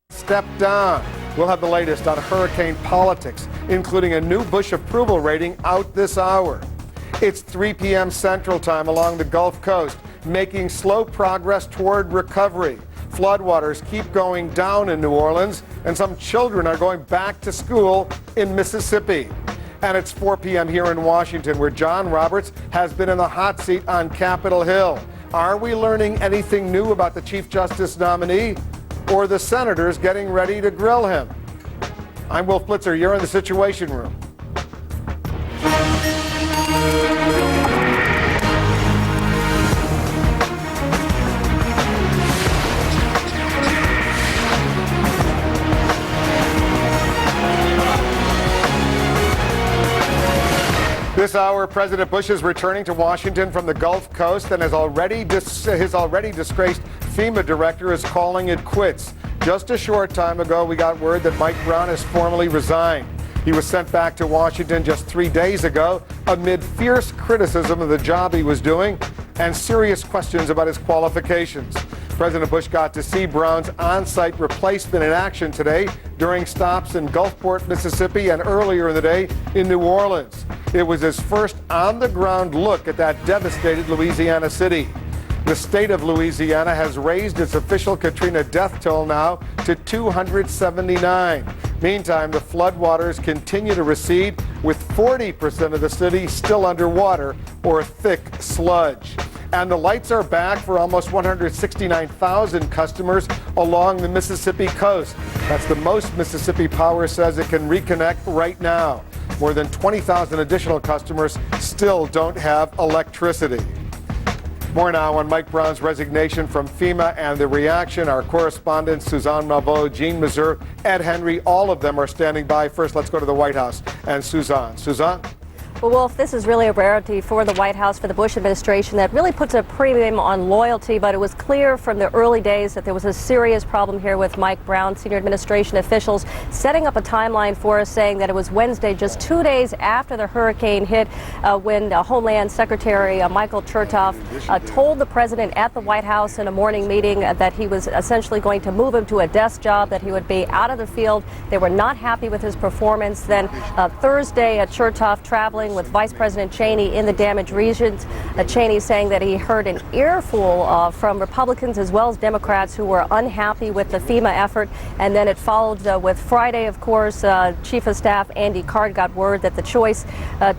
Step down. We'll have the latest on hurricane politics, including a new Bush approval rating out this hour. It's 3 p.m. Central Time along the Gulf Coast, making slow progress toward recovery. Floodwaters keep going down in New Orleans, and some children are going back to school in Mississippi. And it's 4 p.m. here in Washington, where John Roberts has been in the hot seat on Capitol Hill. Are we learning anything new about the Chief Justice nominee, or the senators getting ready to grill him? I'm Wolf Blitzer. You're in the Situation Room. This hour, President Bush is returning to Washington from the Gulf Coast, and his already disgraced FEMA director is calling it quits. Just a short time ago, we got word that Mike Brown has formally resigned. He was sent back to Washington just 3 days ago amid fierce criticism of the job he was doing and serious questions about his qualifications. President Bush got to see Brown's on-site replacement in action today during stops in Gulfport, Mississippi, and earlier in the day in New Orleans. It was his first on-the-ground look at that devastated Louisiana city. The state of Louisiana has raised its official Katrina death toll now to 279. Meantime, the floodwaters continue to recede, with 40% of the city still underwater or thick sludge. And the lights are back for almost 169,000 customers along the Mississippi coast. That's the most Mississippi Power says it can reconnect right now. More than 20,000 additional customers still don't have electricity. More now on Mike Brown's resignation from FEMA and the reaction. Our correspondents, Suzanne Malveaux, Jean Meserve, Ed Henry, all of them are standing by. First, let's go to the White House and Suzanne. Suzanne? Well, Wolf, this is really a rarity for the White House, for the Bush administration, that really puts a premium on loyalty. But it was clear from the early days that there was a serious problem here with Mike Brown. Senior administration officials setting up a timeline for us, saying that it was Wednesday, just 2 days after the hurricane hit, when Homeland Secretary Michael Chertoff told the president at the White House in a morning meeting that he was essentially going to move him to a desk job, that he would be out of the field. They were not happy with his performance. Then Thursday, Chertoff traveling with Vice President Cheney in the damaged regions. Cheney saying that he heard an earful from Republicans as well as Democrats who were unhappy with the FEMA effort. And then it followed with Friday, of course. Chief of Staff Andy Card got word that the choice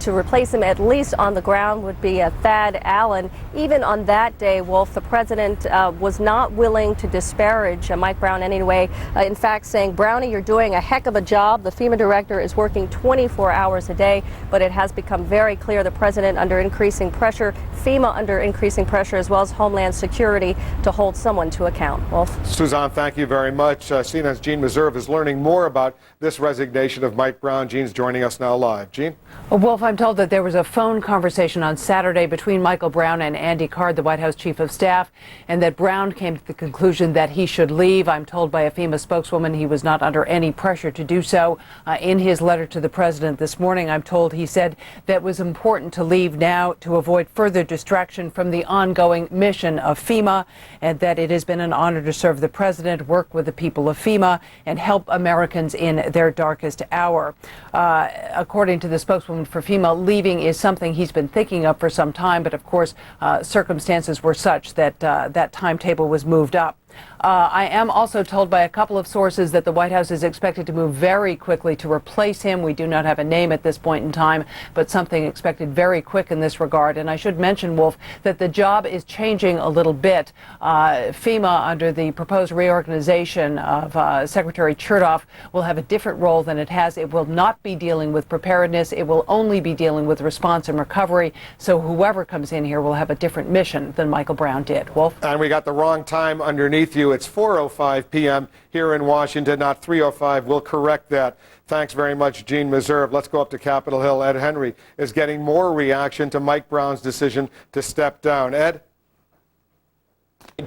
to replace him, at least on the ground, would be Thad Allen. Even on that day, Wolf, the president was not willing to disparage Mike Brown anyway. In fact, saying, "Brownie, you're doing a heck of a job. The FEMA director is working 24 hours a day," but it has become very clear the president under increasing pressure, FEMA under increasing pressure, as well as Homeland Security to hold someone to account. Wolf? Suzanne, thank you very much. CNN's Jean Meserve is learning more about this resignation of Mike Brown. Jean's joining us now live. Jean? Well, Wolf, I'm told that there was a phone conversation on Saturday between Michael Brown and Andy Card, the White House Chief of Staff, and that Brown came to the conclusion that he should leave. I'm told by a FEMA spokeswoman he was not under any pressure to do so. In his letter to the president this morning, I'm told he said that it was important to leave now to avoid further distraction from the ongoing mission of FEMA, and that it has been an honor to serve the president, work with the people of FEMA, and help Americans in their darkest hour. According to the spokeswoman for FEMA, leaving is something he's been thinking of for some time, but of course circumstances were such that that timetable was moved up. I am also told by a couple of sources that the White House is expected to move very quickly to replace him. We do not have a name at this point in time, but something expected very quick in this regard. And I should mention, Wolf, that the job is changing a little bit. FEMA, under the proposed reorganization of Secretary Chertoff, will have a different role than it has. It will not be dealing with preparedness. It will only be dealing with response and recovery. So whoever comes in here will have a different mission than Michael Brown did. Wolf? And we got the wrong time underneath you. It's 4:05 p.m. here in Washington, not 3:05. We'll correct that. Thanks very much, Jean Meserve. Let's go up to Capitol Hill. Ed Henry is getting more reaction to Mike Brown's decision to step down. Ed?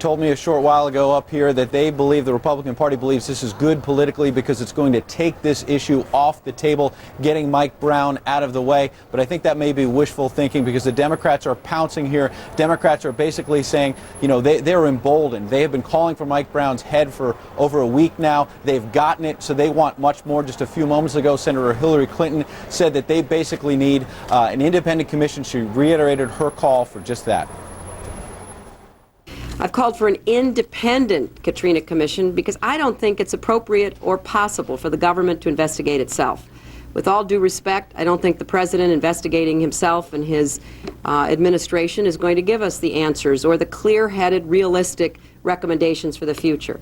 told me a short while ago up here that they believe, the Republican Party believes, this is good politically because it's going to take this issue off the table, getting Mike Brown out of the way. But I think that may be wishful thinking because the Democrats are pouncing here. Democrats are basically saying, you know, they're emboldened. They have been calling for Mike Brown's head for over a week now. They've gotten it, so they want much more. Just a few moments ago, Senator Hillary Clinton said that they basically need an independent commission. She reiterated her call for just that. I've called for an independent Katrina Commission because I don't think it's appropriate or possible for the government to investigate itself. With all due respect, I don't think the president investigating himself and his administration is going to give us the answers or the clear-headed, realistic recommendations for the future.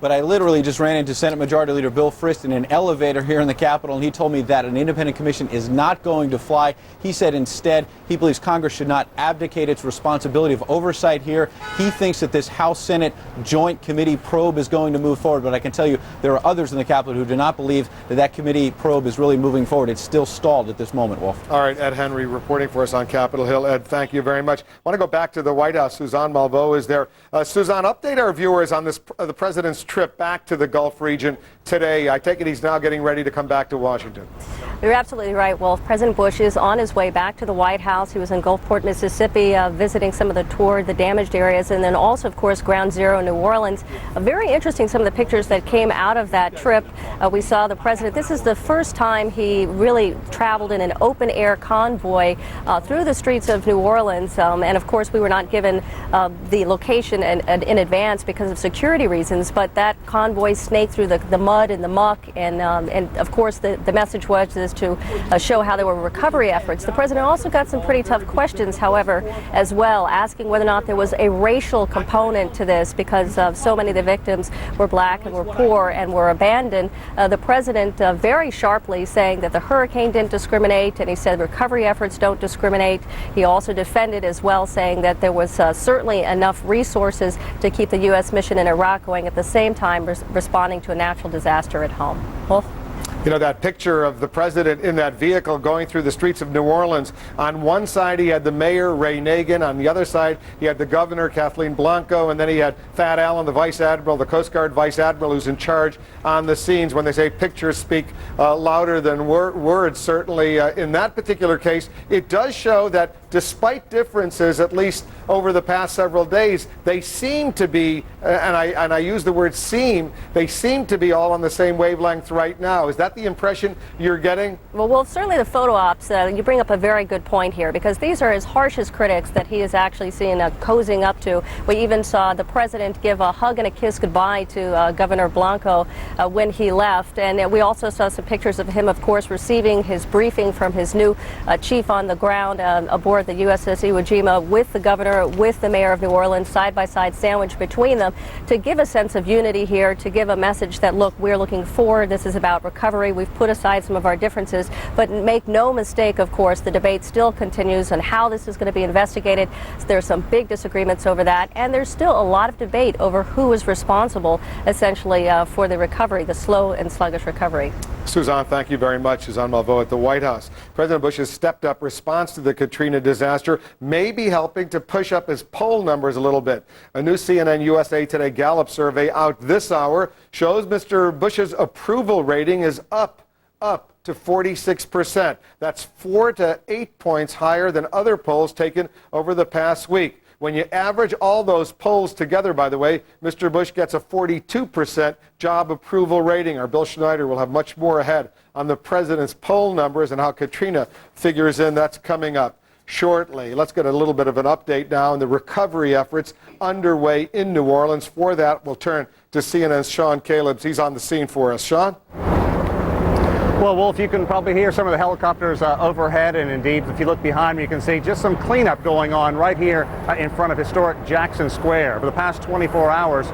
But I literally just ran into Senate Majority Leader Bill Frist in an elevator here in the Capitol, and he told me that an independent commission is not going to fly. He said instead he believes Congress should not abdicate its responsibility of oversight here. He thinks that this House-Senate Joint Committee probe is going to move forward, but I can tell you there are others in the Capitol who do not believe that that committee probe is really moving forward. It's still stalled at this moment, Wolf. All right, Ed Henry reporting for us on Capitol Hill. Ed, thank you very much. I want to go back to the White House. Suzanne Malveaux is there. Suzanne, update our viewers on this the president's trip back to the Gulf region today. I take it he's now getting ready to come back to Washington. You're absolutely right, Wolf. President Bush is on his way back to the White House. He was in Gulfport, Mississippi, visiting some of the damaged areas, and then also, of course, Ground Zero in New Orleans. Very interesting, some of the pictures that came out of that trip. We saw the president. This is the first time he really traveled in an open-air convoy through the streets of New Orleans, and of course, we were not given the location in advance because of security reasons, but that convoy snaked through the mud and the muck, and of course, the message was to show how there were recovery efforts. The president also got some pretty tough questions, however, as well, asking whether or not there was a racial component to this because so many of the victims were black and were poor and were abandoned. The president very sharply saying that the hurricane didn't discriminate, and he said recovery efforts don't discriminate. He also defended as well, saying that there was certainly enough resources to keep the U.S. mission in Iraq going at the same time responding to a natural disaster at home. Wolf? You know, that picture of the president in that vehicle going through the streets of New Orleans. On one side, he had the mayor, Ray Nagin. On the other side, he had the governor, Kathleen Blanco. And then he had Thad Allen, the vice admiral, the Coast Guard vice admiral, who's in charge on the scenes. When they say pictures speak louder than words, certainly in that particular case, it does show that despite differences, at least over the past several days, they seem to be, and I use the word seem, they seem to be all on the same wavelength right now. Is that the impression you're getting? Well, certainly the photo ops, you bring up a very good point here, because these are his harshest critics that he is actually seen cozying up to. We even saw the president give a hug and a kiss goodbye to Governor Blanco when he left. And we also saw some pictures of him, of course, receiving his briefing from his new chief on the ground aboard the USS Iwo Jima with the governor, with the mayor of New Orleans, side-by-side sandwich between them, to give a sense of unity here, to give a message that, look, we're looking forward. This is about recovery. We've put aside some of our differences, but make no mistake, of course, the debate still continues on how this is going to be investigated. There's some big disagreements over that, and there's still a lot of debate over who is responsible, essentially, for the recovery, the slow and sluggish recovery. Suzanne, thank you very much. Suzanne Malveaux at the White House. President Bush's stepped-up response to the Katrina disaster may be helping to push up his poll numbers a little bit. A new CNN USA Today Gallup survey out this hour shows Mr. Bush's approval rating is up to 46%. That's 4 to 8 points higher than other polls taken over the past week. When you average all those polls together, by the way, Mr. Bush gets a 42% job approval rating. Our Bill Schneider will have much more ahead on the president's poll numbers and how Katrina figures in. That's coming up shortly. Let's get a little bit of an update now on the recovery efforts underway in New Orleans. For that, we'll turn to CNN's Sean Calebs. He's on the scene for us. Sean? Well, Wolf, you can probably hear some of the helicopters overhead, and indeed, if you look behind me, you can see just some cleanup going on right here in front of historic Jackson Square. For the past 24 hours,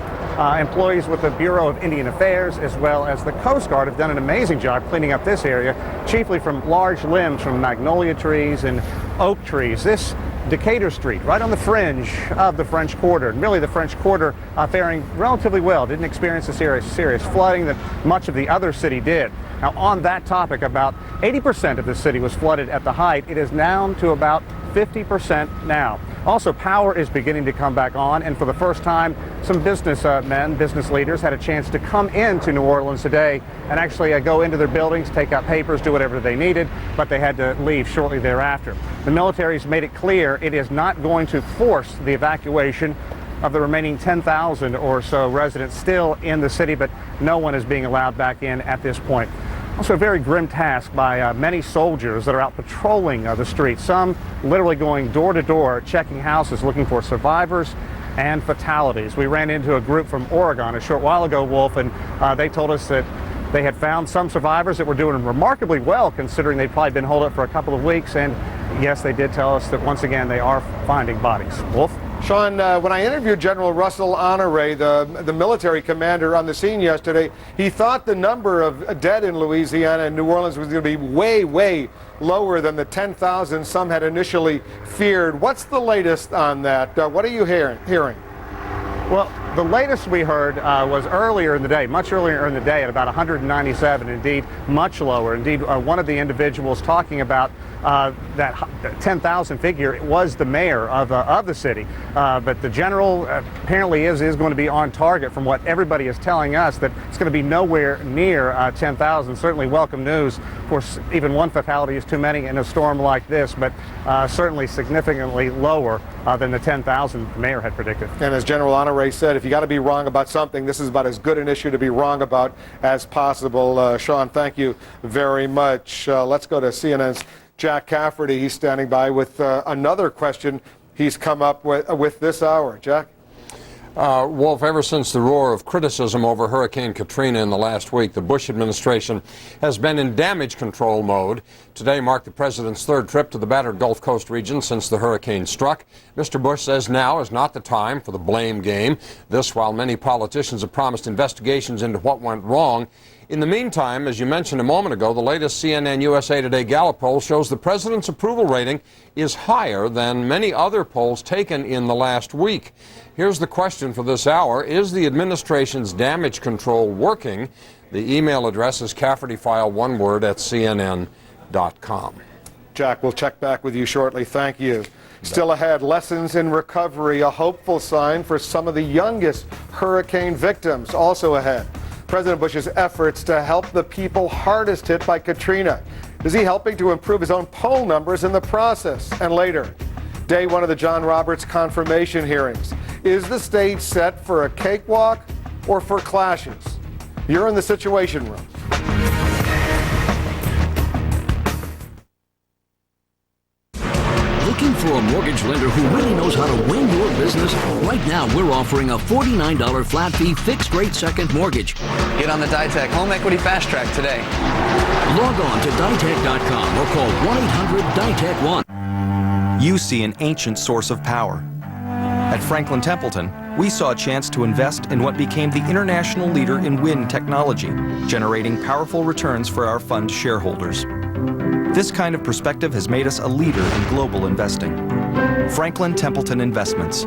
employees with the Bureau of Indian Affairs as well as the Coast Guard have done an amazing job cleaning up this area, chiefly from large limbs from magnolia trees and oak trees. This Decatur Street, right on the fringe of the French Quarter. And really, the French Quarter faring relatively well. Didn't experience the serious flooding that much of the other city did. Now, on that topic, about 80% of the city was flooded at the height. It is down to about 50% now. Also, power is beginning to come back on, and for the first time, some business leaders had a chance to come into New Orleans today and actually go into their buildings, take out papers, do whatever they needed, but they had to leave shortly thereafter. The military's made it clear it is not going to force the evacuation of the remaining 10,000 or so residents still in the city, but no one is being allowed back in at this point. Also a very grim task by many soldiers that are out patrolling the streets, some literally going door to door, checking houses, looking for survivors and fatalities. We ran into a group from Oregon a short while ago, Wolf, and they told us that they had found some survivors that were doing remarkably well, considering they'd probably been holed up for a couple of weeks. And yes, they did tell us that once again they are finding bodies. Wolf? Sean, when I interviewed General Russell Honore, the military commander, on the scene yesterday, he thought the number of dead in Louisiana and New Orleans was going to be way, way lower than the 10,000 some had initially feared. What's the latest on that? What are you hearing? Well, the latest we heard was earlier in the day, much earlier in the day, at about 197, indeed much lower. Indeed, one of the individuals talking about that 10,000 figure, it was the mayor of the city. But the general apparently is going to be on target from what everybody is telling us, that it's going to be nowhere near 10,000. Certainly welcome news. Of course, even one fatality is too many in a storm like this, but certainly significantly lower than the 10,000 the mayor had predicted. And as General Honore said, if you got to be wrong about something, this is about as good an issue to be wrong about as possible. Sean, thank you very much. Let's go to CNN's Jack Cafferty. He's standing by with another question he's come up with this hour. Jack? Wolf, ever since the roar of criticism over Hurricane Katrina in the last week, the Bush administration has been in damage control mode. Today marked the president's third trip to the battered Gulf Coast region since the hurricane struck. Mr. Bush says now is not the time for the blame game. This while many politicians have promised investigations into what went wrong. In the meantime, as you mentioned a moment ago, the latest CNN USA Today Gallup poll shows the president's approval rating is higher than many other polls taken in the last week. Here's the question for this hour. Is the administration's damage control working? The email address is CaffertyFile, one word, at CNN.com. Jack, we'll check back with you shortly. Thank you. Still ahead, lessons in recovery, a hopeful sign for some of the youngest hurricane victims. Also ahead, President Bush's efforts to help the people hardest hit by Katrina. Is he helping to improve his own poll numbers in the process? And later, day one of the John Roberts confirmation hearings. Is the stage set for a cakewalk or for clashes? You're in the Situation Room. Looking for a mortgage lender who really knows how to win your business? Right now, we're offering a $49 flat fee fixed rate second mortgage. Get on the Ditech Home Equity Fast Track today. Log on to ditech.com or call 1-800-DITECH-1. You see an ancient source of power. At Franklin Templeton, we saw a chance to invest in what became the international leader in wind technology, generating powerful returns for our fund shareholders. This kind of perspective has made us a leader in global investing. Franklin Templeton Investments.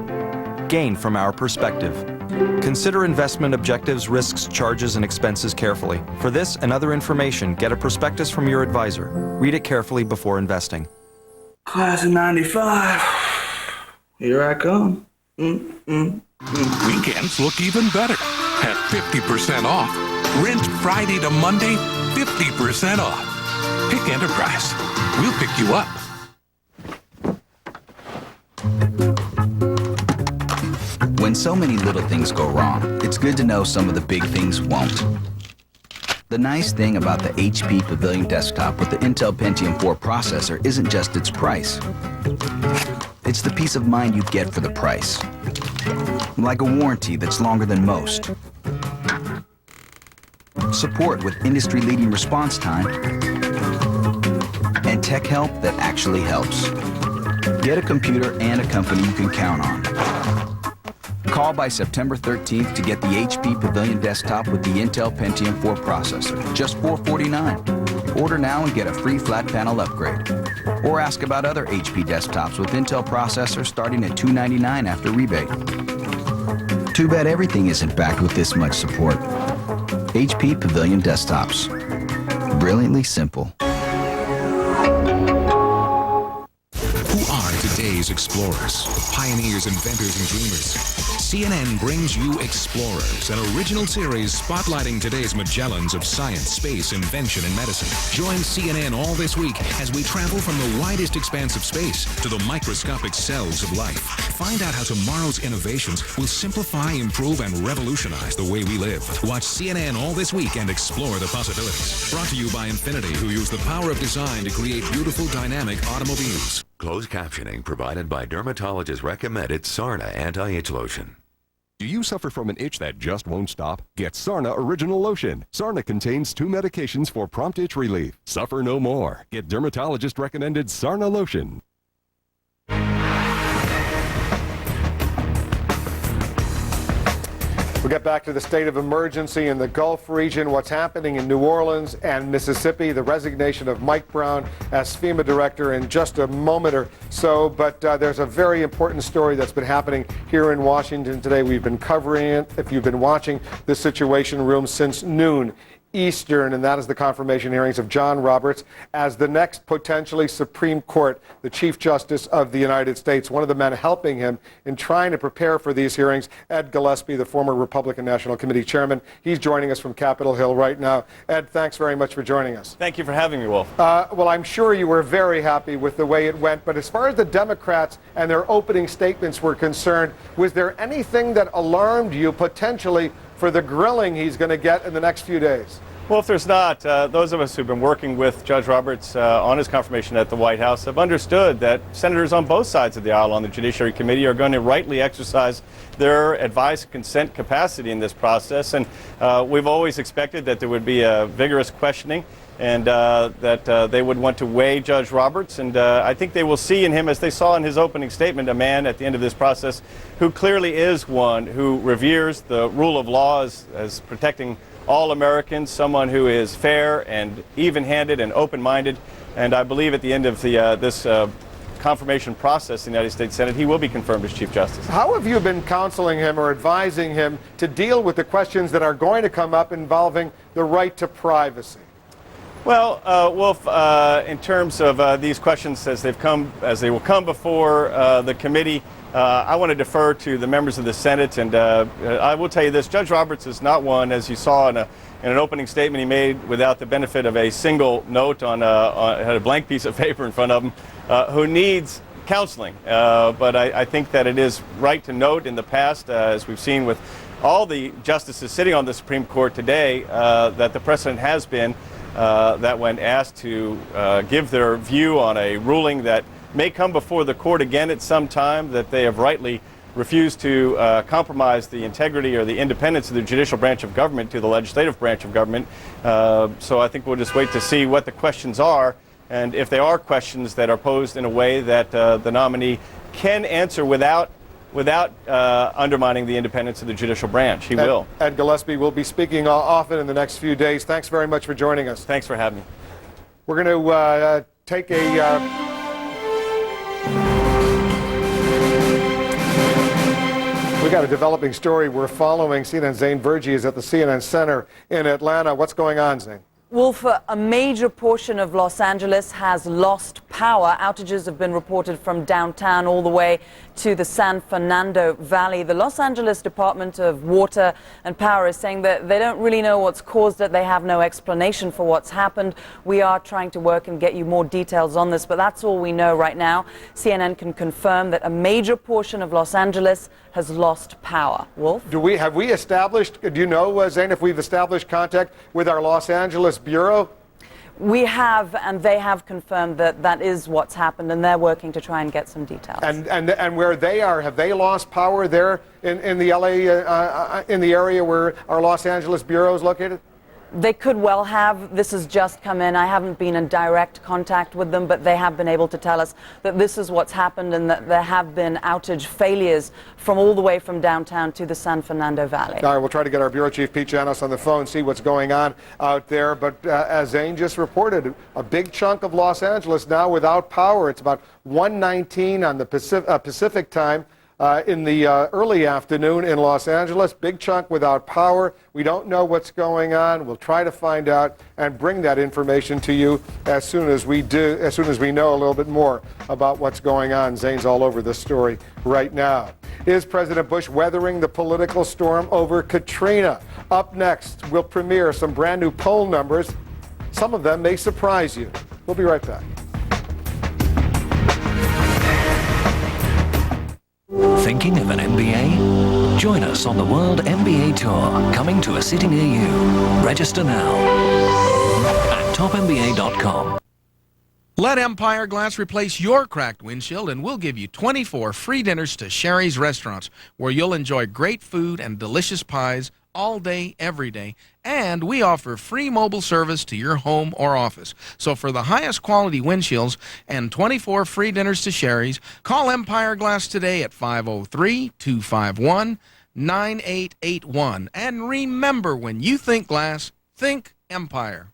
Gain from our perspective. Consider investment objectives, risks, charges, and expenses carefully. For this and other information, get a prospectus from your advisor. Read it carefully before investing. Class of 95. Here I come. Weekends look even better at 50% off. Rent Friday to Monday, 50% off. Pick Enterprise. We'll pick you up. When so many little things go wrong, it's good to know some of the big things won't. The nice thing about the HP Pavilion desktop with the Intel Pentium 4 processor isn't just its price. It's the peace of mind you get for the price. Like a warranty that's longer than most. Support with industry-leading response time. And tech help that actually helps. Get a computer and a company you can count on. Call by September 13th to get the HP Pavilion desktop with the Intel Pentium 4 processor. Just $449. Order now and get a free flat panel upgrade. Or ask about other HP desktops with Intel processors starting at $299 after rebate. Too bad everything isn't backed with this much support. HP Pavilion desktops. Brilliantly simple. Who are today's today's explorers, pioneers, inventors, and dreamers. CNN brings you Explorers, an original series spotlighting today's Magellans of science, space, invention, and medicine. Join CNN all this week as we travel from the widest expanse of space to the microscopic cells of life. Find out how tomorrow's innovations will simplify, improve, and revolutionize the way we live. Watch CNN all this week and explore the possibilities. Brought to you by Infinity, who use the power of design to create beautiful, dynamic automobiles. Closed captioning provided by dermatologist recommended Sarna anti-itch lotion. Do you suffer from an itch that just won't stop? Get Sarna Original Lotion. Sarna contains 2 medications for prompt itch relief. Suffer no more. Get dermatologist recommended Sarna Lotion. We'll get back to the state of emergency in the Gulf region, what's happening in New Orleans and Mississippi, the resignation of Mike Brown as FEMA director in just a moment or so. But there's a very important story that's been happening here in Washington today. We've been covering it, if you've been watching the Situation Room, since noon Eastern, and that is the confirmation hearings of John Roberts as the next potentially Supreme Court, the Chief Justice of the United States. One of the men helping him in trying to prepare for these hearings, Ed Gillespie, the former Republican National Committee chairman. He's joining us from Capitol Hill right now. Ed, thanks very much for joining us. Thank you for having me, Wolf. Well, I'm sure you were very happy with the way it went, but as far as the Democrats and their opening statements were concerned, was there anything that alarmed you potentially for the grilling he's going to get in the next few days? Well, if there's not, those of us who've been working with Judge Roberts on his confirmation at the White House have understood that senators on both sides of the aisle on the Judiciary Committee are going to rightly exercise their advice and consent capacity in this process. And we've always expected that there would be a vigorous questioning and that they would want to weigh Judge Roberts. And I think they will see in him, as they saw in his opening statement, a man at the end of this process who clearly is one who reveres the rule of law as protecting all Americans, someone who is fair and even-handed and open-minded. And I believe at the end of this confirmation process in the United States Senate, he will be confirmed as Chief Justice. How have you been counseling him or advising him to deal with the questions that are going to come up involving the right to privacy? Well, Wolf, in terms of these questions as they will come before the committee, I want to defer to the members of the Senate, and I will tell you this: Judge Roberts is not one, as you saw in an opening statement he made without the benefit of a single note on a blank piece of paper in front of him, who needs counseling. But I think that it is right to note in the past, as we've seen with all the justices sitting on the Supreme Court today, that the precedent has been that when asked to give their view on a ruling that may come before the court again at some time, that they have rightly refused to compromise the integrity or the independence of the judicial branch of government to the legislative branch of government. So I think we'll just wait to see what the questions are, and if they are questions that are posed in a way that the nominee can answer without undermining the independence of the judicial branch. He will. Ed Gillespie will be speaking often in the next few days. Thanks very much for joining us. Thanks for having me. We're going to take a... We got a developing story we're following. CNN's Zane Vergy is at the CNN Center in Atlanta. What's going on, Zane? Wolf, a major portion of Los Angeles has lost power. Outages have been reported from downtown all the way to the San Fernando Valley. The Los Angeles Department of Water and Power is saying that they don't really know what's caused it. They have no explanation for what's happened. We are trying to work and get you more details on this, but that's all we know right now. CNN can confirm that a major portion of Los Angeles has lost power. Wolf? Do you know, Zane, if we've established contact with our Los Angeles Bureau? We have, and they have confirmed that that is what's happened, and they're working to try and get some details. And where they are, have they lost power there in the LA, in the area where our Los Angeles Bureau is located? They could well have. This has just come in. I haven't been in direct contact with them, but they have been able to tell us that this is what's happened and that there have been outage failures from all the way from downtown to the San Fernando Valley. All right, we'll try to get our Bureau Chief Pete Janos on the phone, see what's going on out there. But as Zane just reported, a big chunk of Los Angeles now without power. It's about 1:19 on the Pacific time. in the early afternoon in Los Angeles. Big chunk without power. We don't know what's going on. We'll try to find out and bring that information to you as soon as we know a little bit more about what's going on. Zane's all over this story right now. Is President Bush weathering the political storm over Katrina? Up next, we'll premiere some brand new poll numbers. Some of them may surprise you. We'll be right back. Thinking of an MBA? Join us on the World MBA Tour, coming to a city near you. Register now at topmba.com. Let Empire Glass replace your cracked windshield, and we'll give you 24 free dinners to Sherry's Restaurants, where you'll enjoy great food and delicious pies all day, every day. And we offer free mobile service to your home or office. So for the highest quality windshields and 24 free dinners to Sherry's, call Empire Glass today at 503-251-9881. And remember, when you think glass, think Empire.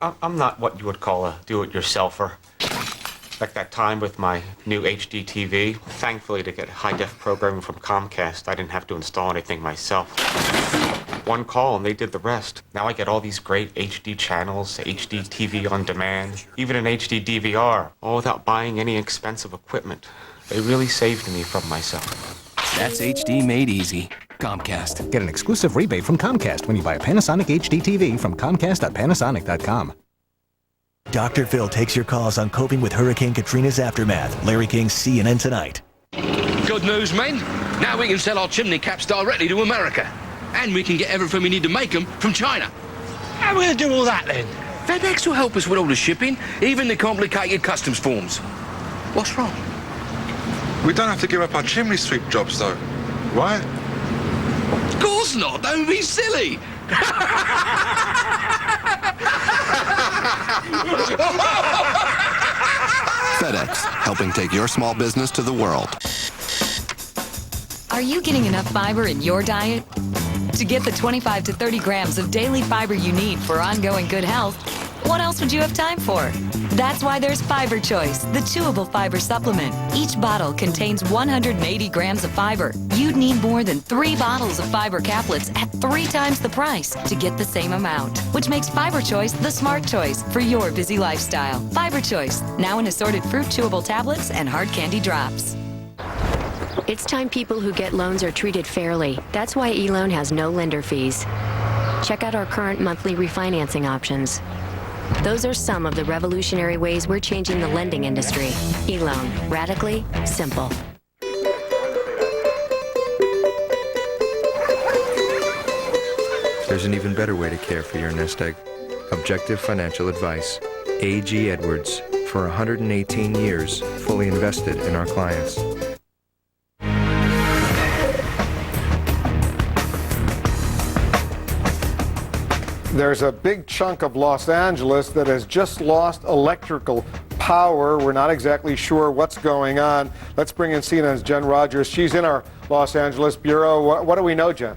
I'm not what you would call a do-it-yourselfer. Like that time with my new HD TV. Thankfully, to get high-def programming from Comcast, I didn't have to install anything myself. One call and they did the rest. Now I get all these great HD channels, HD TV on demand, even an HD DVR, all without buying any expensive equipment. They really saved me from myself. That's HD made easy. Comcast. Get an exclusive rebate from Comcast when you buy a Panasonic HD TV from Comcast.Panasonic.com. Dr. Phil takes your calls on coping with Hurricane Katrina's aftermath. Larry King's CNN Tonight. Good news, men. Now we can sell our chimney caps directly to America. And we can get everything we need to make them from China. How are we going to do all that, then? FedEx will help us with all the shipping, even the complicated customs forms. What's wrong? We don't have to give up our chimney sweep jobs, though, right? Of course not. Don't be silly. FedEx, helping take your small business to the world. Are you getting enough fiber in your diet? To get the 25 to 30 grams of daily fiber you need for ongoing good health, what else would you have time for? That's why there's Fiber Choice, the chewable fiber supplement. Each bottle contains 180 grams of fiber. You'd need more than 3 bottles of fiber caplets at 3 times the price to get the same amount, which makes Fiber Choice the smart choice for your busy lifestyle. Fiber Choice, now in assorted fruit chewable tablets and hard candy drops. It's time people who get loans are treated fairly. That's why eLoan has no lender fees. Check out our current monthly refinancing options. Those are some of the revolutionary ways we're changing the lending industry. eLoan, radically simple. There's an even better way to care for your nest egg. Objective financial advice. A.G. Edwards, for 118 years, fully invested in our clients. There's a big chunk of Los Angeles that has just lost electrical power. We're not exactly sure what's going on. Let's bring in CNN's Jen Rogers. She's in our Los Angeles bureau. What do we know, Jen?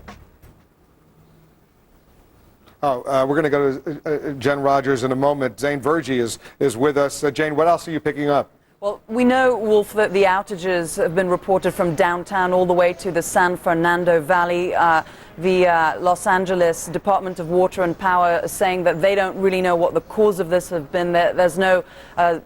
We're going to go to Jen Rogers in a moment. Zane Verjee is with us. Jane, what else are you picking up? Well, we know, Wolf, that the outages have been reported from downtown all the way to the San Fernando Valley. The Los Angeles Department of Water and Power is saying that they don't really know what the cause of this has been. There's no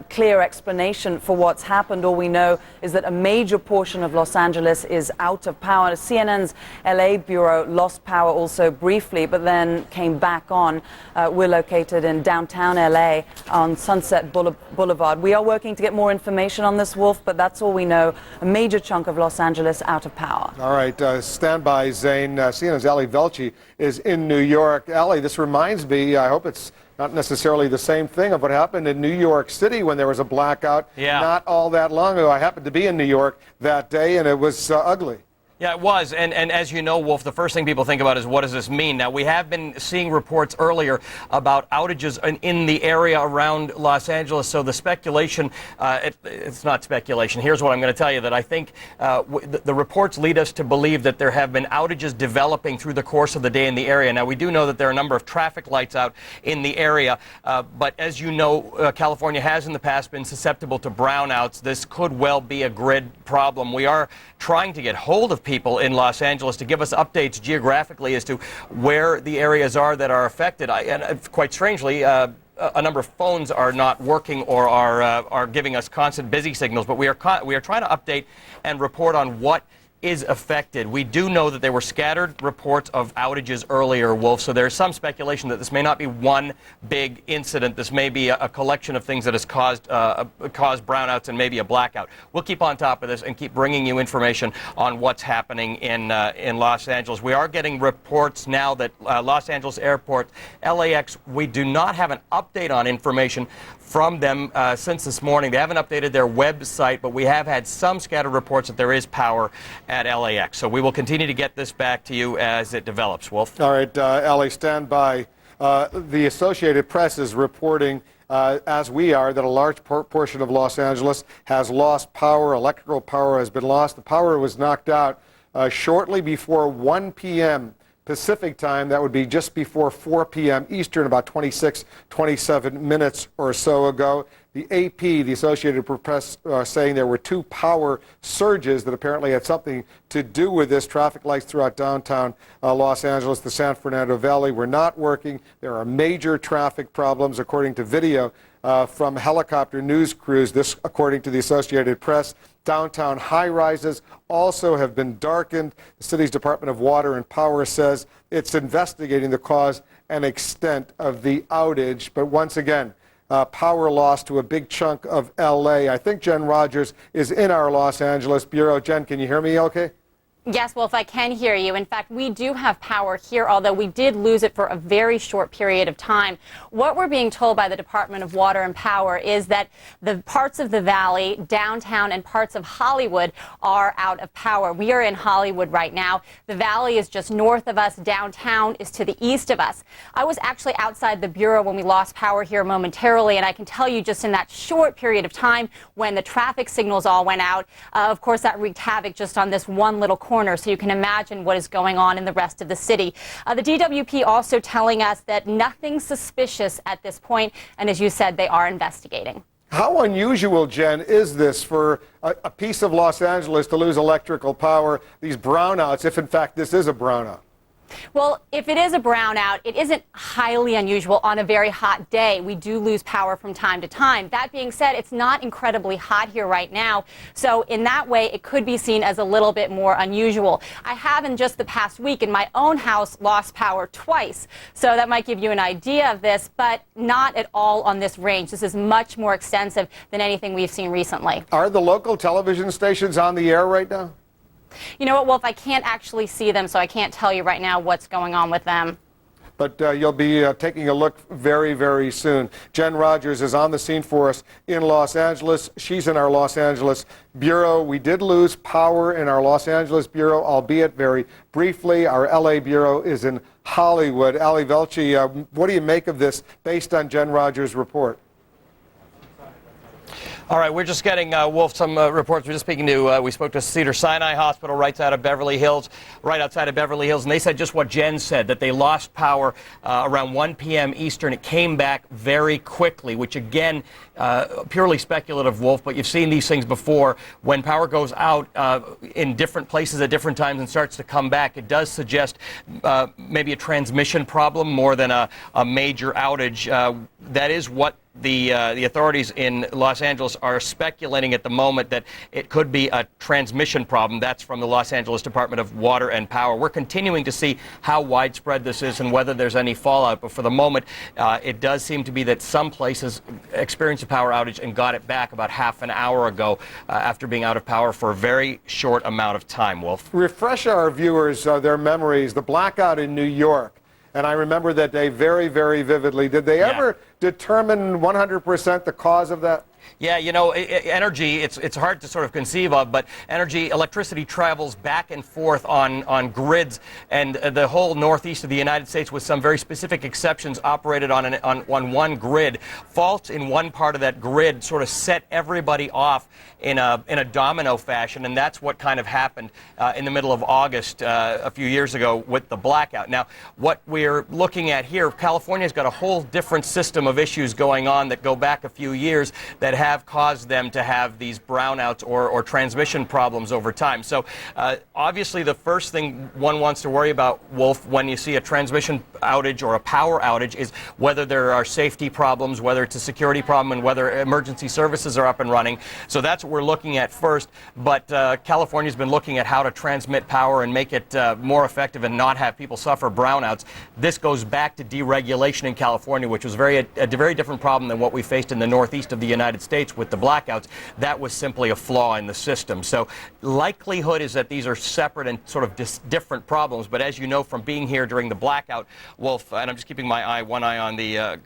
clear explanation for what's happened. All we know is that a major portion of Los Angeles is out of power. CNN's LA bureau lost power also briefly, but then came back on. We're located in downtown LA on Sunset Boulevard. We are working to get more information on this, Wolf, but that's all we know. A major chunk of Los Angeles out of power. All right, stand by, Zane. CNN's Ali Velci is in New York. Ali, this reminds me, I hope it's not necessarily the same thing, of what happened in New York City when there was a blackout not all that long ago. I happened to be in New York that day, and it was ugly. Yeah, it was. And as you know, Wolf, the first thing people think about is what does this mean? Now, we have been seeing reports earlier about outages in the area around Los Angeles. So the speculation, it's not speculation. Here's what I'm going to tell you, that I think the reports lead us to believe that there have been outages developing through the course of the day in the area. Now, we do know that there are a number of traffic lights out in the area. But as you know, California has in the past been susceptible to brownouts. This could well be a grid problem. We are trying to get hold of people in Los Angeles to give us updates geographically as to where the areas are that are affected. And quite strangely, a number of phones are not working or are giving us constant busy signals. But we are trying to update and report on what is affected. We do know that there were scattered reports of outages earlier, Wolf, so there's some speculation that this may not be one big incident. This may be a collection of things that has caused brownouts and maybe a blackout. We'll keep on top of this and keep bringing you information on what's happening in Los Angeles. We are getting reports now that Los Angeles Airport, LAX, we do not have an update on information from them since this morning. They haven't updated their website, but we have had some scattered reports that there is power at LAX. So we will continue to get this back to you as it develops. Wolf? All right, Ellie, stand by. The Associated Press is reporting, as we are, that a large portion of Los Angeles has lost power. Electrical power has been lost. The power was knocked out shortly before 1 p.m. Pacific time. That would be just before 4 p.m. Eastern, about 27 minutes or so ago. The AP, the Associated Press, saying there were 2 power surges that apparently had something to do with this. Traffic lights throughout downtown Los Angeles, the San Fernando Valley, were not working. There are major traffic problems, according to video from helicopter news crews. This, according to the Associated Press. Downtown high-rises also have been darkened. The city's Department of Water and Power says it's investigating the cause and extent of the outage. But once again, power loss to a big chunk of L.A. I think Jen Rogers is in our Los Angeles bureau. Jen, can you hear me okay? Yes, Wolf, I can hear you. In fact, we do have power here, although we did lose it for a very short period of time. What we're being told by the Department of Water and Power is that the parts of the valley, downtown, and parts of Hollywood are out of power. We are in Hollywood right now. The valley is just north of us. Downtown is to the east of us. I was actually outside the bureau when we lost power here momentarily, and I can tell you just in that short period of time when the traffic signals all went out, of course, that wreaked havoc just on this one little corner, so you can imagine what is going on in the rest of the city. The DWP also telling us that nothing suspicious at this point, and as you said, they are investigating. How unusual, Jen, is this for a piece of Los Angeles to lose electrical power, these brownouts, if in fact this is a brownout? Well, if it is a brownout, it isn't highly unusual on a very hot day. We do lose power from time to time. That being said, it's not incredibly hot here right now. So in that way, it could be seen as a little bit more unusual. I have in just the past week in my own house lost power twice. So that might give you an idea of this, but not at all on this range. This is much more extensive than anything we've seen recently. Are the local television stations on the air right now? You know what, Wolf, I can't actually see them, so I can't tell you right now what's going on with them. But you'll be taking a look very, very soon. Jen Rogers is on the scene for us in Los Angeles. She's in our Los Angeles bureau. We did lose power in our Los Angeles bureau, albeit very briefly. Our LA bureau is in Hollywood. Ali Velci, what do you make of this based on Jen Rogers' report? All right, we're just getting, Wolf, some reports. We're just speaking to, we spoke to Cedars-Sinai Hospital right outside of Beverly Hills, and they said just what Jen said, that they lost power around 1 p.m. Eastern. It came back very quickly, which again, purely speculative, Wolf, but you've seen these things before. When power goes out in different places at different times and starts to come back, it does suggest maybe a transmission problem more than a major outage. That is what the authorities in Los Angeles are speculating at the moment, that it could be a transmission problem. That's from the Los Angeles Department of Water and Power. We're continuing to see how widespread this is and whether there's any fallout. But for the moment, it does seem to be that some places experienced a power outage and got it back about half an hour ago after being out of power for a very short amount of time, Wolf. Refresh our viewers their memories. The blackout in New York. And I remember that day very, very vividly. Did they ever determine 100% the cause of that? Yeah, you know, energy, it's hard to sort of conceive of, but electricity travels back and forth on grids, and the whole northeast of the United States, with some very specific exceptions, operated on one grid. Faults in one part of that grid sort of set everybody off in a domino fashion, and that's what kind of happened in the middle of August a few years ago with the blackout. Now, what we're looking at here, California's got a whole different system of issues going on that go back a few years that have caused them to have these brownouts or transmission problems over time. So obviously the first thing one wants to worry about, Wolf, when you see a transmission outage or a power outage is whether there are safety problems, whether it's a security problem, and whether emergency services are up and running. So that's what we're looking at first. But California's been looking at how to transmit power and make it more effective and not have people suffer brownouts. This goes back to deregulation in California, which was a very different problem than what we faced in the northeast of the United States with the blackouts. That was simply a flaw in the system. So likelihood is that these are separate and sort of different problems. But as you know from being here during the blackout, Wolf, and I'm just keeping one eye on the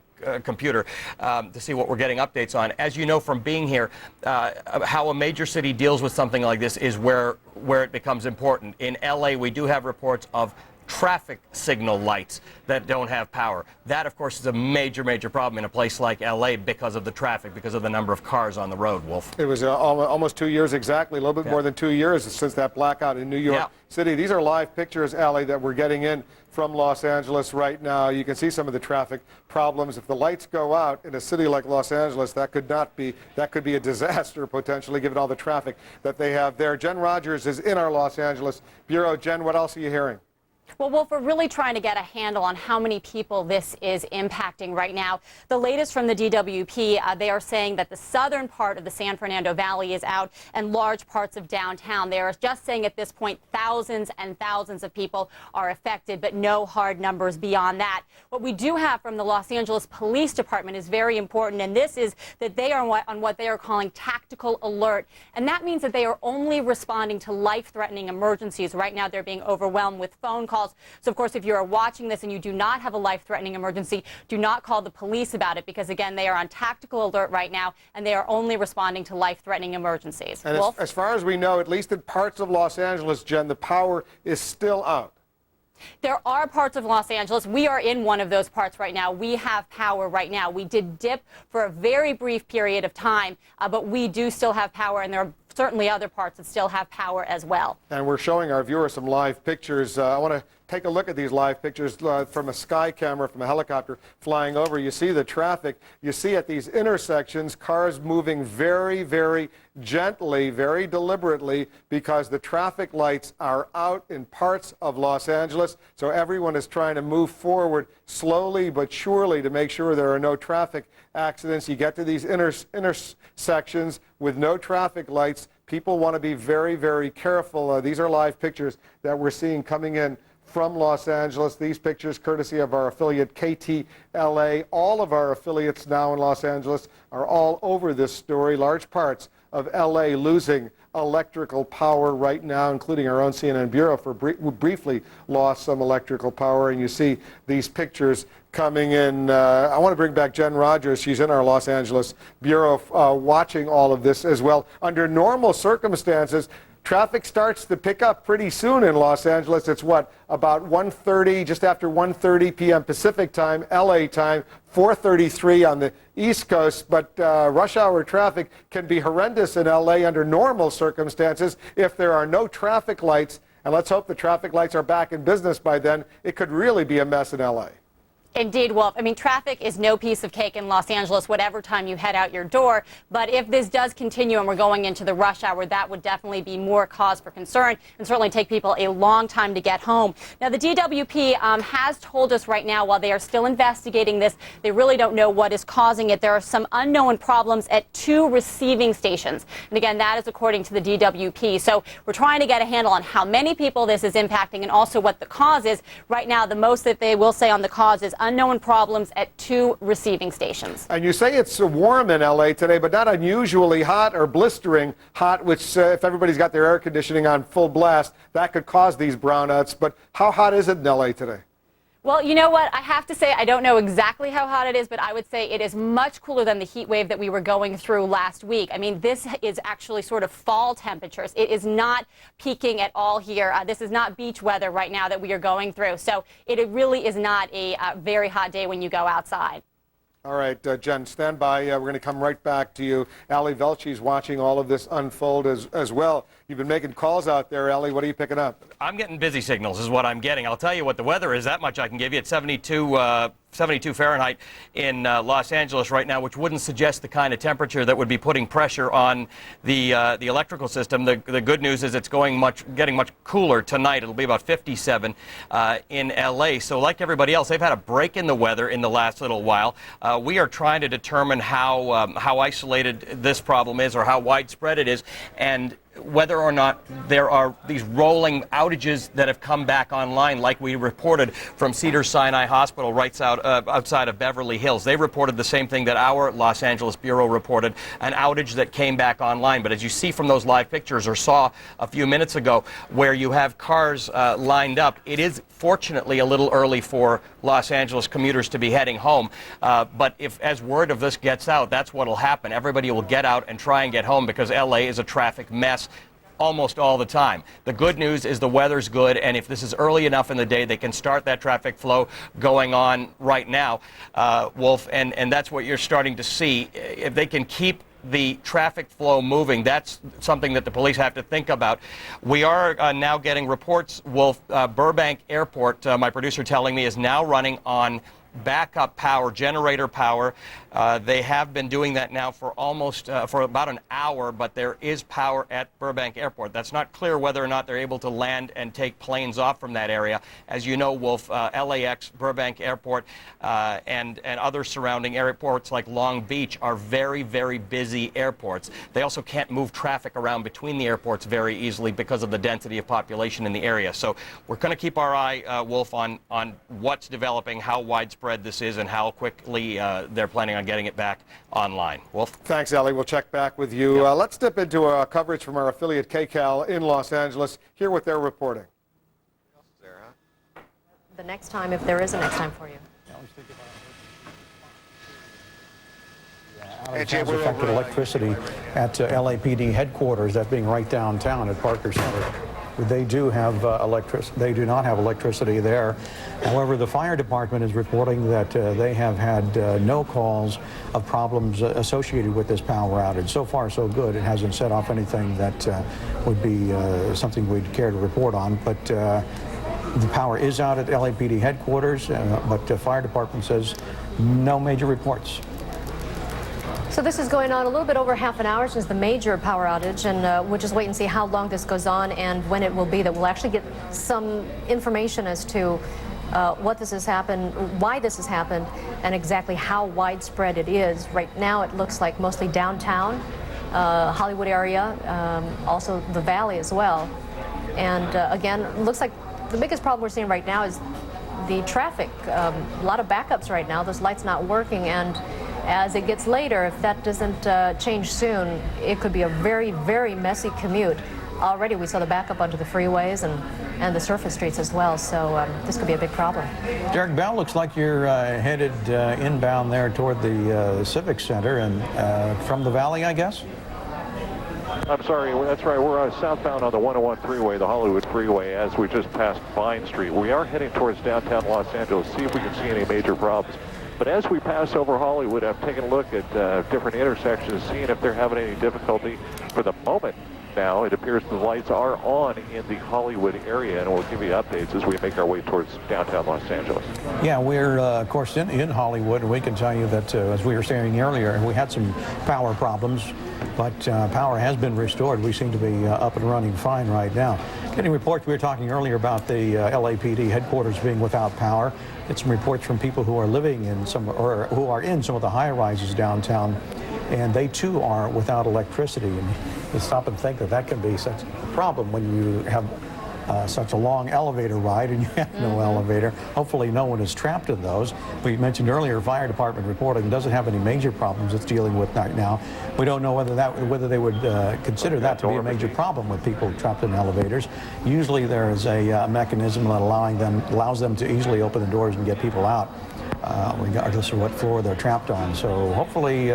computer to see what we're getting updates on. As you know from being here, how a major city deals with something like this is where it becomes important. In LA, we do have reports of traffic signal lights that don't have power. That, of course, is a major problem in a place like LA because of the traffic, because of the number of cars on the road, Wolf. It was almost 2 years exactly, a little bit more than 2 years since that blackout in New York City. These are live pictures, Allie, that we're getting in from Los Angeles right now. You can see some of the traffic problems. If the lights go out in a city like Los Angeles, that could be a disaster potentially, given all the traffic that they have there. Jen Rogers is in our Los Angeles bureau. Jen, what else are you hearing? Well, Wolf, we're really trying to get a handle on how many people this is impacting right now. The latest from the DWP, they are saying that the southern part of the San Fernando Valley is out and large parts of downtown. They are just saying at this point thousands and thousands of people are affected, but no hard numbers beyond that. What we do have from the Los Angeles Police Department is very important, and this is that they are on what they are calling tactical alert. And that means that they are only responding to life-threatening emergencies. Right now, they're being overwhelmed with phone calls. So, of course, if you are watching this and you do not have a life-threatening emergency, do not call the police about it, because, again, they are on tactical alert right now, and they are only responding to life-threatening emergencies. And as far as we know, at least in parts of Los Angeles, Jen, the power is still out. There are parts of Los Angeles. We are in one of those parts right now. We have power right now. We did dip for a very brief period of time, but we do still have power, and there are certainly other parts that still have power as well. And we're showing our viewers some live pictures. I want to take a look at these live pictures from a sky camera, from a helicopter flying over. You see the traffic. You see at these intersections cars moving very gently, very deliberately, because the traffic lights are out in parts of Los Angeles. So everyone is trying to move forward slowly but surely to make sure there are no traffic accidents. You get to these intersections with no traffic lights. People want to be very careful. These are live pictures that we're seeing coming in from Los Angeles. These pictures courtesy of our affiliate KTLA. All of our affiliates now in Los Angeles are all over this story. Large parts of LA losing electrical power right now, including our own CNN bureau briefly lost some electrical power. And you see these pictures coming in. I want to bring back Jen Rogers. She's in our Los Angeles bureau watching all of this as well. Under normal circumstances, traffic starts to pick up pretty soon in Los Angeles. It's about 1:30, just after 1:30 p.m. Pacific time, LA time, 4:33 on the East Coast. But rush hour traffic can be horrendous in LA under normal circumstances if there are no traffic lights. And let's hope the traffic lights are back in business by then. It could really be a mess in LA. Indeed, Wolf. I mean, traffic is no piece of cake in Los Angeles, whatever time you head out your door. But if this does continue and we're going into the rush hour, that would definitely be more cause for concern and certainly take people a long time to get home. Now, the DWP has told us right now, while they are still investigating this, they really don't know what is causing it. There are some unknown problems at 2 receiving stations. And again, that is according to the DWP. So we're trying to get a handle on how many people this is impacting and also what the cause is. Right now, the most that they will say on the cause is unknown problems at 2 receiving stations. And you say it's warm in LA today, but not unusually hot or blistering hot, which if everybody's got their air conditioning on full blast, that could cause these brownouts. But how hot is it in LA today? Well, you know what? I have to say I don't know exactly how hot it is, but I would say it is much cooler than the heat wave that we were going through last week. I mean, this is actually sort of fall temperatures. It is not peaking at all here. This is not beach weather right now that we are going through. So it really is not a very hot day when you go outside. All right, Jen, stand by. We're going to come right back to you. Ali Velchi's watching all of this unfold as well. You've been making calls out there, Ali. What are you picking up? I'm getting busy signals is what I'm getting. I'll tell you what the weather is. That much I can give you. It's 72 Fahrenheit in Los Angeles right now, which wouldn't suggest the kind of temperature that would be putting pressure on the electrical system. The good news is it's getting much cooler tonight. It'll be about 57 in LA. So like everybody else, they've had a break in the weather in the last little while. We are trying to determine how isolated this problem is or how widespread it is, and whether or not there are these rolling outages that have come back online, like we reported from Cedars-Sinai Hospital right outside of Beverly Hills. They reported the same thing that our Los Angeles Bureau reported, an outage that came back online. But as you see from those live pictures or saw a few minutes ago, where you have cars lined up, it is fortunately a little early for Los Angeles commuters to be heading home. But if, as word of this gets out, that's what will happen. Everybody will get out and try and get home because LA is a traffic mess almost all the time. The good news is the weather's good, and if this is early enough in the day, they can start that traffic flow going on right now, Wolf, and that's what you're starting to see. If they can keep the traffic flow moving, that's something that the police have to think about. We are now getting reports, Wolf, Burbank Airport, my producer telling me, is now running on backup power, generator power. They have been doing that now for about an hour, but there is power at Burbank Airport. That's not clear whether or not they're able to land and take planes off from that area. As you know, Wolf, LAX, Burbank Airport, and other surrounding airports like Long Beach are very, very busy airports. They also can't move traffic around between the airports very easily because of the density of population in the area. So we're going to keep our eye, Wolf, on what's developing, how widespread this is, and how quickly they're planning on getting it back online. Wolf? Thanks, Ali. We'll check back with you. Let's step into coverage from our affiliate KCAL in Los Angeles. Hear what they're reporting. The next time, if there is a next time for you. Has affected electricity at LAPD headquarters, that being right downtown at Parker Center. They do have electricity. They do not have electricity there. However, the fire department is reporting that they have had no calls of problems associated with this power outage. So far, so good. It hasn't set off anything that would be something we'd care to report on. But the power is out at LAPD headquarters, but the fire department says no major reports. So this is going on a little bit over half an hour since the major power outage, and we'll just wait and see how long this goes on and when it will be that we'll actually get some information as to what this has happened, why this has happened, and exactly how widespread it is. Right now it looks like mostly downtown, Hollywood area, also the Valley as well. And again, it looks like the biggest problem we're seeing right now is the traffic. A lot of backups right now, those lights not working, and as it gets later, if that doesn't change soon, it could be a very, very messy commute. Already we saw the backup onto the freeways and the surface streets as well, so this could be a big problem. Derek Bell, looks like you're headed inbound there toward the Civic Center and from the Valley, I guess? I'm sorry, that's right. We're southbound on the 101 freeway, the Hollywood freeway, as we just passed Vine Street. We are heading towards downtown Los Angeles, see if we can see any major problems. But as we pass over Hollywood, I'm taking a look at different intersections, seeing if they're having any difficulty. For the moment now, it appears the lights are on in the Hollywood area, and we'll give you updates as we make our way towards downtown Los Angeles. Yeah, we're, of course, in Hollywood, and we can tell you that, as we were saying earlier, we had some power problems, but power has been restored. We seem to be up and running fine right now. Getting reports, we were talking earlier about the LAPD headquarters being without power. Get some reports from people who are living in some, or who are in some of the high-rises downtown, and they too are without electricity. And you stop and think that that can be such a problem when you have such a long elevator ride and you have no elevator. Hopefully no one is trapped in those. We mentioned earlier, fire department reporting doesn't have any major problems it's dealing with right now. We don't know whether they would consider that to be a major problem with people trapped in elevators. Usually there is a mechanism that allows them to easily open the doors and get people out, regardless of what floor they're trapped on. So hopefully,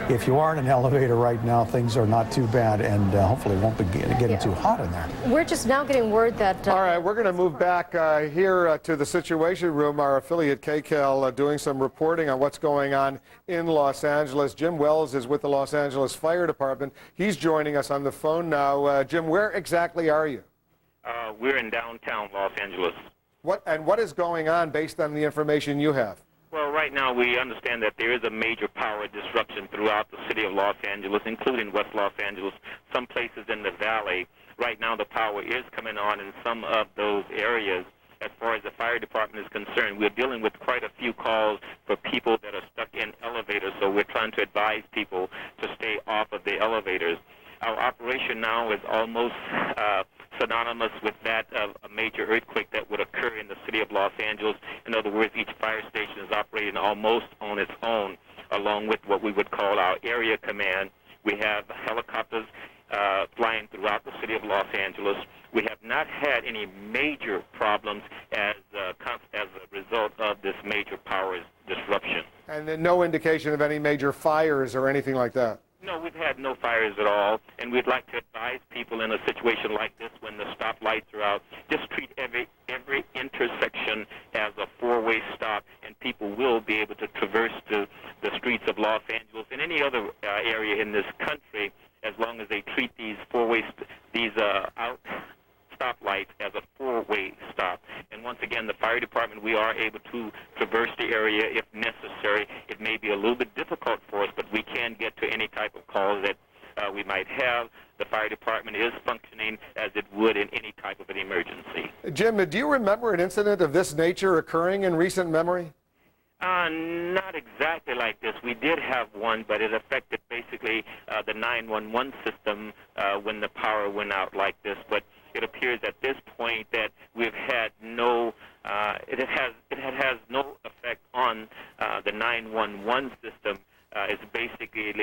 if you are in an elevator right now, things are not too bad, and hopefully it won't be getting too hot in there. We're just now getting word that... All right, we're going to move back here to the Situation Room, our affiliate KCAL doing some reporting on what's going on in Los Angeles. Jim Wells is with the Los Angeles Fire Department. He's joining us on the phone now. Jim, where exactly are you? We're in downtown Los Angeles. What is going on based on the information you have? Well, right now we understand that there is a major power disruption throughout the city of Los Angeles, including West Los Angeles, some places in the valley. Right now the power is coming on in some of those areas. As far as the fire department is concerned, we're dealing with quite a few calls for people that are stuck in elevators, so we're trying to advise people to stay off of the elevators. Our operation now is almost synonymous with that of a major earthquake that would occur in the city of Los Angeles. In other words, each fire station is operating almost on its own, along with what we would call our area command. We have helicopters flying throughout the city of Los Angeles. We have not had any major problems as a result of this major power disruption. And then no indication of any major fires or anything like that? No, we've had no fires at all, and we'd like to advise people in a situation like this when the stoplights are out, just treat every intersection as a four-way stop, and people will be able to traverse the streets of Los Angeles and any other area in this country as long as they treat these out stoplights as a four-way stop. And once again, the fire department, we are able to traverse the area if necessary. It may be a little bit difficult for us, but we can get to any type of call that we might have. The fire department is functioning as it would in any type of an emergency. Jim, do you remember an incident of this nature occurring in recent memory? Not exactly like this. We did have one, but it affected basically the 911 system when the power went out like this. But it appears at this point that we've had no, it has no effect on the 911 system. It's basically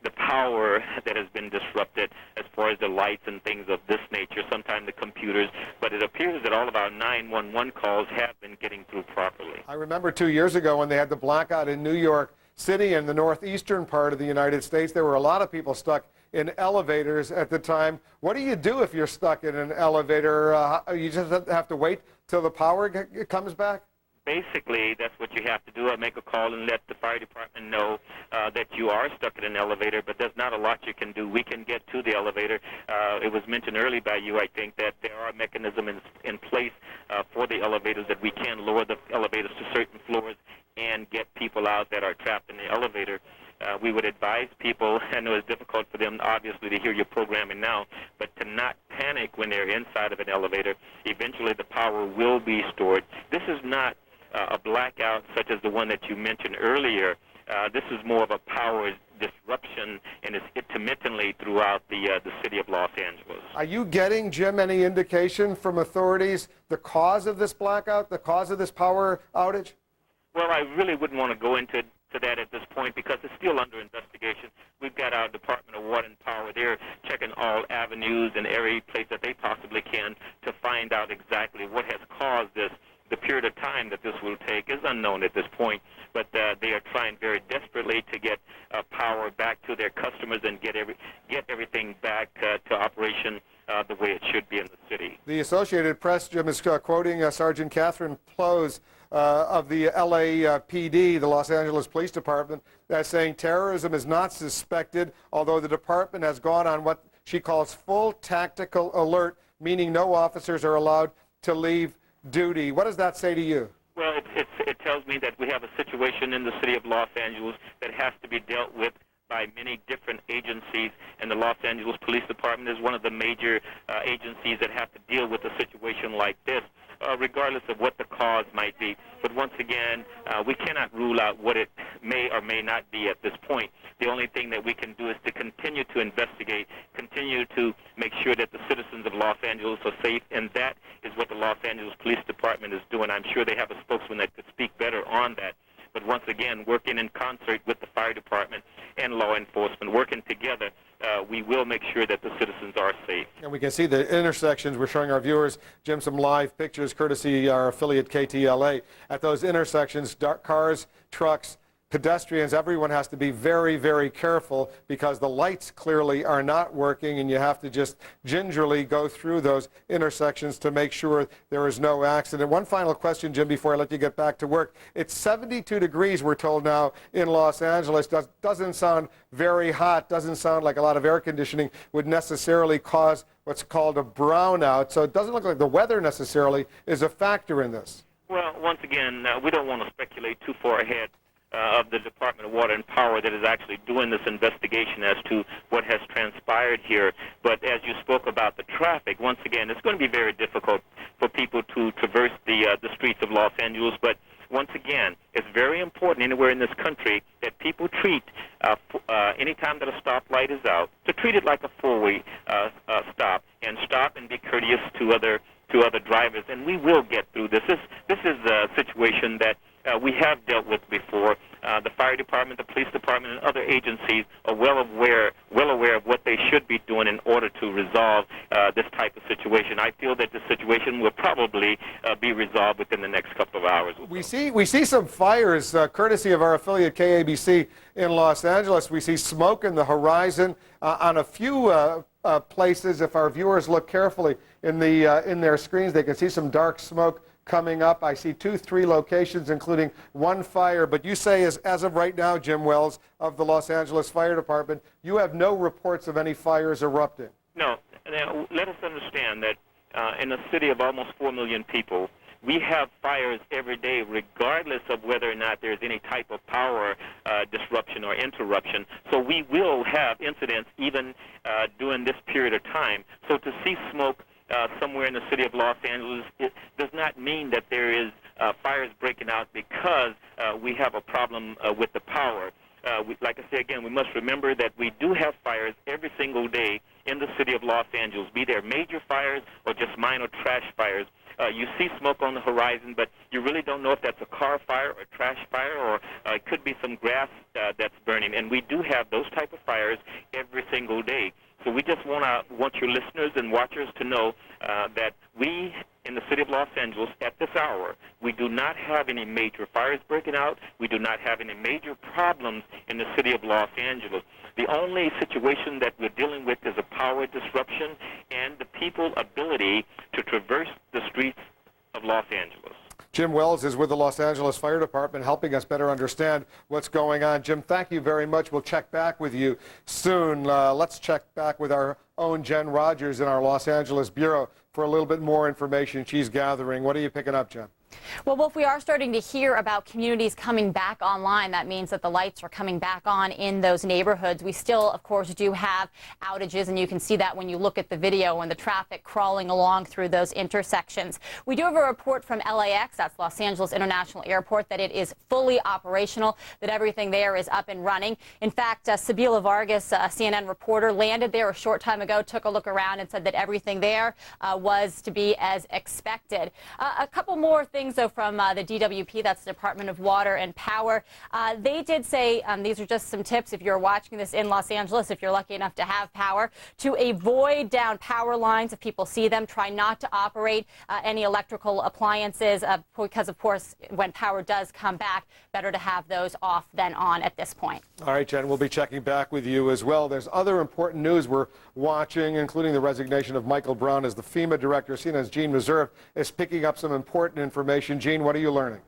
the power that has been disrupted as far as the lights and things of this nature, sometimes the computers, but it appears that all of our 911 calls have been getting through properly. I remember 2 years ago when they had the blackout in New York City in the northeastern part of the United States. There were a lot of people stuck in elevators at the time. What do you do if you're stuck in an elevator? You just have to wait till the power comes back? Basically, that's what you have to do. Make a call and let the fire department know that you are stuck in an elevator, but there's not a lot you can do. We can get to the elevator. It was mentioned earlier by you, I think, that there are mechanisms in place for the elevators that we can lower the elevators to certain floors and get people out that are trapped in the elevator. We would advise people, I know it's difficult for them, obviously, to hear your programming now, but to not panic when they're inside of an elevator. Eventually, the power will be stored. This is not a blackout such as the one that you mentioned earlier. This is more of a power disruption, and it's intermittently throughout the city of Los Angeles. Are you getting, Jim, any indication from authorities the cause of this blackout, the cause of this power outage? Well, I really wouldn't want to go into that at this point because it's still under investigation. We've got our Department of Water and Power. They're checking all avenues and every place that they possibly can to find out exactly what has caused this. The period of time that this will take is unknown at this point, but they are trying very desperately to get power back to their customers and get everything back to operation the way it should be in the city. The Associated Press, Jim, is quoting Sergeant Catherine Plose of the LAPD, the Los Angeles Police Department, as saying terrorism is not suspected, although the department has gone on what she calls full tactical alert, meaning no officers are allowed to leave duty. What does that say to you? Well, it tells me that we have a situation in the city of Los Angeles that has to be dealt with by many different agencies, and the Los Angeles Police Department is one of the major agencies that have to deal with a situation like this, regardless of what the cause might be. But once again, we cannot rule out what it may or may not be at this point. The only thing that we can do is to continue to investigate, continue to make sure that the citizens of Los Angeles are safe, and that is what the Los Angeles Police Department is doing. I'm sure they have a spokesman that could speak better on that. But once again, working in concert with the fire department and law enforcement, working together, we will make sure that the citizens are safe. And we can see the intersections. We're showing our viewers, Jim, some live pictures courtesy our affiliate KTLA. At those intersections, dark cars, trucks, pedestrians, everyone has to be very, very careful because the lights clearly are not working, and you have to just gingerly go through those intersections to make sure there is no accident. One final question, Jim, before I let you get back to work. It's 72 degrees, we're told now, in Los Angeles. Doesn't sound very hot, doesn't sound like a lot of air conditioning would necessarily cause what's called a brownout. So it doesn't look like the weather necessarily is a factor in this. Well, once again, we don't want to speculate too far ahead of the Department of Water and Power that is actually doing this investigation as to what has transpired here. But as you spoke about the traffic, once again, it's going to be very difficult for people to traverse the streets of Los Angeles. But once again, it's very important anywhere in this country that people treat any time that a stoplight is out, to treat it like a four-way stop, and stop and be courteous to other drivers. And we will get through this. This is a situation that we have dealt with before. The fire department, the police department, and other agencies are well aware of what they should be doing in order to resolve this type of situation. I feel that this situation will probably be resolved within the next couple of hours. We see some fires, courtesy of our affiliate KABC in Los Angeles. We see smoke in the horizon on a few places. If our viewers look carefully in their screens, they can see some dark smoke coming up. I see 2-3 locations, including one fire. But you say, as of right now, Jim Wells of the Los Angeles Fire Department, you have no reports of any fires erupting. No. Now, let us understand that in a city of almost 4 million people, we have fires every day, regardless of whether or not there's any type of power disruption or interruption. So we will have incidents even during this period of time. So to see smoke somewhere in the city of Los Angeles, it does not mean that there is fires breaking out because we have a problem with the power. Like I say again, we must remember that we do have fires every single day in the city of Los Angeles, be there major fires or just minor trash fires. You see smoke on the horizon, but you really don't know if that's a car fire or a trash fire, or it could be some grass that's burning. And we do have those type of fires every single day. So we just want your listeners and watchers to know that we in the city of Los Angeles at this hour, we do not have any major fires breaking out. We do not have any major problems in the city of Los Angeles. The only situation that we're dealing with is a power disruption and the people's ability to traverse the streets of Los Angeles. Jim Wells is with the Los Angeles Fire Department, helping us better understand what's going on. Jim, thank you very much. We'll check back with you soon. Let's check back with our own Jen Rogers in our Los Angeles Bureau for a little bit more information she's gathering. What are you picking up, Jen? Well, Wolf, we are starting to hear about communities coming back online. That means that the lights are coming back on in those neighborhoods. We still, of course, do have outages, and you can see that when you look at the video and the traffic crawling along through those intersections. We do have a report from LAX, that's Los Angeles International Airport, that it is fully operational, that everything there is up and running. In fact, Sabila Vargas, a CNN reporter, landed there a short time ago, took a look around, and said that everything there was to be as expected. A couple more things, though, from the DWP, that's the Department of Water and Power. They did say, these are just some tips if you're watching this in Los Angeles, if you're lucky enough to have power, to avoid down power lines if people see them. Try not to operate any electrical appliances because, of course, when power does come back, better to have those off than on at this point. All right, Jen, we'll be checking back with you as well. There's other important news we're watching, including the resignation of Michael Brown as the FEMA director. CNN's Gene Reserve is picking up some important information. Gene, what are you learning?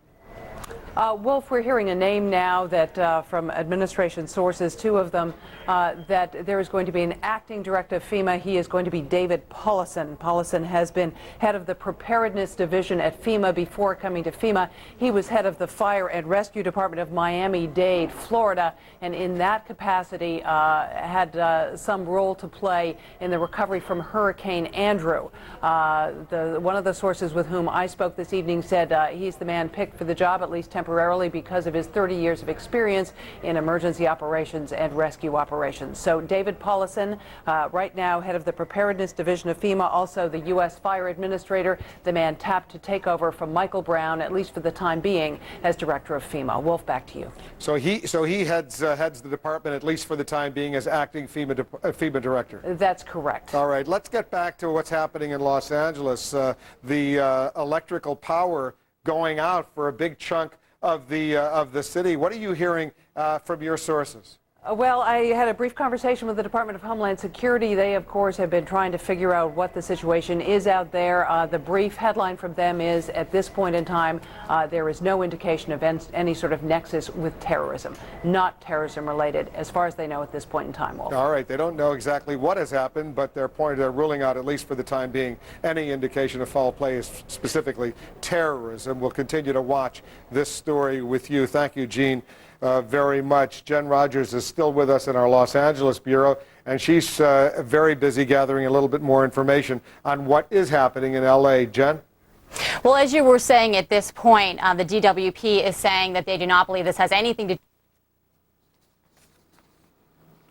Wolf, we're hearing a name now that from administration sources, two of them, that there is going to be an acting director of FEMA. He is going to be David Paulison. Paulison has been head of the preparedness division at FEMA before coming to FEMA. He was head of the fire and rescue department of Miami-Dade, Florida, and in that capacity had some role to play in the recovery from Hurricane Andrew. One of the sources with whom I spoke this evening said he's the man picked for the job, at least temporarily, because of his 30 years of experience in emergency operations and rescue operations. So David Paulison, right now head of the preparedness division of FEMA, also the U.S. Fire Administrator, the man tapped to take over from Michael Brown, at least for the time being, as director of FEMA. Wolf, back to you. So he heads the department, at least for the time being, as acting FEMA director. That's correct. All right, let's get back to what's happening in Los Angeles. The electrical power going out for a big chunk of the city. What are you hearing from your sources? Well, I had a brief conversation with the Department of Homeland Security. They, of course, have been trying to figure out what the situation is out there. The brief headline from them is, at this point in time, there is no indication of any sort of nexus with terrorism, not terrorism related, as far as they know at this point in time, Wolf. All right, they don't know exactly what has happened, but they're ruling out, at least for the time being, any indication of foul play, specifically terrorism. We'll continue to watch this story with you. Thank you, Gene. Very much. Jen Rogers is still with us in our Los Angeles bureau, and she's very busy gathering a little bit more information on what is happening in L.A. Jen? Well, as you were saying at this point, the DWP is saying that they do not believe this has anything to do.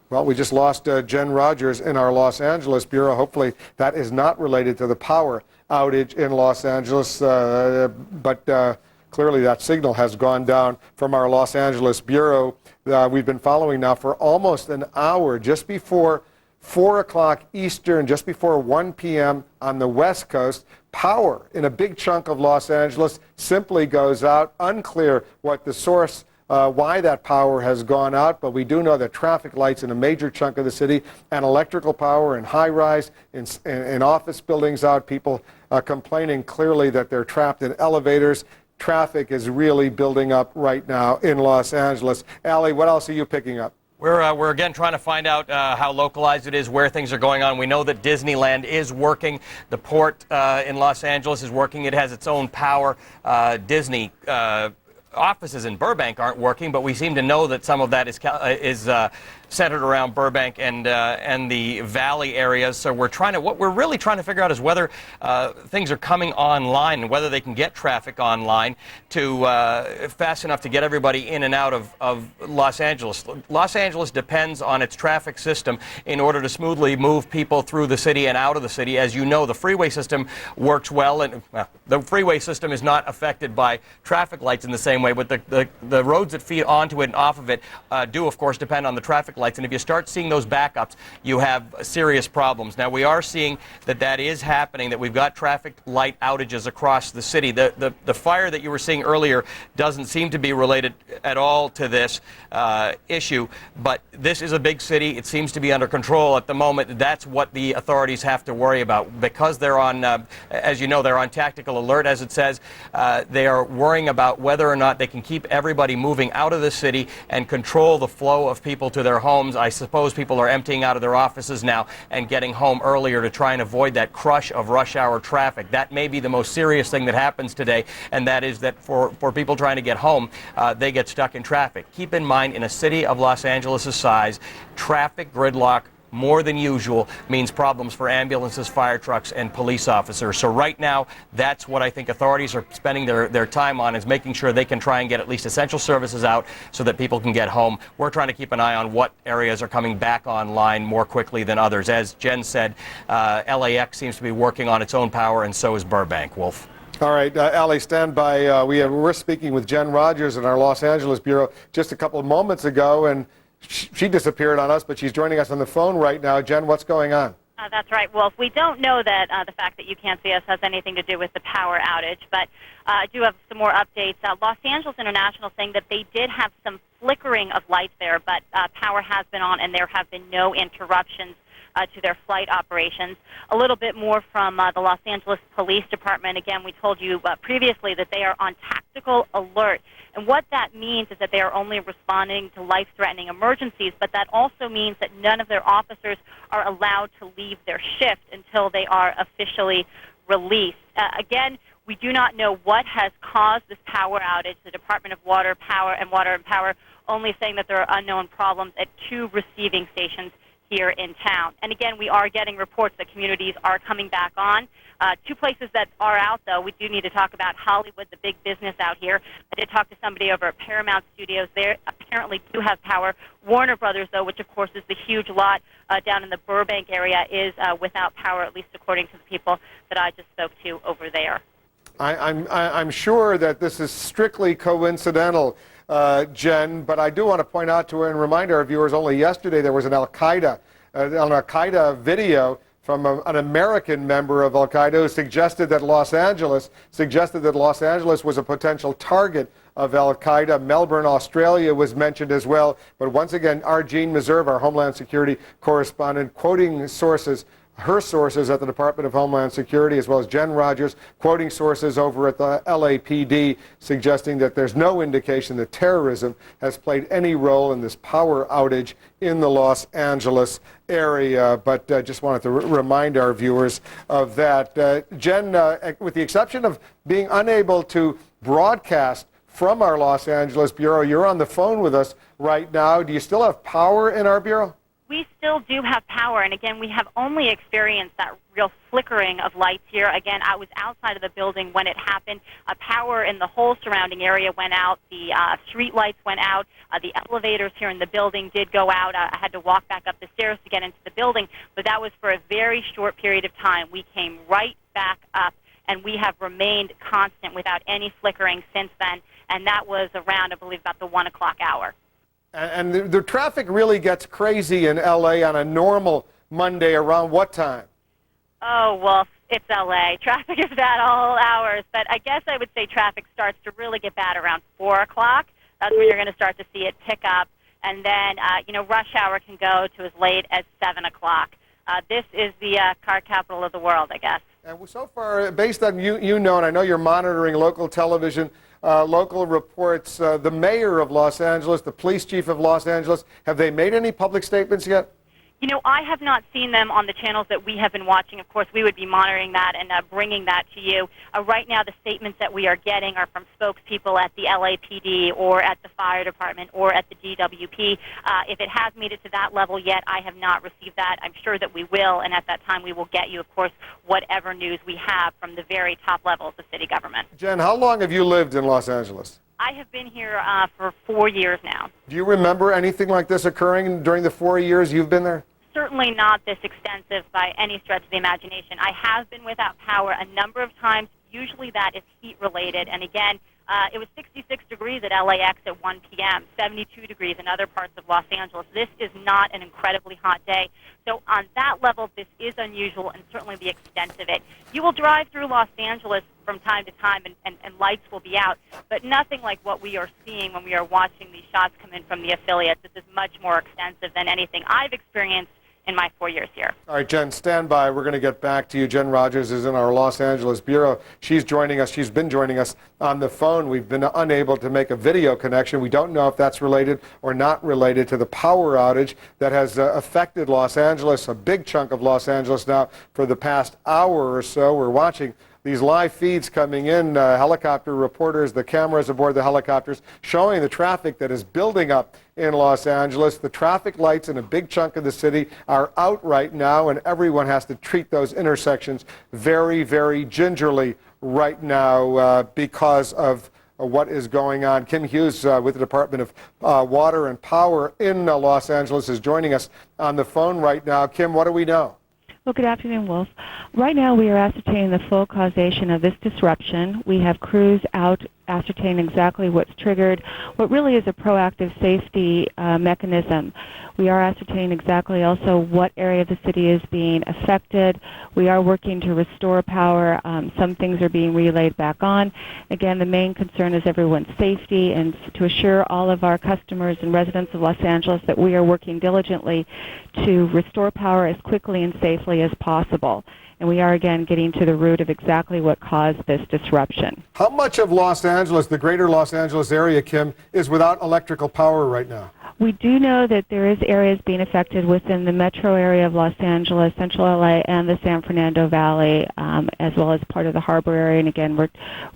Well, we just lost Jen Rogers in our Los Angeles bureau. Hopefully that is not related to the power outage in Los Angeles, but clearly that signal has gone down from our Los Angeles bureau. We've been following now for almost an hour, just before 4 o'clock Eastern, just before 1 p.m. on the West Coast. Power in a big chunk of Los Angeles simply goes out. Unclear what the source, why that power has gone out, but we do know that traffic lights in a major chunk of the city and electrical power in high-rise, in office buildings out. People complaining clearly that they're trapped in elevators. Traffic is really building up right now in Los Angeles. Allie, what else are you picking up? We're again trying to find out how localized it is, where things are going on. We know that Disneyland is working. The port in Los Angeles is working. It has its own power. Disney offices in Burbank aren't working, but we seem to know that some of that is centered around Burbank and the Valley areas. So what we're really trying to figure out is whether things are coming online and whether they can get traffic online to fast enough to get everybody in and out of Los Angeles. Los Angeles depends on its traffic system in order to smoothly move people through the city and out of the city. As you know, the freeway system works well, and the freeway system is not affected by traffic lights in the same way, but the roads that feed onto it and off of it do, of course, depend on the traffic lights. And if you start seeing those backups, you have serious problems. Now, we are seeing that is happening, that we've got traffic light outages across the city. The fire that you were seeing earlier doesn't seem to be related at all to this issue, but this is a big city. It seems to be under control at the moment. That's what the authorities have to worry about. Because they're on, as you know, they're on tactical alert, as it says. They are worrying about whether or not they can keep everybody moving out of the city and control the flow of people to their homes. I suppose people are emptying out of their offices now and getting home earlier to try and avoid that crush of rush hour traffic. That may be the most serious thing that happens today, and that is that for people trying to get home, they get stuck in traffic. Keep in mind, in a city of Los Angeles' size, traffic gridlock more than usual means problems for ambulances, fire trucks, and police officers. So right now, that's what I think authorities are spending their time on, is making sure they can try and get at least essential services out so that people can get home. We're trying to keep an eye on what areas are coming back online more quickly than others. As Jen said, LAX seems to be working on its own power, and so is Burbank. Wolf. All right, Allie, stand by. We're speaking with Jen Rogers in our Los Angeles bureau just a couple of moments ago, and she disappeared on us, but she's joining us on the phone right now. Jen, what's going on? That's right, Wolf. We don't know that the fact that you can't see us has anything to do with the power outage, but I do have some more updates. Los Angeles International saying that they did have some flickering of lights there, but power has been on and there have been no interruptions to their flight operations. A little bit more from the Los Angeles Police Department. Again, we told you previously that they are on tactical alert And what that means is that they are only responding to life-threatening emergencies, but that also means that none of their officers are allowed to leave their shift until they are officially released. Again, we do not know what has caused this power outage. The Department of Water and Power only saying that there are unknown problems at 2 receiving stations here in town. And again, we are getting reports that communities are coming back on. 2 places that are out, though, we do need to talk about Hollywood, the big business out here. I did talk to somebody over at Paramount Studios. They apparently do have power. Warner Brothers, though, which of course is the huge lot down in the Burbank area, is without power, at least according to the people that I just spoke to over there. I'm sure that this is strictly coincidental, Jen, but I do want to point out to and remind our viewers, only yesterday there was an Al-Qaeda video from an American member of Al-Qaeda who suggested that Los Angeles was a potential target of Al-Qaeda. Melbourne, Australia was mentioned as well. But once again, Arjeen Meserve, our Homeland Security correspondent, quoting sources, her sources at the Department of Homeland Security, as well as Jen Rogers, quoting sources over at the LAPD, suggesting that there's no indication that terrorism has played any role in this power outage in the Los Angeles area. But just wanted to remind our viewers of that. Jen, with the exception of being unable to broadcast from our Los Angeles bureau, you're on the phone with us right now. Do you still have power in our bureau? We still do have power, and again, we have only experienced that real flickering of lights here. Again, I was outside of the building when it happened. Power in the whole surrounding area went out. The street lights went out. The elevators here in the building did go out. I had to walk back up the stairs to get into the building, but that was for a very short period of time. We came right back up, and we have remained constant without any flickering since then, and that was around, I believe, about the 1 o'clock hour. And the traffic really gets crazy in L.A. on a normal Monday around what time? Oh, well, it's L.A. Traffic is bad all hours, but I guess I would say traffic starts to really get bad around 4 o'clock. That's when you're going to start to see it pick up. And then, rush hour can go to as late as 7 o'clock. This is the car capital of the world, I guess. And so far, based on and I know you're monitoring local television, local reports, the mayor of Los Angeles, the police chief of Los Angeles, have they made any public statements yet? I have not seen them on the channels that we have been watching. Of course, we would be monitoring that and bringing that to you. Right now, the statements that we are getting are from spokespeople at the LAPD or at the fire department or at the DWP. If it has made it to that level yet, I have not received that. I'm sure that we will, and at that time, we will get you, of course, whatever news we have from the very top levels of city government. Jen, how long have you lived in Los Angeles? I have been here for 4 years now. Do you remember anything like this occurring during the 4 years you've been there? Certainly not this extensive by any stretch of the imagination. I have been without power a number of times. Usually that is heat-related. And again, it was 66 degrees at LAX at 1 p.m., 72 degrees in other parts of Los Angeles. This is not an incredibly hot day. So on that level, this is unusual, and certainly the extent of it. You will drive through Los Angeles from time to time, and lights will be out, but nothing like what we are seeing when we are watching these shots come in from the affiliates. This is much more extensive than anything I've experienced in my 4 years here. All right, Jen, stand by. We're going to get back to you. Jen Rogers is in our Los Angeles bureau. She's joining us. She's been joining us on the phone. We've been unable to make a video connection. We don't know if that's related or not related to the power outage that has affected Los Angeles, a big chunk of Los Angeles now for the past hour or so. We're watching these live feeds coming in, helicopter reporters, the cameras aboard the helicopters, showing the traffic that is building up in Los Angeles. The traffic lights in a big chunk of the city are out right now, and everyone has to treat those intersections very, very gingerly right now because of what is going on. Kim Hughes with the Department of Water and Power in Los Angeles is joining us on the phone right now. Kim, what do we know? Well, good afternoon, Wolf. Right now we are ascertaining the full causation of this disruption. We have crews out ascertaining exactly what's triggered what really is a proactive safety mechanism. We are ascertaining exactly also what area of the city is being affected. We are working to restore power. Some things are being relayed back on. Again, the main concern is everyone's safety, and to assure all of our customers and residents of Los Angeles that we are working diligently to restore power as quickly and safely as possible. and we are again getting to the root of exactly what caused this disruption. How much of Los Angeles, the greater Los Angeles area, Kim, is without electrical power right now? We do know that there is areas being affected within the metro area of Los Angeles, Central LA, and the San Fernando Valley, as well as part of the harbor area. And again, we're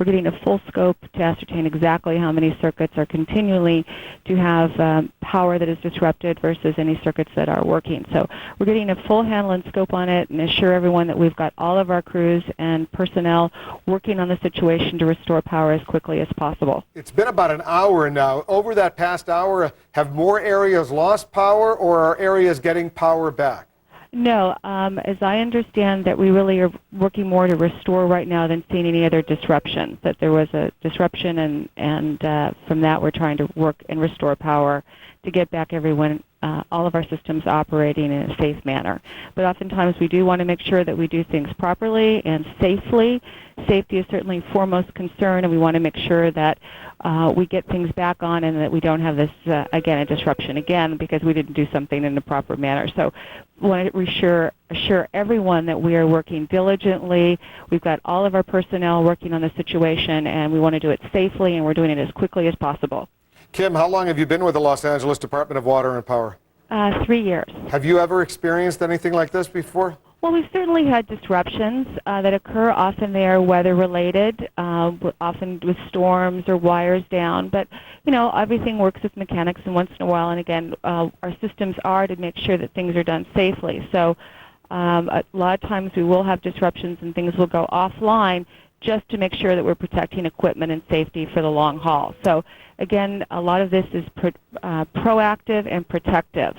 getting a full scope to ascertain exactly how many circuits are continually to have power that is disrupted versus any circuits that are working. So we're getting a full handle and scope on it, and assure everyone that we've got all of our crews and personnel working on the situation to restore power as quickly as possible. It's been about an hour now. Over that past hour, have more areas lost power, or are areas getting power back? No, as I understand that we really are working more to restore right now than seeing any other disruption. That there was a disruption, and from that we're trying to work and restore power to get back everyone, all of our systems operating in a safe manner. But oftentimes we do want to make sure that we do things properly and safely. Safety is certainly foremost concern, and we want to make sure that we get things back on and that we don't have this, again, a disruption again because we didn't do something in the proper manner. So we want to assure everyone that we are working diligently. We've got all of our personnel working on the situation, and we want to do it safely, and we're doing it as quickly as possible. Kim, how long have you been with the Los Angeles Department of Water and Power? 3 years. Have you ever experienced anything like this before? Well, we've certainly had disruptions that occur. Often they are weather-related, often with storms or wires down. But, you know, everything works with mechanics, and once in a while, and again, our systems are to make sure that things are done safely. So a lot of times we will have disruptions and things will go offline just to make sure that we're protecting equipment and safety for the long haul. So, again, a lot of this is proactive and protective.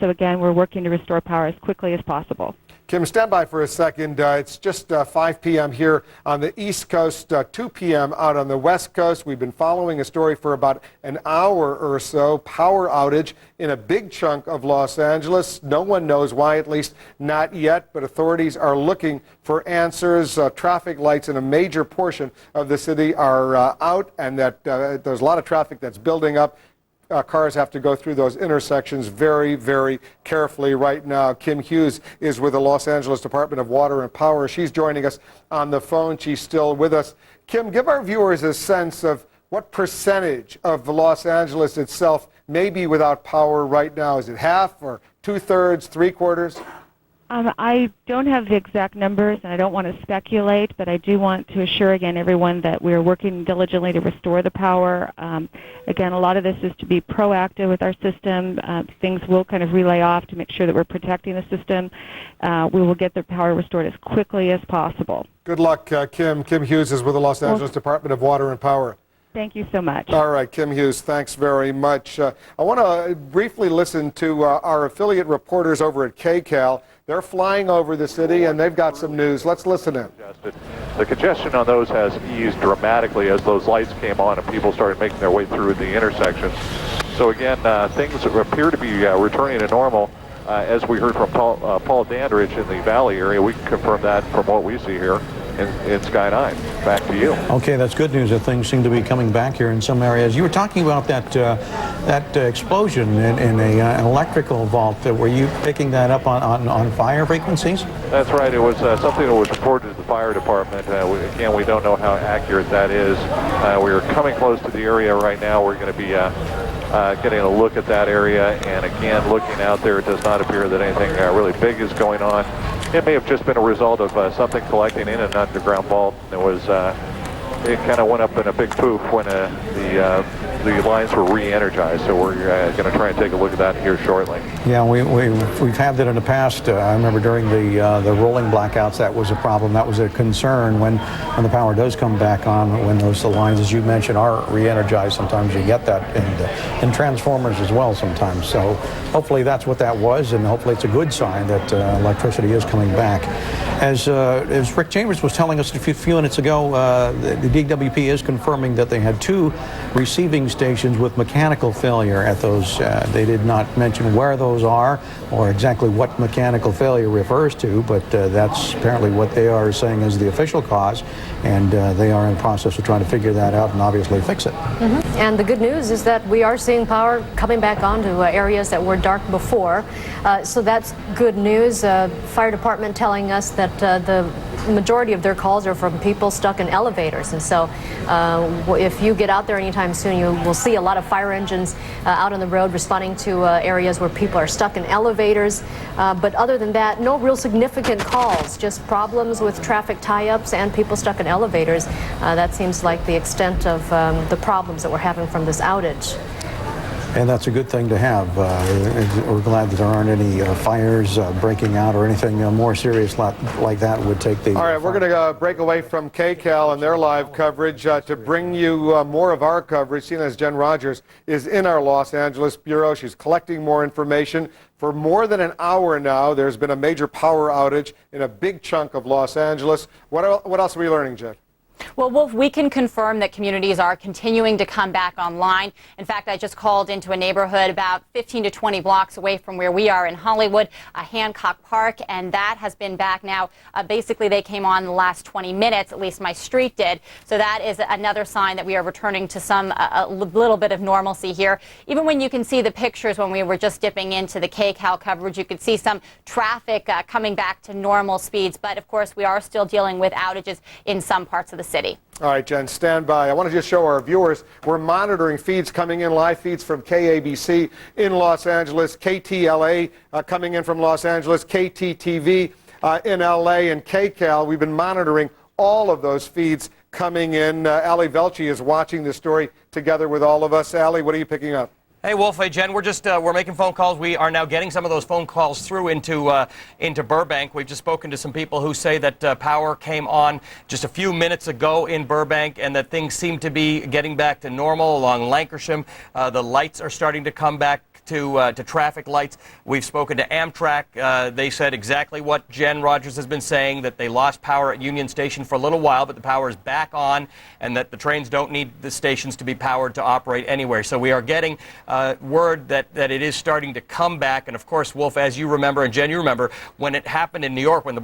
So, again, we're working to restore power as quickly as possible. Kim, stand by for a second. It's just 5 p.m. here on the East Coast, 2 p.m. out on the West Coast. We've been following a story for about an hour or so. Power outage in a big chunk of Los Angeles. No one knows why, at least not yet, but authorities are looking for answers. Traffic lights in a major portion of the city are out, and that there's a lot of traffic that's building up. Cars have to go through those intersections very, very carefully right now. Kim Hughes is with the Los Angeles Department of Water and Power. She's joining us on the phone. She's still with us. Kim, give our viewers a sense of what percentage of Los Angeles itself may be without power right now. Is it half or 2/3, 3/4? I don't have the exact numbers, and I don't want to speculate, but I do want to assure, again, everyone that we're working diligently to restore the power. Again, a lot of this is to be proactive with our system. Things will kind of relay off to make sure that we're protecting the system. We will get the power restored as quickly as possible. Good luck, Kim. Kim Hughes is with the Los Angeles Department of Water and Power. Thank you so much. All right, Kim Hughes, thanks very much. I want to briefly listen to our affiliate reporters over at KCAL. They're flying over the city, and they've got some news. Let's listen in. The congestion on those has eased dramatically as those lights came on and people started making their way through the intersections. So again, things appear to be returning to normal. As we heard from Paul Dandridge in the Valley area, we can confirm that from what we see here in Sky 9. Back to you. Okay, that's good news that things seem to be coming back here in some areas. You were talking about that explosion in an electrical vault. Were you picking that up on fire frequencies? That's right. It was something that was reported to the fire department. Again, we don't know how accurate that is. We are coming close to the area right now. We're going to be getting a look at that area, and again, looking out there, it does not appear that anything really big is going on. It may have just been a result of something collecting in an underground vault. It kind of went up in a big poof when the lines were re-energized. So we're going to try and take a look at that here shortly. Yeah, we've had that in the past. I remember during the rolling blackouts, that was a problem. That was a concern when the power does come back on, when the lines, as you mentioned, are re-energized. Sometimes you get that in transformers as well sometimes. So hopefully that's what that was, and hopefully it's a good sign that electricity is coming back. As Rick Chambers was telling us a few minutes ago, the DWP is confirming that they had 2 receiving stations with mechanical failure at those. They did not mention where those are or exactly what mechanical failure refers to, but that's apparently what they are saying is the official cause, and they are in the process of trying to figure that out and obviously fix it. Mm-hmm. And the good news is that we are seeing power coming back onto areas that were dark before, so that's good news. Fire department telling us that that the majority of their calls are from people stuck in elevators. And so if you get out there anytime soon, you will see a lot of fire engines out on the road responding to areas where people are stuck in elevators. But other than that, no real significant calls, just problems with traffic tie-ups and people stuck in elevators. That seems like the extent of the problems that we're having from this outage. And that's a good thing to have. We're glad that there aren't any fires breaking out or anything more serious like that would take the... All right, we're going to break away from KCAL and their live coverage to bring you more of our coverage. Seeing as Jen Rogers is in our Los Angeles bureau. She's collecting more information. For more than an hour now, there's been a major power outage in a big chunk of Los Angeles. What else are we learning, Jen? Well, Wolf, we can confirm that communities are continuing to come back online. In fact, I just called into a neighborhood about 15 to 20 blocks away from where we are in Hollywood, Hancock Park, and that has been back now. Basically, they came on the last 20 minutes, at least my street did. So that is another sign that we are returning to a little bit of normalcy here. Even when you can see the pictures when we were just dipping into the KCAL coverage, you could see some traffic coming back to normal speeds. But, of course, we are still dealing with outages in some parts of the city. All right, Jen, stand by. I want to just show our viewers, we're monitoring feeds coming in, live feeds from KABC in Los Angeles, KTLA coming in from Los Angeles, KTTV in LA, and KCAL. We've been monitoring all of those feeds coming in. Ali Velchi is watching this story together with all of us. Ali, what are you picking up? Hey, Wolf. Hey, Jen. We're making phone calls. We are now getting some of those phone calls through into Burbank. We've just spoken to some people who say that power came on just a few minutes ago in Burbank, and that things seem to be getting back to normal along Lankershim. The lights are starting to come back to traffic lights. We've spoken to Amtrak. They said exactly what Jen Rogers has been saying, that they lost power at Union Station for a little while, but the power is back on, and that the trains don't need the stations to be powered to operate anywhere. So we are getting word that it is starting to come back. And of course, Wolf, as you remember, and Jen, you remember, when it happened in New York, when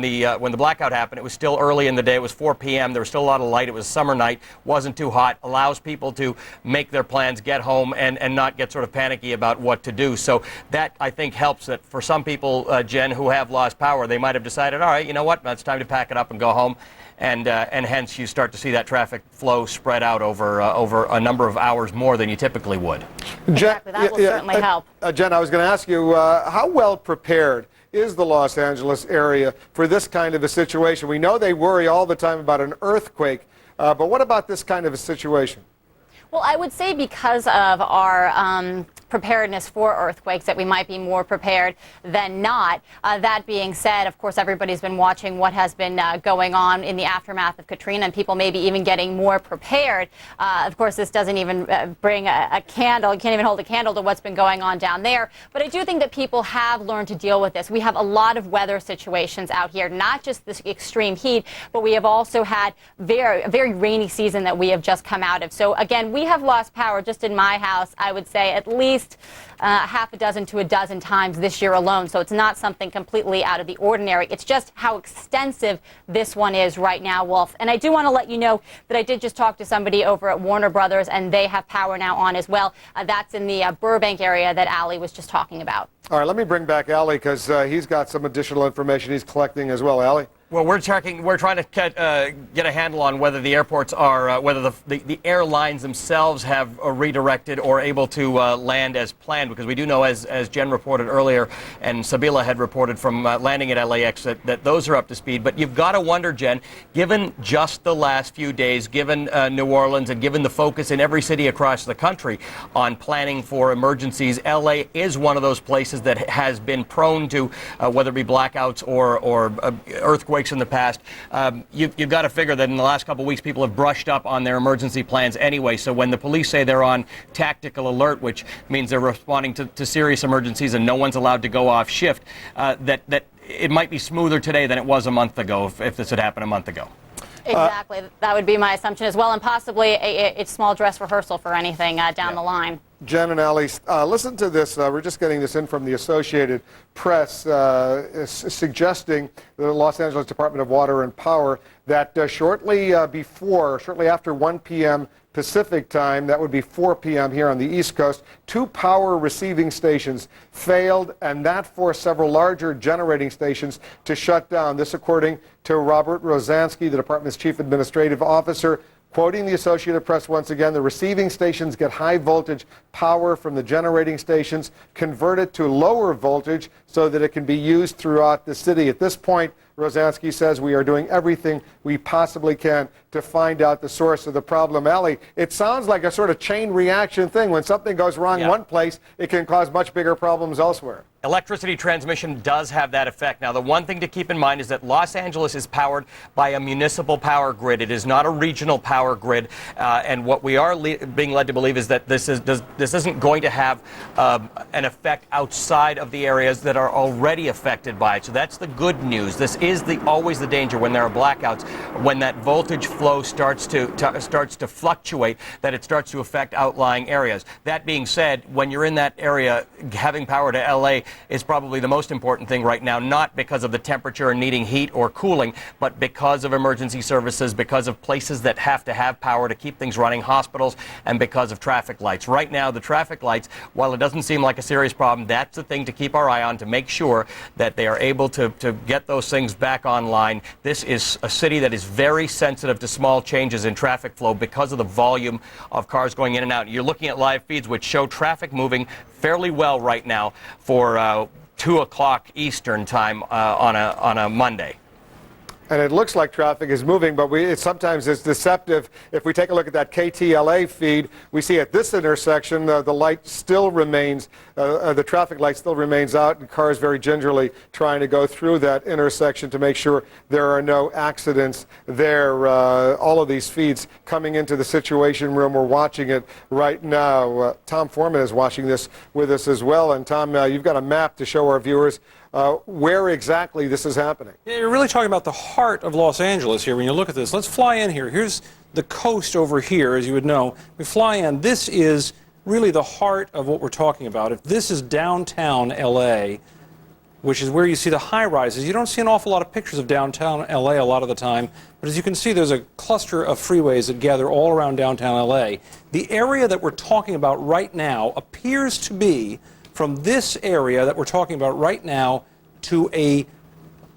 the blackout happened, it was still early in the day. It was 4 p.m. There was still a lot of light. It was a summer night. Wasn't too hot. Allows people to make their plans, get home, and not get sort of panicky about what to do. So that, I think, helps. That for some people, Jen, who have lost power, they might have decided, all right, you know what, it's time to pack it up and go home. And hence you start to see that traffic flow spread out over a number of hours more than you typically would. Exactly. That will certainly help. Jen, I was going to ask you, how well prepared is the Los Angeles area for this kind of a situation? We know they worry all the time about an earthquake, but what about this kind of a situation? Well, I would say because of our preparedness for earthquakes that we might be more prepared than not. That being said, of course, everybody's been watching what has been going on in the aftermath of Katrina, and people may be even getting more prepared. Of course, this doesn't even bring a candle. You can't even hold a candle to what's been going on down there. But I do think that people have learned to deal with this. We have a lot of weather situations out here, not just this extreme heat, but we have also had a very rainy season that we have just come out of. So again, we have lost power just in my house, I would say, at least half a dozen to a dozen times this year alone. So it's not something completely out of the ordinary. It's just how extensive this one is right now, Wolf. And I do want to let you know that I did just talk to somebody over at Warner Brothers, and they have power now on as well. That's in the Burbank area that Ali was just talking about. All right, let me bring back Ali, because he's got some additional information he's collecting as well. Ali? Well, we're trying to get a handle on whether the airports are, whether the airlines themselves have redirected or able to land as planned, because we do know, as Jen reported earlier, and Sabila had reported from landing at LAX, that those are up to speed. But you've got to wonder, Jen, given just the last few days, given New Orleans, and given the focus in every city across the country on planning for emergencies, LA is one of those places that has been prone to, whether it be blackouts or earthquakes in the past. You've got to figure that in the last couple of weeks, people have brushed up on their emergency plans anyway. So when the police say they're on tactical alert, which means they're responding to serious emergencies and no one's allowed to go off shift, that it might be smoother today than it was a month ago if this had happened a month ago. Exactly. That would be my assumption as well, and possibly a small dress rehearsal for anything down the line. Jen and Ali, listen to this. We're just getting this in from the Associated Press, suggesting the Los Angeles Department of Water and Power that shortly after 1 p.m. Pacific time, that would be 4 p.m. here on the East Coast, 2 power receiving stations failed, and that forced several larger generating stations to shut down. This according to Robert Rosansky, the department's chief administrative officer. Quoting the Associated Press once again, the receiving stations get high voltage power from the generating stations, convert it to lower voltage so that it can be used throughout the city. At this point, Rosansky says we are doing everything we possibly can to find out the source of the problem. Ali, it sounds like a sort of chain reaction thing. When something goes wrong one place, it can cause much bigger problems elsewhere. Electricity transmission does have that effect. Now, the one thing to keep in mind is that Los Angeles is powered by a municipal power grid. It is not a regional power grid. And what we are being led to believe is that this isn't going to have an effect outside of the areas that are already affected by it. So that's the good news. This is always the danger when there are blackouts, when that voltage flow starts to fluctuate, that it starts to affect outlying areas. That being said, when you're in that area, having power to LA is probably the most important thing right now, not because of the temperature and needing heat or cooling, but because of emergency services, because of places that have to have power to keep things running, hospitals, and because of traffic lights. Right now, the traffic lights, while it doesn't seem like a serious problem, that's the thing to keep our eye on to make sure that they are able to get those things back online. This is a city that is very sensitive to small changes in traffic flow because of the volume of cars going in and out. You're looking at live feeds which show traffic moving fairly well right now for 2 o'clock Eastern time on a Monday. And it looks like traffic is moving, but sometimes it's deceptive. If we take a look at that KTLA feed, we see at this intersection the light still remains, the traffic light still remains out, and cars very gingerly trying to go through that intersection to make sure there are no accidents there. All of these feeds coming into the Situation Room. We're watching it right now. Tom Foreman is watching this with us as well. And Tom, you've got a map to show our viewers where exactly this is happening. Yeah, you're really talking about the heart of Los Angeles here when you look at this. Let's fly in here. Here's the coast over here, as you would know. We fly in. This is really the heart of what we're talking about. If this is downtown LA, which is where you see the high-rises, you don't see an awful lot of pictures of downtown LA a lot of the time, but as you can see, there's a cluster of freeways that gather all around downtown LA. The area that we're talking about right now appears to be from this area that we're talking about right now to a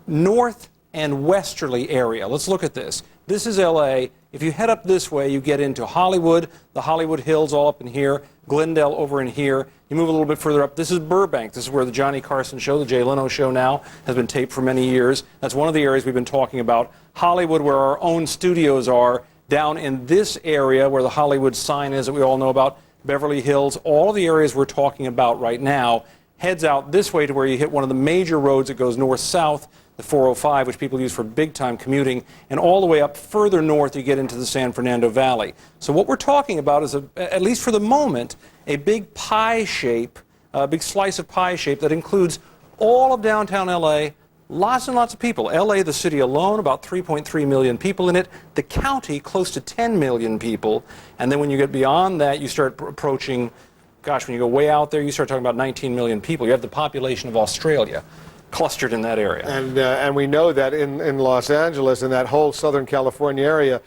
north and westerly area. Let's look at this. This is LA. If you head up this way, you get into Hollywood, the Hollywood Hills all up in here, Glendale over in here. You move a little bit further up. This is Burbank. This is where the Johnny Carson show, the Jay Leno show now, has been taped for many years. That's one of the areas we've been talking about. Hollywood, where our own studios are, down in this area where the Hollywood sign is that we all know about. Beverly Hills, all of the areas we're talking about right now, heads out this way to where you hit one of the major roads that goes north-south, the 405, which people use for big-time commuting, and all the way up further north you get into the San Fernando Valley. So what we're talking about is, at least for the moment, a big pie shape, a big slice of pie shape that includes all of downtown LA, lots and lots of people. LA, the city alone, about 3.3 million people in it. The county, close to 10 million people. And then when you get beyond that, you start approaching, gosh, when you go way out there, you start talking about 19 million people. You have the population of Australia clustered in that area. And we know that in Los Angeles, in that whole Southern California area,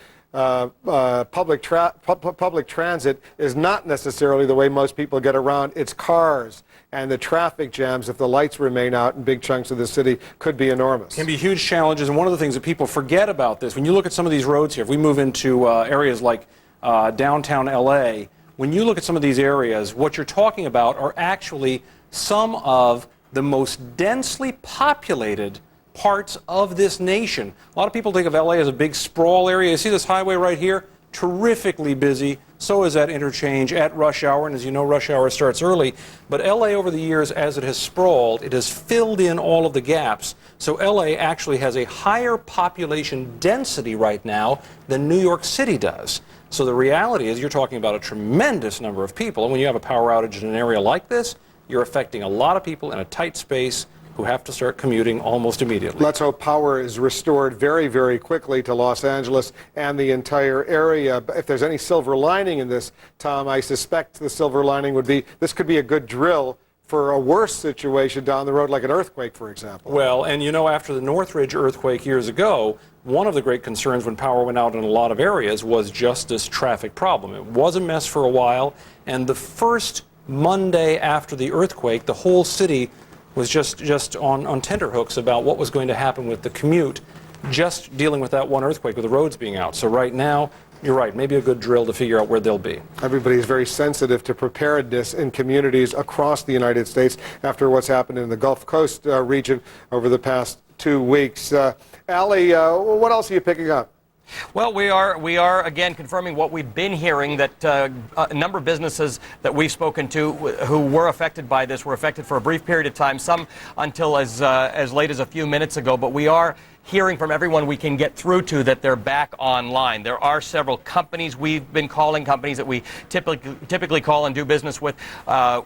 public transit is not necessarily the way most people get around. It's cars. And the traffic jams, if the lights remain out in big chunks of the city, could be enormous. Can be huge challenges, and one of the things that people forget about this, when you look at some of these roads here, if we move into areas like downtown LA, when you look at some of these areas, what you're talking about are actually some of the most densely populated parts of this nation. A lot of people think of LA as a big sprawl area. You see this highway right here? Terrifically busy. So is that interchange at rush hour, and as you know, rush hour starts early. But LA over the years, as it has sprawled, it has filled in all of the gaps. So LA actually has a higher population density right now than New York City does. So the reality is you're talking about a tremendous number of people, and when you have a power outage in an area like this, you're affecting a lot of people in a tight space who have to start commuting almost immediately. Let's hope power is restored very, very quickly to Los Angeles and the entire area. If there's any silver lining in this, Tom, I suspect the silver lining would be this could be a good drill for a worse situation down the road, like an earthquake, for example. Well, and you know, after the Northridge earthquake years ago, one of the great concerns when power went out in a lot of areas was just this traffic problem. It was a mess for a while, and the first Monday after the earthquake, the whole city was just on tenterhooks about what was going to happen with the commute, just dealing with that one earthquake with the roads being out. So right now, you're right, maybe a good drill to figure out where they'll be. Everybody is very sensitive to preparedness in communities across the United States after what's happened in the Gulf Coast region over the past 2 weeks. Allie, what else are you picking up? Well, we are again confirming what we've been hearing, that a number of businesses that we've spoken to who were affected by this were affected for a brief period of time, some until as late as a few minutes ago. But we are hearing from everyone we can get through to that they're back online. There are several companies we've been calling, companies that we typically call and do business with.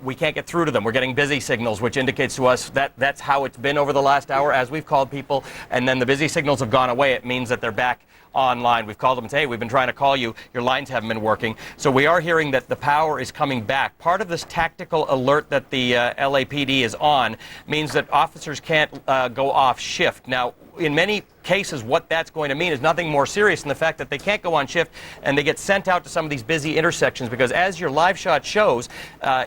We can't get through to them. We're getting busy signals, which indicates to us that that's how it's been over the last hour as we've called people, and then the busy signals have gone away. It means that they're back online. We've called them and said, hey, we've been trying to call you. Your lines haven't been working. So we are hearing that the power is coming back. Part of this tactical alert that the LAPD is on means that officers can't go off shift. Now, in many cases, what that's going to mean is nothing more serious than the fact that they can't go on shift and they get sent out to some of these busy intersections, because as your live shot shows,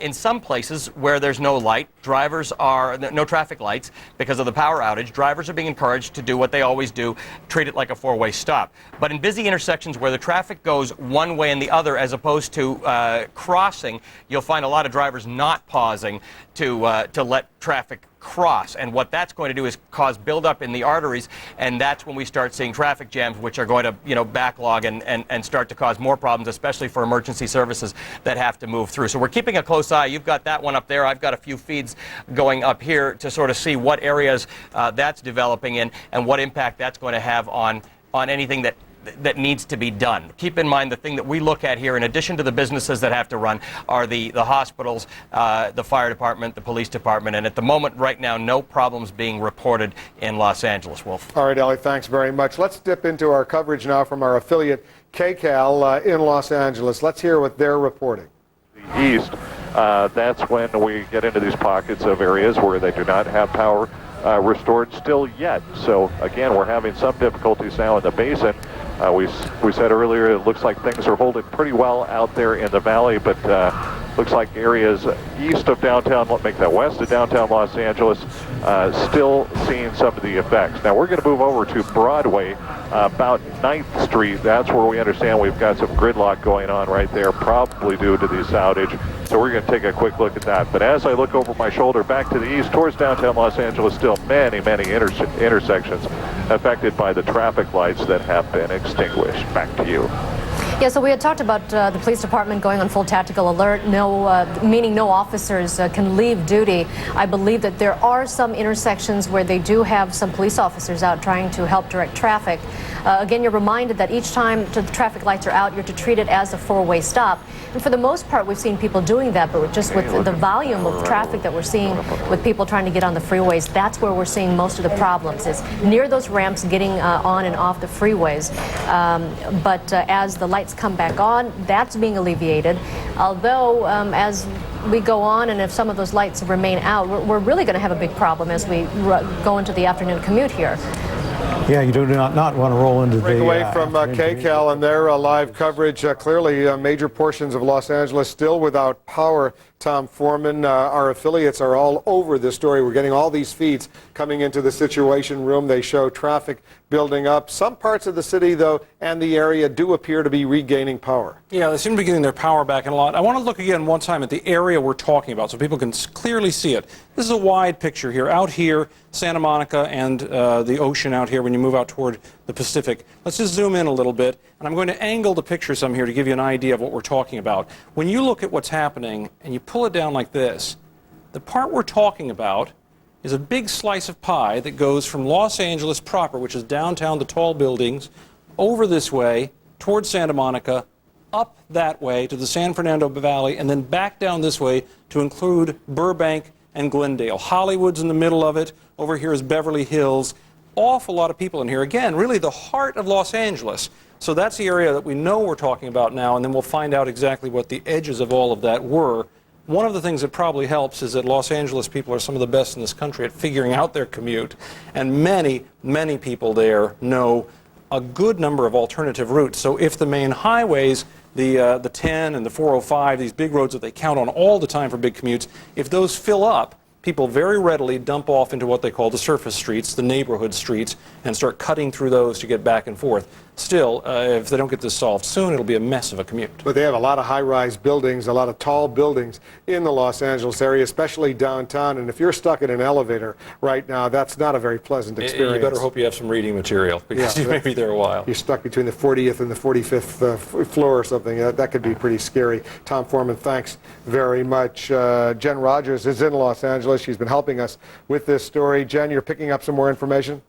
in some places where there's no light, no traffic lights because of the power outage, drivers are being encouraged to do what they always do, treat it like a four-way stop. But in busy intersections where the traffic goes one way and the other as opposed to crossing, you'll find a lot of drivers not pausing to let traffic cross, and what that's going to do is cause buildup in the arteries, and that's when we start seeing traffic jams, which are going to backlog and start to cause more problems, especially for emergency services that have to move through. So we're keeping a close eye. You've got that one up there. I've got a few feeds going up here to sort of see what areas that's developing in and what impact that's going to have on anything that needs to be done. Keep in mind the thing that we look at here, in addition to the businesses that have to run, are the hospitals, the fire department, the police department, and at the moment right now, no problems being reported in Los Angeles. Wolf. All right, Ellie, thanks very much. Let's dip into our coverage now from our affiliate KCAL in Los Angeles. Let's hear what they're reporting. The east, that's when we get into these pockets of areas where they do not have power restored still yet. So again, we're having some difficulties now in the basin. We said earlier it looks like things are holding pretty well out there in the valley, but looks like areas east of downtown, make that west of downtown Los Angeles, still seeing some of the effects. Now we're going to move over to Broadway, about 9th Street. That's where we understand we've got some gridlock going on right there, probably due to this outage. So we're going to take a quick look at that. But as I look over my shoulder back to the east towards downtown Los Angeles, still many intersections affected by the traffic lights that have been extinguished. Back to you. Yeah, so we had talked about the police department going on full tactical alert, meaning no officers can leave duty. I believe that there are some intersections where they do have some police officers out trying to help direct traffic. Again, you're reminded that each time the traffic lights are out, you're to treat it as a four-way stop. And for the most part, we've seen people doing that, but just with the volume of traffic that we're seeing with people trying to get on the freeways, that's where we're seeing most of the problems, is near those ramps getting on and off the freeways. But as the lights come back on, that's being alleviated. Although, as we go on, and if some of those lights remain out, we're really going to have a big problem as we go into the afternoon commute here. Yeah, you do not want to roll into Break away from KCAL and their live coverage. Clearly, major portions of Los Angeles still without power. Tom Foreman, our affiliates are all over this story. We're getting all these feeds coming into the Situation Room. They show traffic building up. Some parts of the city, though, and the area do appear to be regaining power. Yeah, they seem to be getting their power back in a lot. I want to look again one time at the area we're talking about so people can clearly see it. This is a wide picture here. Out here, Santa Monica and the ocean out here when you move out toward the Pacific. Let's just zoom in a little bit, and I'm going to angle the picture some here to give you an idea of what we're talking about. When you look at what's happening and you pull it down like this, the part we're talking about is a big slice of pie that goes from Los Angeles proper, which is downtown, the tall buildings, over this way towards Santa Monica, up that way to the San Fernando Valley, and then back down this way to include Burbank and Glendale. Hollywood's in the middle of it. Over here is Beverly Hills. Awful lot of people in here. Again, really the heart of Los Angeles. So that's the area that we know we're talking about now, and then we'll find out exactly what the edges of all of that were. One of the things that probably helps is that Los Angeles people are some of the best in this country at figuring out their commute, and many, many people there know a good number of alternative routes. So if the main highways, the 10 and the 405, these big roads that they count on all the time for big commutes, if those fill up, people very readily dump off into what they call the surface streets, the neighborhood streets, and start cutting through those to get back and forth. Still, if they don't get this solved soon, it'll be a mess of a commute. But they have a lot of high-rise buildings, a lot of tall buildings in the Los Angeles area, especially downtown. And if you're stuck in an elevator right now, that's not a very pleasant experience. You better hope you have some reading material, because you may be there a while. You're stuck between the 40th and the 45th floor or something. That could be pretty scary. Tom Foreman, thanks very much. Jen Rogers is in Los Angeles. She's been helping us with this story. Jen, you're picking up some more information?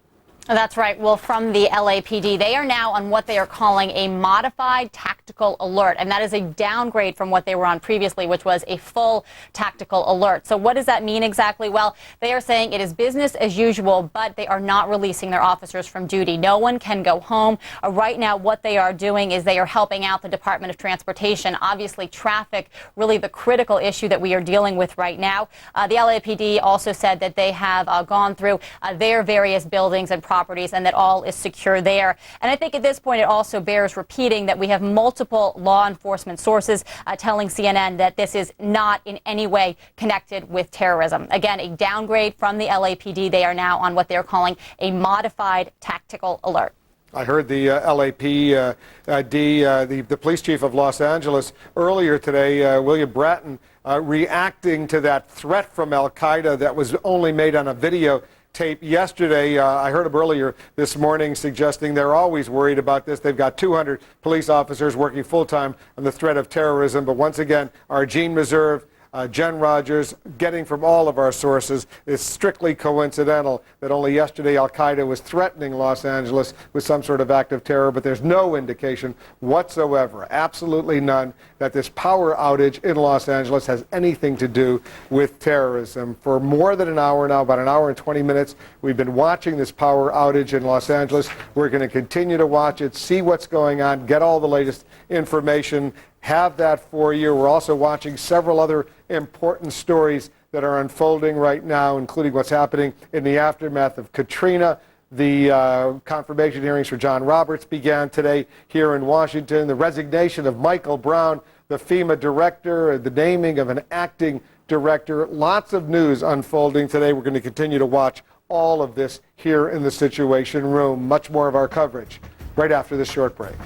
That's right. Well, from the LAPD, they are now on what they are calling a modified tactical alert, and that is a downgrade from what they were on previously, which was a full tactical alert. So what does that mean exactly? Well, they are saying it is business as usual, but they are not releasing their officers from duty. No one can go home. Right now, what they are doing is they are helping out the Department of Transportation. Obviously, traffic, really the critical issue that we are dealing with right now. The LAPD also said that they have gone through their various buildings and properties, and that all is secure there. And I think at this point it also bears repeating that we have multiple law enforcement sources telling CNN that this is not in any way connected with terrorism. Again, a downgrade from the LAPD. They are now on what they're calling a modified tactical alert. I heard the LAPD, the police chief of Los Angeles earlier today, William Bratton, reacting to that threat from Al-Qaeda that was only made on a video tape yesterday. I heard him earlier this morning suggesting they're always worried about this. They've got 200 police officers working full-time on the threat of terrorism. But once again, our Gene Reserve, Jen Rogers, getting from all of our sources, it's strictly coincidental that only yesterday Al-Qaeda was threatening Los Angeles with some sort of act of terror, but there's no indication whatsoever, absolutely none, that this power outage in Los Angeles has anything to do with terrorism. For more than an hour now, about an hour and 20 minutes, we've been watching this power outage in Los Angeles. We're going to continue to watch it, see what's going on, get all the latest information, have that for you. We're also watching several other important stories that are unfolding right now, including what's happening in the aftermath of Katrina. The confirmation hearings for John Roberts began today here in Washington. The resignation of Michael Brown, the FEMA director, the naming of an acting director. Lots of news unfolding today. We're going to continue to watch all of this here in the Situation Room. Much more of our coverage right after this short break.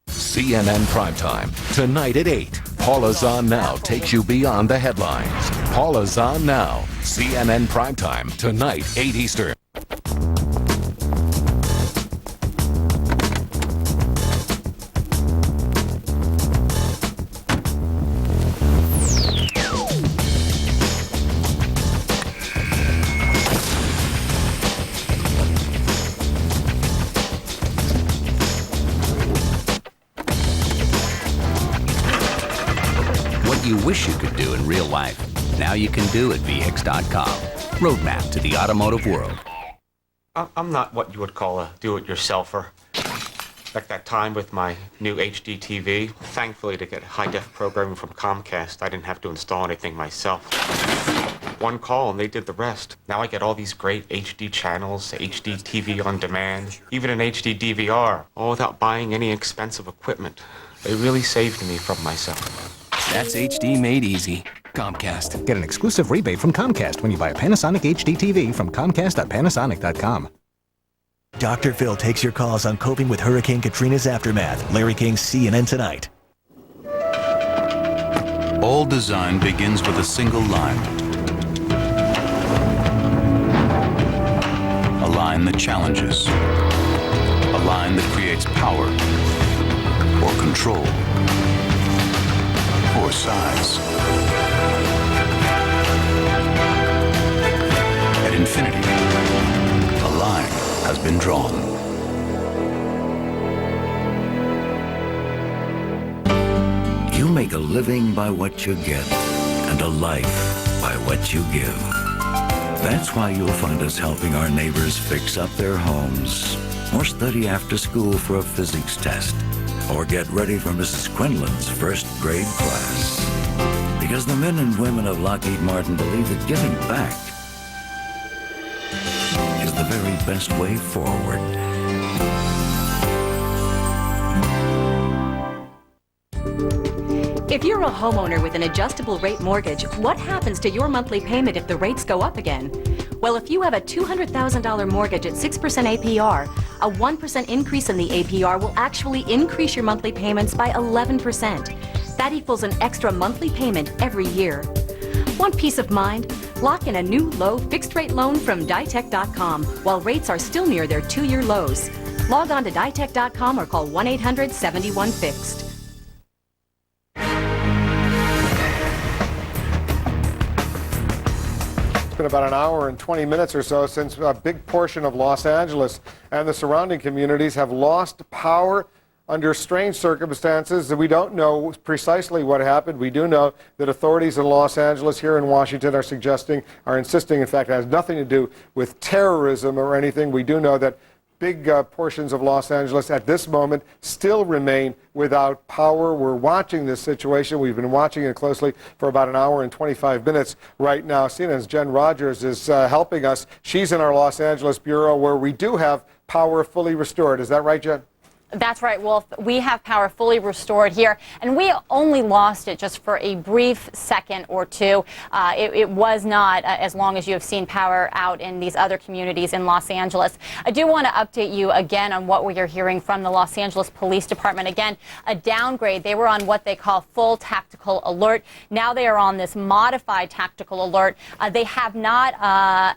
CNN Primetime, tonight at 8. Paula's On Now takes you beyond the headlines. Paula's On Now, CNN Primetime, tonight, 8 Eastern. You wish you could do in real life. Now you can do at VX.com. Roadmap to the automotive world. I'm not what you would call a do-it-yourselfer. Like that time with my new HD TV. Thankfully, to get high-def programming from Comcast, I didn't have to install anything myself. One call and they did the rest. Now I get all these great HD channels, HD TV on demand, even an HD DVR, all without buying any expensive equipment. They really saved me from myself. That's HD made easy. Comcast. Get an exclusive rebate from Comcast when you buy a Panasonic HD TV from Comcast.Panasonic.com. Dr. Phil takes your calls on coping with Hurricane Katrina's aftermath. Larry King's CNN Tonight. All design begins with a single line. A line that challenges. A line that creates power or control. Or size. At Infinity, a line has been drawn. You make a living by what you get. and a life by what you give. That's why you'll find us helping our neighbors fix up their homes, or study after school for a physics test, or get ready for Mrs. Quinlan's first grade class. Because the men and women of Lockheed Martin believe that giving back is the very best way forward. If you're a homeowner with an adjustable rate mortgage, what happens to your monthly payment if the rates go up again? Well, if you have a $200,000 mortgage at 6% APR, a 1% increase in the APR will actually increase your monthly payments by 11%. That equals an extra monthly payment every year. Want peace of mind? Lock in a new low fixed-rate loan from Ditech.com while rates are still near their 2-year lows. Log on to Ditech.com or call 1-800-71-FIXED. It's been about an hour and 20 minutes or so since a big portion of Los Angeles and the surrounding communities have lost power under strange circumstances. We don't know precisely what happened. We do know that authorities in Los Angeles, here in Washington, are insisting, in fact, it has nothing to do with terrorism or anything. We do know that big portions of Los Angeles at this moment still remain without power. We're watching this situation. We've been watching it closely for about an hour and 25 minutes right now. CNN's Jen Rogers is helping us. She's in our Los Angeles bureau where we do have power fully restored. Is that right, Jen? That's right, Wolf. We have power fully restored here, and we only lost it just for a brief second or two. It was not as long as you have seen power out in these other communities in Los Angeles. I do want to update you again on what we are hearing from the Los Angeles Police Department. Again, a downgrade. They were on what they call full tactical alert. Now they are on this modified tactical alert. They have not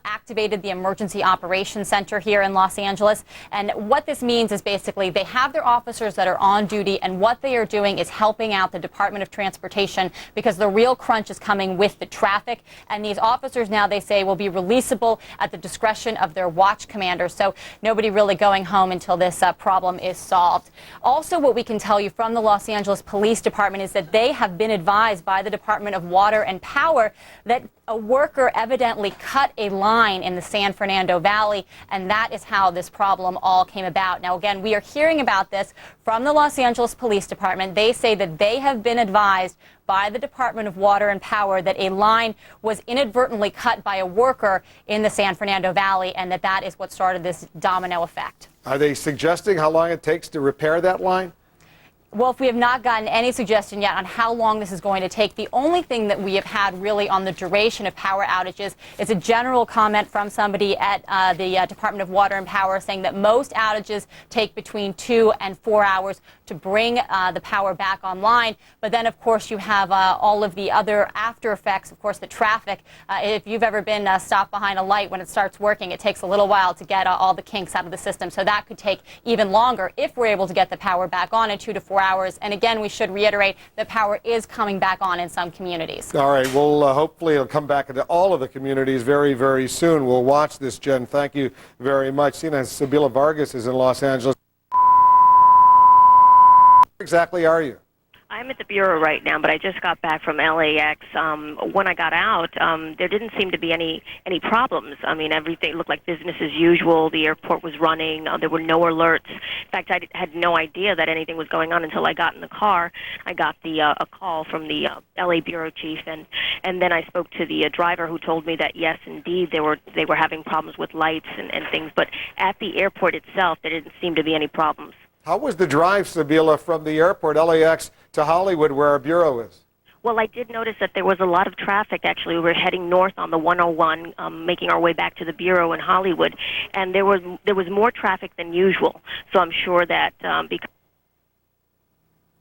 activated the Emergency Operations Center here in Los Angeles, and what this means is basically they have their officers that are on duty, and what they are doing is helping out the Department of Transportation because the real crunch is coming with the traffic. And these officers now, they say, will be releasable at the discretion of their watch commanders. So nobody really going home until this problem is solved. Also, what we can tell you from the Los Angeles Police Department is that they have been advised by the Department of Water and Power that a worker evidently cut a line in the San Fernando Valley, and that is how this problem all came about. Now, again, we are hearing about this from the Los Angeles Police Department. They say that they have been advised by the Department of Water and Power that a line was inadvertently cut by a worker in the San Fernando Valley, and that is what started this domino effect. Are they suggesting how long it takes to repair that line? Well, if we have not gotten any suggestion yet on how long this is going to take, the only thing that we have had really on the duration of power outages is a general comment from somebody at the Department of Water and Power saying that most outages take between 2 and 4 hours to bring the power back online. But then, of course, you have all of the other after effects, of course, the traffic. If you've ever been stopped behind a light when it starts working, it takes a little while to get all the kinks out of the system. So that could take even longer if we're able to get the power back on in 2 to 4 hours. And again, we should reiterate that power is coming back on in some communities. All right. Well, hopefully it'll come back into all of the communities very, very soon. We'll watch this, Jen. Thank you very much. CNN's Sabila Vargas is in Los Angeles. Where exactly are you? I'm at the Bureau right now, but I just got back from LAX. When I got out, there didn't seem to be any problems. I mean, everything looked like business as usual. The airport was running. There were no alerts. In fact, I had no idea that anything was going on until I got in the car. I got a call from the LA Bureau Chief, and then I spoke to the driver who told me that, yes, indeed, they were having problems with lights and things. But at the airport itself, there didn't seem to be any problems. How was the drive, Sabila, from the airport, LAX, to Hollywood, where our bureau is? Well, I did notice that there was a lot of traffic, actually. We were heading north on the 101, making our way back to the Bureau in Hollywood, and there was more traffic than usual. So I'm sure that because...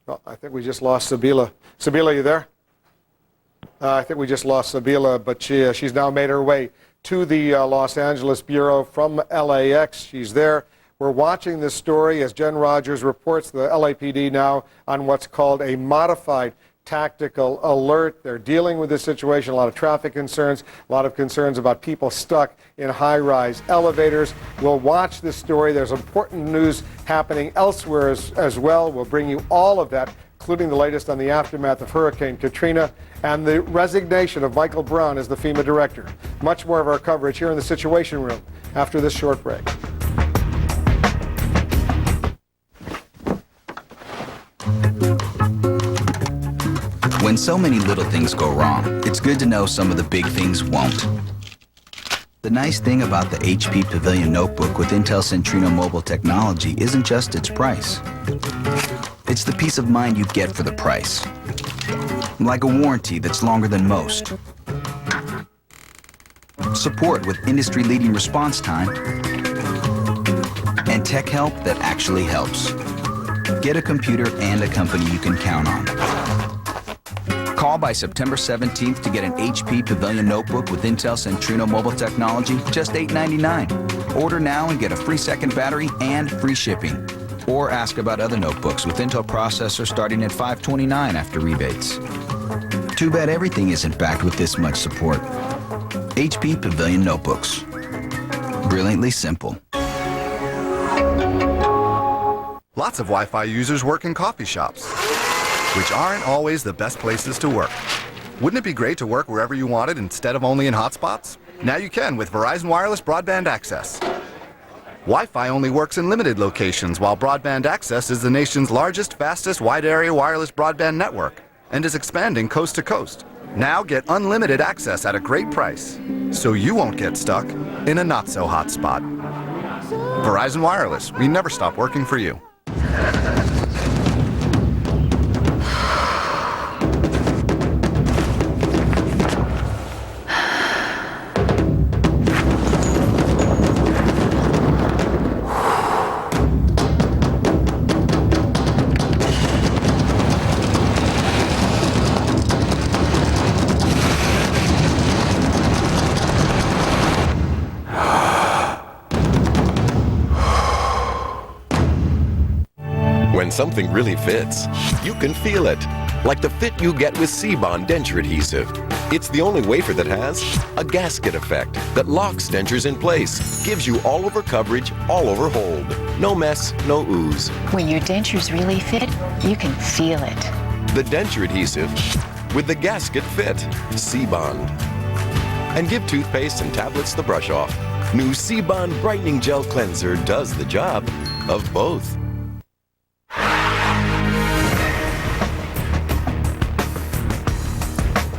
Well, I think we just lost Sabila. Sabila, you there? I think we just lost Sabila, but she's now made her way to the Los Angeles Bureau from LAX. She's there. We're watching this story as Jen Rogers reports the LAPD now on what's called a modified tactical alert. They're dealing with this situation, a lot of traffic concerns, a lot of concerns about people stuck in high-rise elevators. We'll watch this story. There's important news happening elsewhere as well. We'll bring you all of that including the latest on the aftermath of Hurricane Katrina and the resignation of Michael Brown as the FEMA director. Much more of our coverage here in the Situation Room after this short break. When so many little things go wrong, it's good to know some of the big things won't. The nice thing about the HP Pavilion notebook with Intel Centrino mobile technology isn't just its price. It's the peace of mind you get for the price. Like a warranty that's longer than most. Support with industry-leading response time. And tech help that actually helps. Get a computer and a company you can count on. Call by September 17th to get an HP Pavilion notebook with Intel Centrino mobile technology, just $899. Order now and get a free second battery and free shipping. Or ask about other notebooks with Intel processors starting at $529 after rebates. Too bad everything isn't backed with this much support. HP Pavilion notebooks. Brilliantly simple. Lots of Wi-Fi users work in coffee shops, which aren't always the best places to work. Wouldn't it be great to work wherever you wanted instead of only in hotspots? Now you can with Verizon Wireless Broadband Access. Wi-Fi only works in limited locations, while Broadband Access is the nation's largest, fastest, wide-area wireless broadband network and is expanding coast to coast. Now get unlimited access at a great price, so you won't get stuck in a not-so-hot spot. Verizon Wireless, we never stop working for you. When something really fits, you can feel it. Like the fit you get with C-Bond denture adhesive. It's the only wafer that has a gasket effect that locks dentures in place, gives you all over coverage, all over hold. No mess, no ooze. When your dentures really fit, you can feel it. The denture adhesive with the gasket fit. C-Bond. And give toothpaste and tablets the brush off. New C-Bond Brightening Gel Cleanser does the job of both.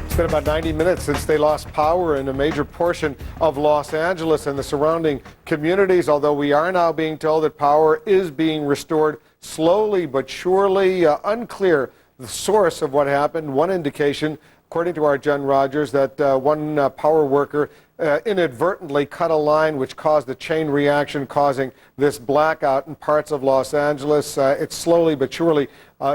It's been about 90 minutes since they lost power in a major portion of Los Angeles and the surrounding communities, although we are now being told that power is being restored slowly but surely. Unclear the source of what happened. One indication, according to our Jen Rogers, that one power worker inadvertently cut a line which caused a chain reaction, causing this blackout in parts of Los Angeles. It's slowly but surely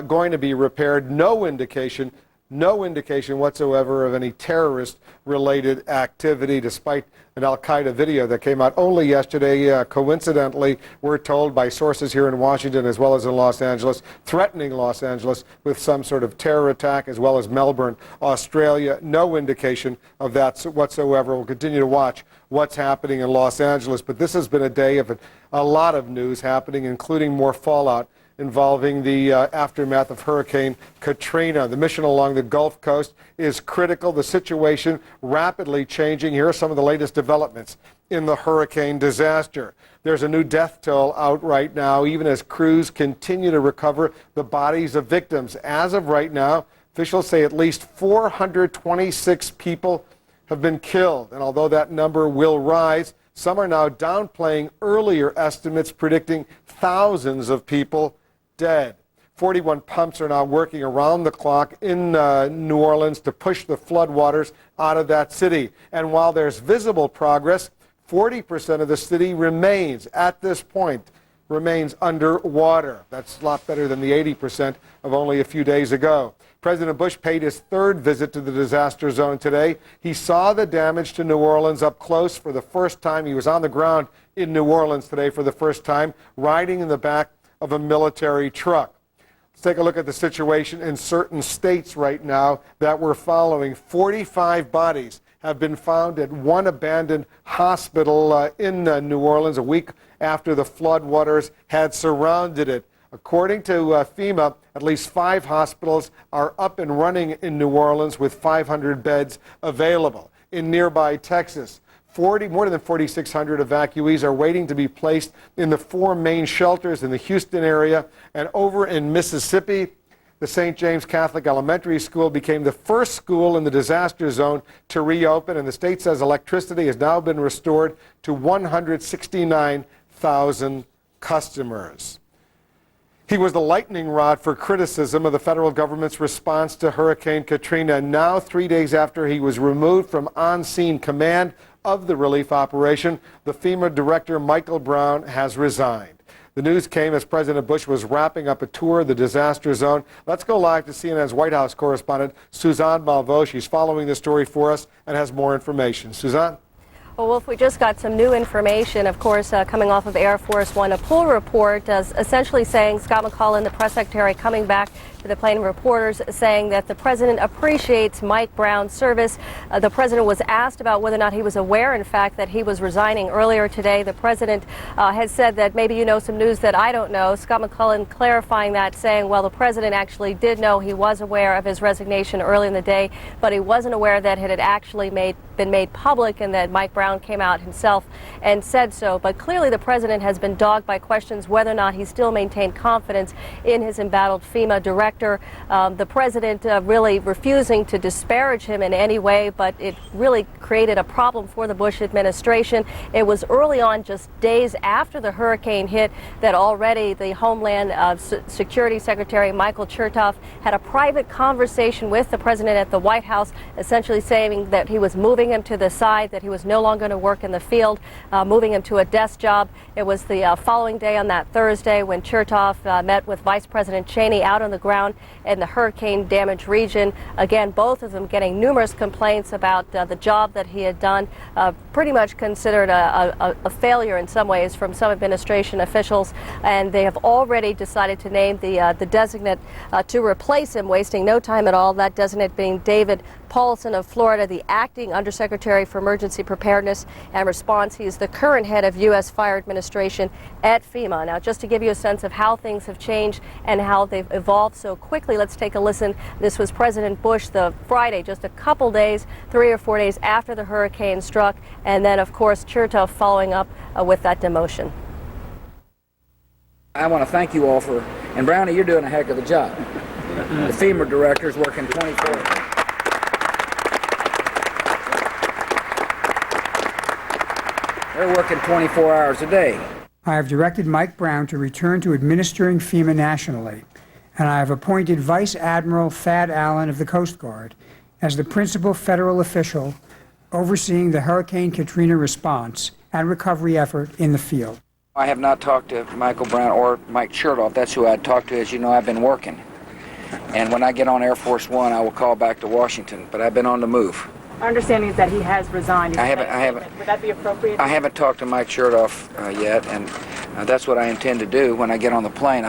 going to be repaired. No indication whatsoever of any terrorist-related activity, despite an al-Qaeda video that came out only yesterday. Coincidentally, we're told by sources here in Washington as well as in Los Angeles, threatening Los Angeles with some sort of terror attack, as well as Melbourne, Australia. No indication of that whatsoever. We'll continue to watch what's happening in Los Angeles, but this has been a day of a lot of news happening, including more fallout involving the aftermath of Hurricane Katrina. The mission along the Gulf Coast is critical. The situation rapidly changing. Here are some of the latest developments in the hurricane disaster. There's a new death toll out right now, even as crews continue to recover the bodies of victims. As of right now, officials say at least 426 people have been killed. And although that number will rise, some are now downplaying earlier estimates predicting thousands of people dead. 41 pumps are now working around the clock in New Orleans to push the floodwaters out of that city. And while there's visible progress, 40% of the city remains, at this point, underwater. That's a lot better than the 80% of only a few days ago. President Bush paid his third visit to the disaster zone today. He saw the damage to New Orleans up close for the first time. He was on the ground in New Orleans today for the first time, riding in the back of a military truck. Let's take a look at the situation in certain states right now that we're following. 45 bodies have been found at one abandoned hospital in New Orleans a week after the floodwaters had surrounded it. According to FEMA, at least 5 hospitals are up and running in New Orleans with 500 beds available. In nearby Texas, more than 4,600 evacuees are waiting to be placed in the 4 main shelters in the Houston area. And over in Mississippi, the St. James Catholic Elementary School became the first school in the disaster zone to reopen, and the state says electricity has now been restored to 169,000 customers. He was the lightning rod for criticism of the federal government's response to Hurricane Katrina. And now, 3 days after he was removed from on-scene command of the relief operation, the FEMA director, Michael Brown, has resigned. The news came as President Bush was wrapping up a tour of the disaster zone. Let's go live to CNN's White House correspondent, Suzanne Malveaux. She's following the story for us and has more information. Suzanne? Well, Wolf, we just got some new information, of course, coming off of Air Force One, a pull report essentially saying Scott McClellan, the press secretary, coming back to the plane reporters saying that the president appreciates Mike Brown's service. The president was asked about whether or not he was aware, in fact, that he was resigning earlier today. The president has said that maybe you know some news that I don't know. Scott McClellan clarifying that, saying, well, the president actually did know he was aware of his resignation early in the day, but he wasn't aware that it had actually been made public and that Mike Brown came out himself and said so. But clearly the president has been dogged by questions whether or not he still maintained confidence in his embattled FEMA director. The president really refusing to disparage him in any way, but it really created a problem for the Bush administration. It was early on, just days after the hurricane hit, that already the Homeland Security Secretary Michael Chertoff had a private conversation with the president at the White House, essentially saying that he was moving him to the side, that he was no longer going to work in the field, moving him to a desk job. It was the following day, on that Thursday, when Chertoff met with Vice President Cheney out on the ground in the hurricane damaged region. Again, both of them getting numerous complaints about the job that he had done, pretty much considered a failure in some ways from some administration officials, and they have already decided to name the designate to replace him, wasting no time at all. That designate being David Paulson of Florida, the acting Undersecretary for Emergency Preparedness and Response. He is the current head of U.S. Fire Administration at FEMA. Now, just to give you a sense of how things have changed and how they've evolved so quickly, let's take a listen. This was President Bush the Friday, just a couple days, 3 or 4 days after the hurricane struck, and then, of course, Chertoff following up with that demotion. I want to thank you all for, and Brownie, you're doing a heck of a job. The FEMA director's working 24. They're working 24 hours a day. I have directed Mike Brown to return to administering FEMA nationally, and I have appointed Vice Admiral Thad Allen of the Coast Guard as the principal federal official overseeing the Hurricane Katrina response and recovery effort in the field. I have not talked to Michael Brown or Mike Chertoff. That's who I'd talked to. As you know, I've been working. And when I get on Air Force One, I will call back to Washington, but I've been on the move. Our understanding is that he has resigned. I haven't. Would that be appropriate? I haven't talked to Mike Chertoff yet, and that's what I intend to do when I get on the plane.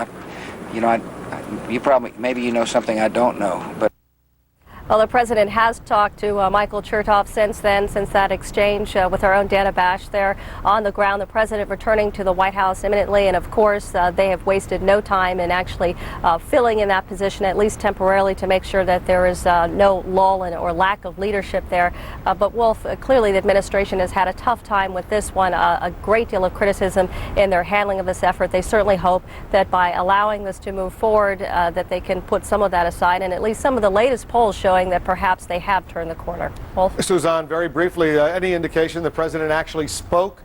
You probably, maybe you know something I don't know, but. Well, the president has talked to Michael Chertoff since then, since that exchange with our own Dana Bash there on the ground. The president returning to the White House imminently, and of course they have wasted no time in actually filling in that position, at least temporarily, to make sure that there is no lull or lack of leadership there. But Wolf, clearly the administration has had a tough time with this one, a great deal of criticism in their handling of this effort. They certainly hope that by allowing this to move forward, that they can put some of that aside, and at least some of the latest polls showing that perhaps they have turned the corner. Wolf? Suzanne, very briefly, any indication the president actually spoke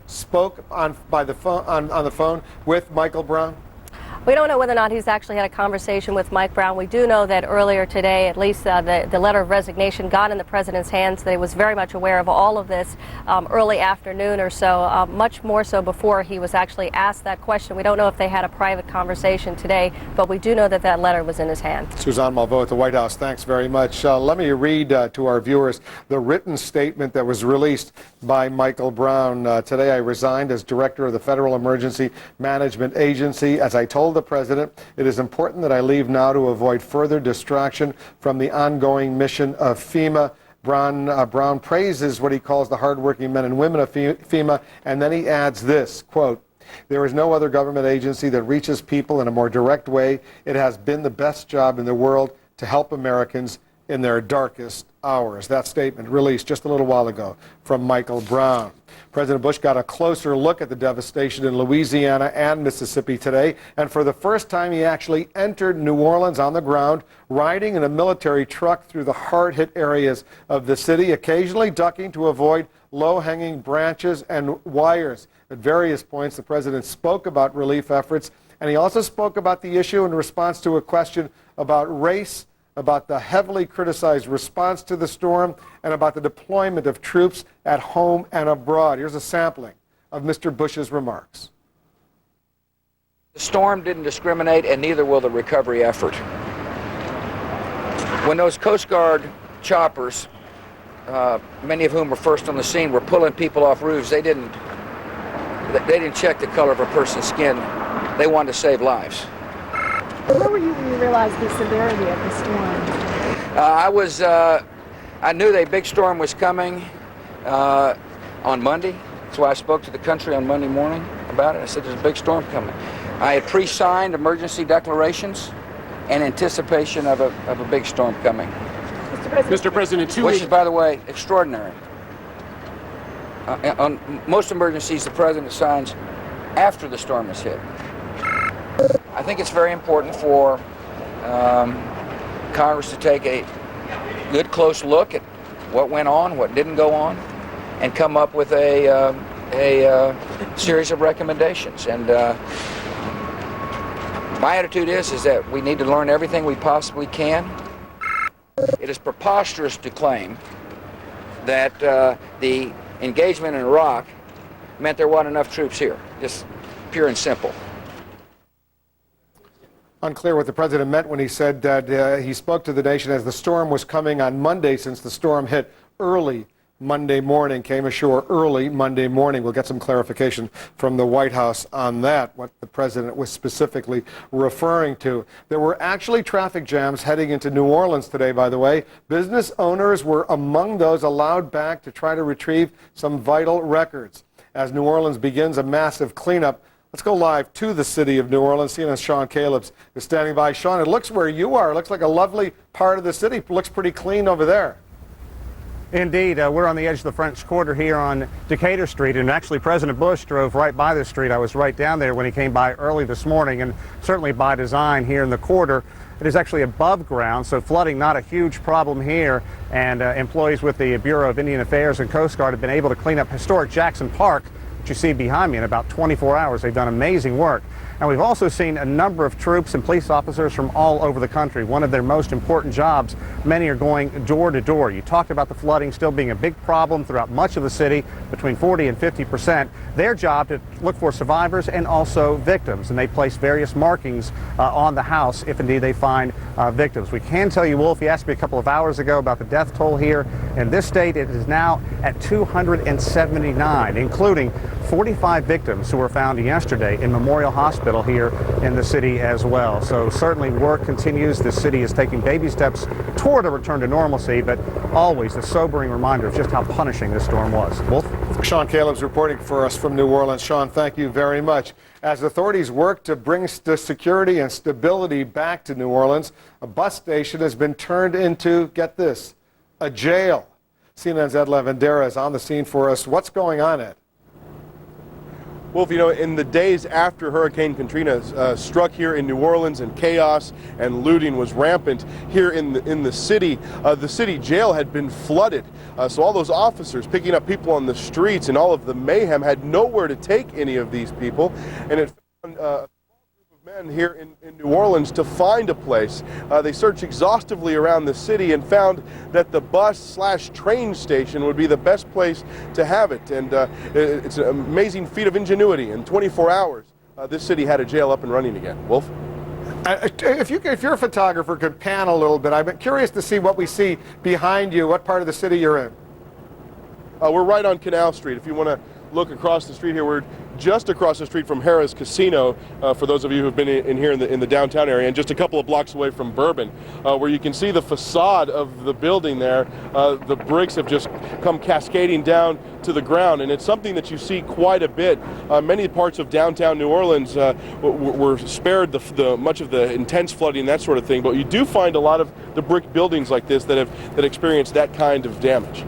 on the phone with Michael Brown? We don't know whether or not he's actually had a conversation with Mike Brown. We do know that earlier today, at least the letter of resignation got in the president's hands, that he was very much aware of all of this early afternoon or so, much more so before he was actually asked that question. We don't know if they had a private conversation today, but we do know that that letter was in his hand. Suzanne Malveaux at the White House, thanks very much. Let me read to our viewers the written statement that was released by Michael Brown. Today I resigned as director of the Federal Emergency Management Agency. As I told the president, it is important that I leave now to avoid further distraction from the ongoing mission of FEMA. Brown praises what he calls the hardworking men and women of FEMA, and then he adds this, quote, There is no other government agency that reaches people in a more direct way. It has been the best job in the world to help Americans in their darkest hours. That statement released just a little while ago from Michael Brown. President Bush got a closer look at the devastation in Louisiana and Mississippi today, and for the first time he actually entered New Orleans on the ground, riding in a military truck through the hard-hit areas of the city, occasionally ducking to avoid low-hanging branches and wires. At various points, the president spoke about relief efforts, and he also spoke about the issue in response to a question about race, about the heavily criticized response to the storm, and about the deployment of troops at home and abroad. Here's a sampling of Mr. Bush's remarks. The storm didn't discriminate, and neither will the recovery effort. When those Coast Guard choppers, many of whom were first on the scene, were pulling people off roofs, they didn't check the color of a person's skin. They wanted to save lives. Where were you when you realized the severity of the storm? I knew a big storm was coming on Monday. That's why I spoke to the country on Monday morning about it. I said, there's a big storm coming. I had pre-signed emergency declarations in anticipation of a big storm coming. Mr. President, which is, by the way, extraordinary. On most emergencies, the president signs after the storm has hit. I think it's very important for Congress to take a good, close look at what went on, what didn't go on, and come up with a series of recommendations. And my attitude is that we need to learn everything we possibly can. It is preposterous to claim that the engagement in Iraq meant there weren't enough troops here. Just pure and simple. Unclear what the president meant when he said that he spoke to the nation as the storm was coming on Monday, since the storm hit early Monday morning, came ashore early Monday morning. We'll get some clarification from the White House on that, what the president was specifically referring to. There were actually traffic jams heading into New Orleans today, by the way. Business owners were among those allowed back to try to retrieve some vital records. As New Orleans begins a massive cleanup, let's go live to the city of New Orleans. CNN's Sean Caleb's is standing by. Sean, it looks where you are. It looks like a lovely part of the city. It looks pretty clean over there. Indeed. We're on the edge of the French Quarter here on Decatur Street, and actually President Bush drove right by this street. I was right down there when he came by early this morning, and certainly by design here in the quarter. It is actually above ground, so flooding not a huge problem here, and employees with the Bureau of Indian Affairs and Coast Guard have been able to clean up historic Jackson Park, which you see behind me, in about 24 hours. They've done amazing work. And we've also seen a number of troops and police officers from all over the country. One of their most important jobs, many are going door to door. You talked about the flooding still being a big problem throughout much of the city, between 40 and 50%. Their job to look for survivors and also victims, and they place various markings on the house if indeed they find victims. We can tell you, Wolf, you asked me a couple of hours ago about the death toll here in this state. It is now at 279, including 45 victims who were found yesterday in Memorial Hospital here in the city as well. So certainly work continues. The city is taking baby steps toward a return to normalcy, but always a sobering reminder of just how punishing this storm was. Wolf? Sean Caleb's reporting for us from New Orleans. Sean, thank you very much. As authorities work to bring security and stability back to New Orleans, a bus station has been turned into, get this, a jail. CNN's Ed Lavandera is on the scene for us. What's going on, Ed? Well, you know, in the days after Hurricane Katrina struck here in New Orleans, and chaos and looting was rampant here in the city jail had been flooded. So all those officers picking up people on the streets and all of the mayhem had nowhere to take any of these people, and it found a small group of men here in New Orleans to find a place. They searched exhaustively around the city and found that the bus/train station would be the best place to have it. And it's an amazing feat of ingenuity. In 24 hours, this city had a jail up and running again. Wolf? If you're a photographer, could pan a little bit. I'm curious to see what we see behind you, what part of the city you're in. We're right on Canal Street. If you want to look across the street here, we're just across the street from Harrah's Casino, for those of you who've been in here in the downtown area, and just a couple of blocks away from Bourbon, where you can see the facade of the building there. The bricks have just come cascading down to the ground, and it's something that you see quite a bit. Many parts of downtown New Orleans were spared much of the intense flooding, that sort of thing, but you do find a lot of the brick buildings like this that experienced that kind of damage.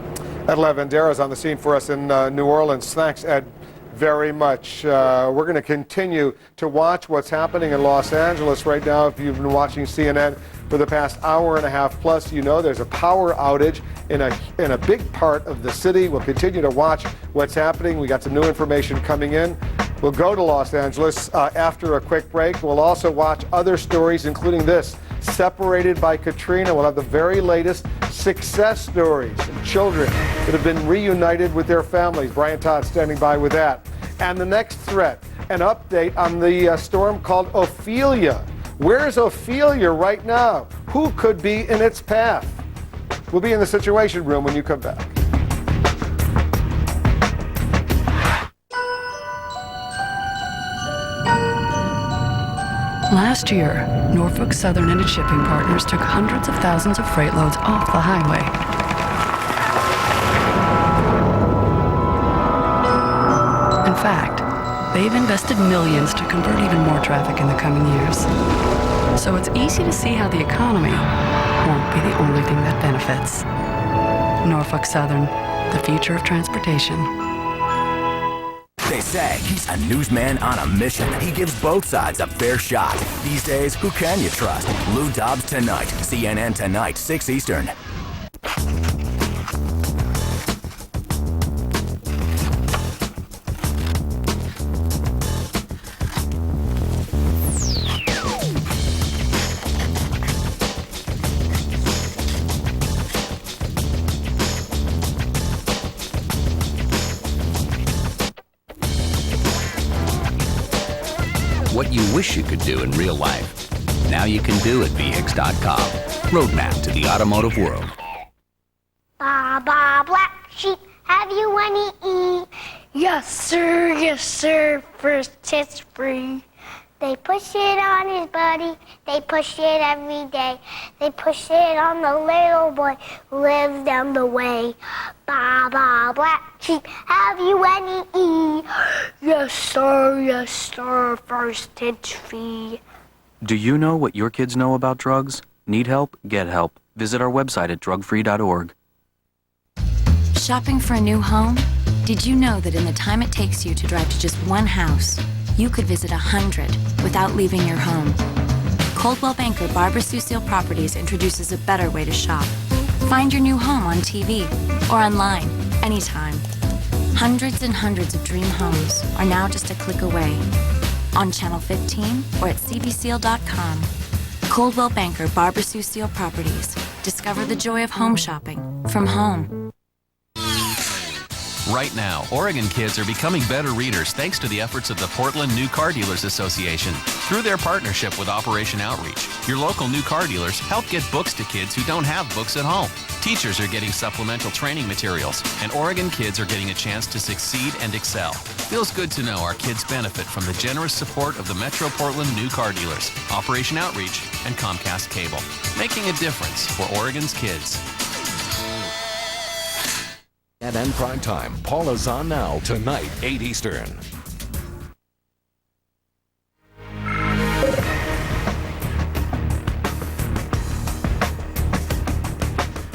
Ed Lavandera is on the scene for us in New Orleans. Thanks, Ed, very much. We're going to continue to watch what's happening in Los Angeles right now. If you've been watching CNN for the past hour and a half plus, you know there's a power outage in a big part of the city. We'll continue to watch what's happening. We got some new information coming in. We'll go to Los Angeles after a quick break. We'll also watch other stories, including this. Separated by Katrina. We'll have the very latest success stories of children that have been reunited with their families. Brian Todd standing by with that. And the next threat, an update on the storm called Ophelia. Where is Ophelia right now? Who could be in its path? We'll be in the Situation Room when you come back. Last year, Norfolk Southern and its shipping partners took hundreds of thousands of freight loads off the highway. In fact, they've invested millions to convert even more traffic in the coming years. So it's easy to see how the economy won't be the only thing that benefits. Norfolk Southern, the future of transportation. They say he's a newsman on a mission. He gives both sides a fair shot. These days, who can you trust? Lou Dobbs tonight. CNN tonight, 6 Eastern. What you wish you could do in real life, now you can do at VX.com. Roadmap to the automotive world. Ba ba black sheep, have you any E? Yes sir, first it's free. They push it on his buddy, they push it every day. They push it on the little boy who lives down the way. Ba ba black sheep, have you any E? Yes sir, first it's free. Do you know what your kids know about drugs? Need help? Get help. Visit our website at drugfree.org. Shopping for a new home? Did you know that in the time it takes you to drive to just one house, you could visit 100 without leaving your home? Coldwell Banker Barbara Sue Seal Properties introduces a better way to shop. Find your new home on TV or online, anytime. Hundreds and hundreds of dream homes are now just a click away. On Channel 15 or at cbseal.com. Coldwell Banker Barbara Sue Seal Properties. Discover the joy of home shopping from home. Right now, Oregon kids are becoming better readers thanks to the efforts of the Portland New Car Dealers Association. Through their partnership with Operation Outreach, your local new car dealers help get books to kids who don't have books at home. Teachers are getting supplemental training materials, and Oregon kids are getting a chance to succeed and excel. Feels good to know our kids benefit from the generous support of the Metro Portland New Car Dealers, Operation Outreach, and Comcast Cable, making a difference for Oregon's kids. CNN Prime Time. Paula's on now, tonight, 8 Eastern.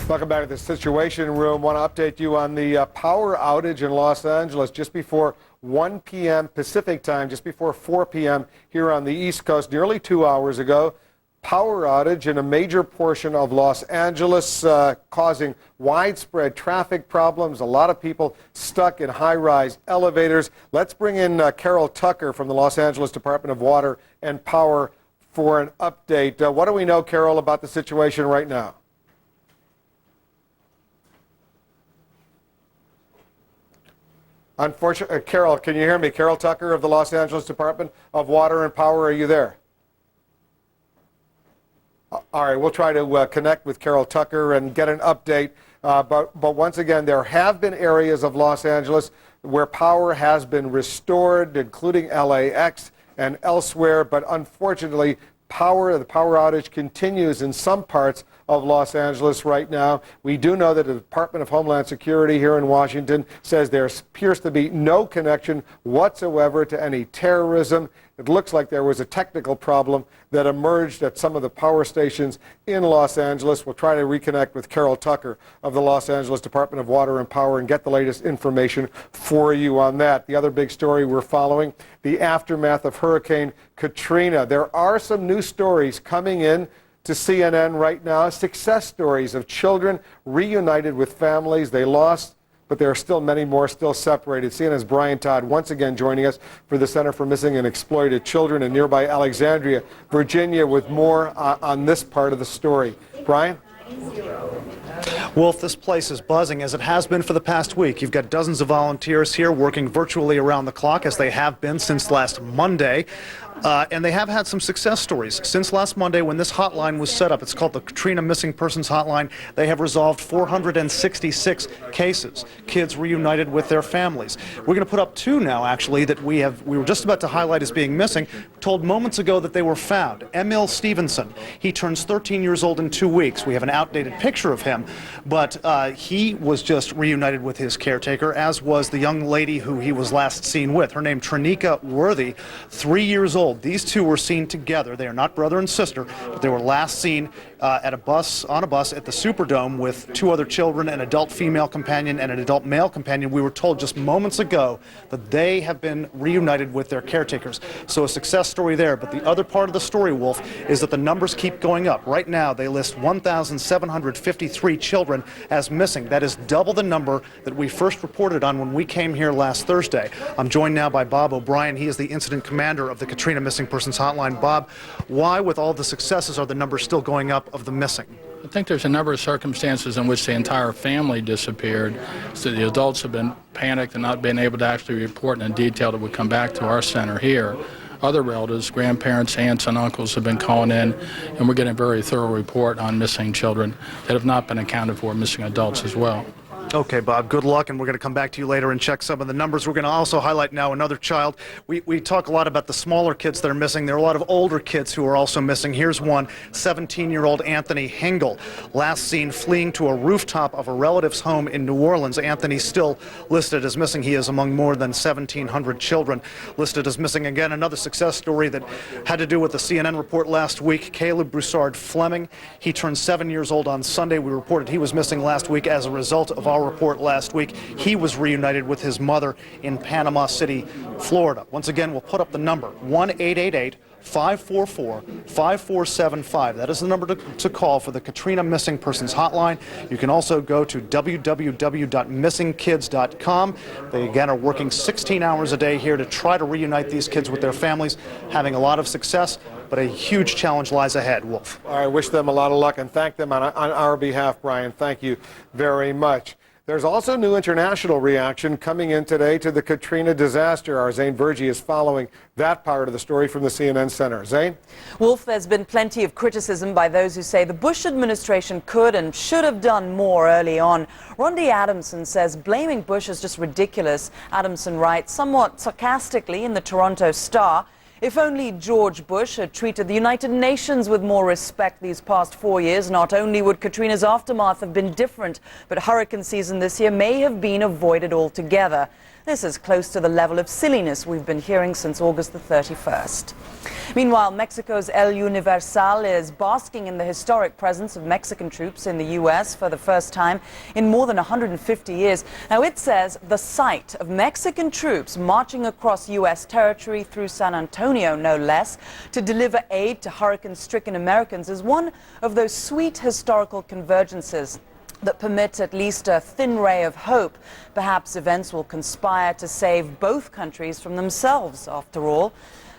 Welcome back to the Situation Room. Want to update you on the power outage in Los Angeles just before 1 p.m. Pacific time, just before 4 p.m. here on the East Coast, nearly 2 hours ago. Power outage in a major portion of Los Angeles, causing widespread traffic problems. A lot of people stuck in high-rise elevators. Let's bring in Carol Tucker from the Los Angeles Department of Water and Power for an update. What do we know, Carol, about the situation right now? Unfortunately, Carol, can you hear me? Carol Tucker of the Los Angeles Department of Water and Power, are you there? All right, we'll try to connect with Carol Tucker and get an update. But once again, there have been areas of Los Angeles where power has been restored, including LAX and elsewhere. But unfortunately, the power outage continues in some parts of Los Angeles right now. We do know that the Department of Homeland Security here in Washington says there appears to be no connection whatsoever to any terrorism. It looks like there was a technical problem that emerged at some of the power stations in Los Angeles. We'll try to reconnect with Carol Tucker of the Los Angeles Department of Water and Power and get the latest information for you on that. The other big story we're following, the aftermath of Hurricane Katrina. There are some new stories coming in to CNN right now, success stories of children reunited with families they lost, but there are still many more still separated. CNN's Brian Todd once again joining us for the Center for Missing and Exploited Children in nearby Alexandria, Virginia, with more on this part of the story. Brian? Wolf, this place is buzzing as it has been for the past week. You've got dozens of volunteers here working virtually around the clock, as they have been since last Monday. And they have had some success stories. Since last Monday, when this hotline was set up, it's called the Katrina Missing Persons Hotline, they have resolved 466 cases, kids reunited with their families. We're going to put up two now, actually, that we were just about to highlight as being missing, told moments ago that they were found. Emil Stevenson, he turns 13 years old in 2 weeks. We have an outdated picture of him, but he was just reunited with his caretaker, as was the young lady who he was last seen with. Her name, Trinika Worthy, 3 years old. These two were seen together. They are not brother and sister, but they were last seen on a bus at the Superdome with two other children, an adult female companion and an adult male companion. We were told just moments ago that they have been reunited with their caretakers. So a success story there. But the other part of the story, Wolf, is that the numbers keep going up. Right now, they list 1,753 children as missing. That is double the number that we first reported on when we came here last Thursday. I'm joined now by Bob O'Brien. He is the incident commander of the Katrina Missing Persons Hotline. Bob, why, with all the successes, are the numbers still going up of the missing? I think there's a number of circumstances in which the entire family disappeared. So the adults have been panicked and not been able to actually report in detail that would come back to our center here. Other relatives, grandparents, aunts, and uncles have been calling in, and we're getting a very thorough report on missing children that have not been accounted for, missing adults as well. Okay, Bob, good luck, and we're going to come back to you later and check some of the numbers. We're going to also highlight now another child. We talk a lot about the smaller kids that are missing. There are a lot of older kids who are also missing. Here's one, 17-year-old Anthony Hengel, last seen fleeing to a rooftop of a relative's home in New Orleans. Anthony's still listed as missing. He is among more than 1,700 children listed as missing. Again, another success story that had to do with the CNN report last week. Caleb Broussard Fleming, he turned 7 years old on Sunday. We reported he was missing last week as a result of our report last week. He was reunited with his mother in Panama City, Florida. Once again, we'll put up the number, 1-888-544-5475. That is the number to call for the Katrina Missing Persons Hotline. You can also go to www.missingkids.com. They, again, are working 16 hours a day here to try to reunite these kids with their families, having a lot of success, but a huge challenge lies ahead, Wolf. I wish them a lot of luck and thank them on our behalf, Brian. Thank you very much. There's also new international reaction coming in today to the Katrina disaster. Our Zane Vergie is following that part of the story from the CNN Center. Zane? Wolf, there's been plenty of criticism by those who say the Bush administration could and should have done more early on. Rondi Adamson says blaming Bush is just ridiculous. Adamson writes somewhat sarcastically in the Toronto Star, if only George Bush had treated the United Nations with more respect these past 4 years, not only would Katrina's aftermath have been different, but hurricane season this year may have been avoided altogether. This is close to the level of silliness we've been hearing since August the 31st. Meanwhile, Mexico's El Universal is basking in the historic presence of Mexican troops in the U.S. for the first time in more than 150 years. Now, it says the sight of Mexican troops marching across U.S. territory through San Antonio, no less, to deliver aid to hurricane-stricken Americans is one of those sweet historical convergences that permit at least a thin ray of hope. Perhaps events will conspire to save both countries from themselves, after all.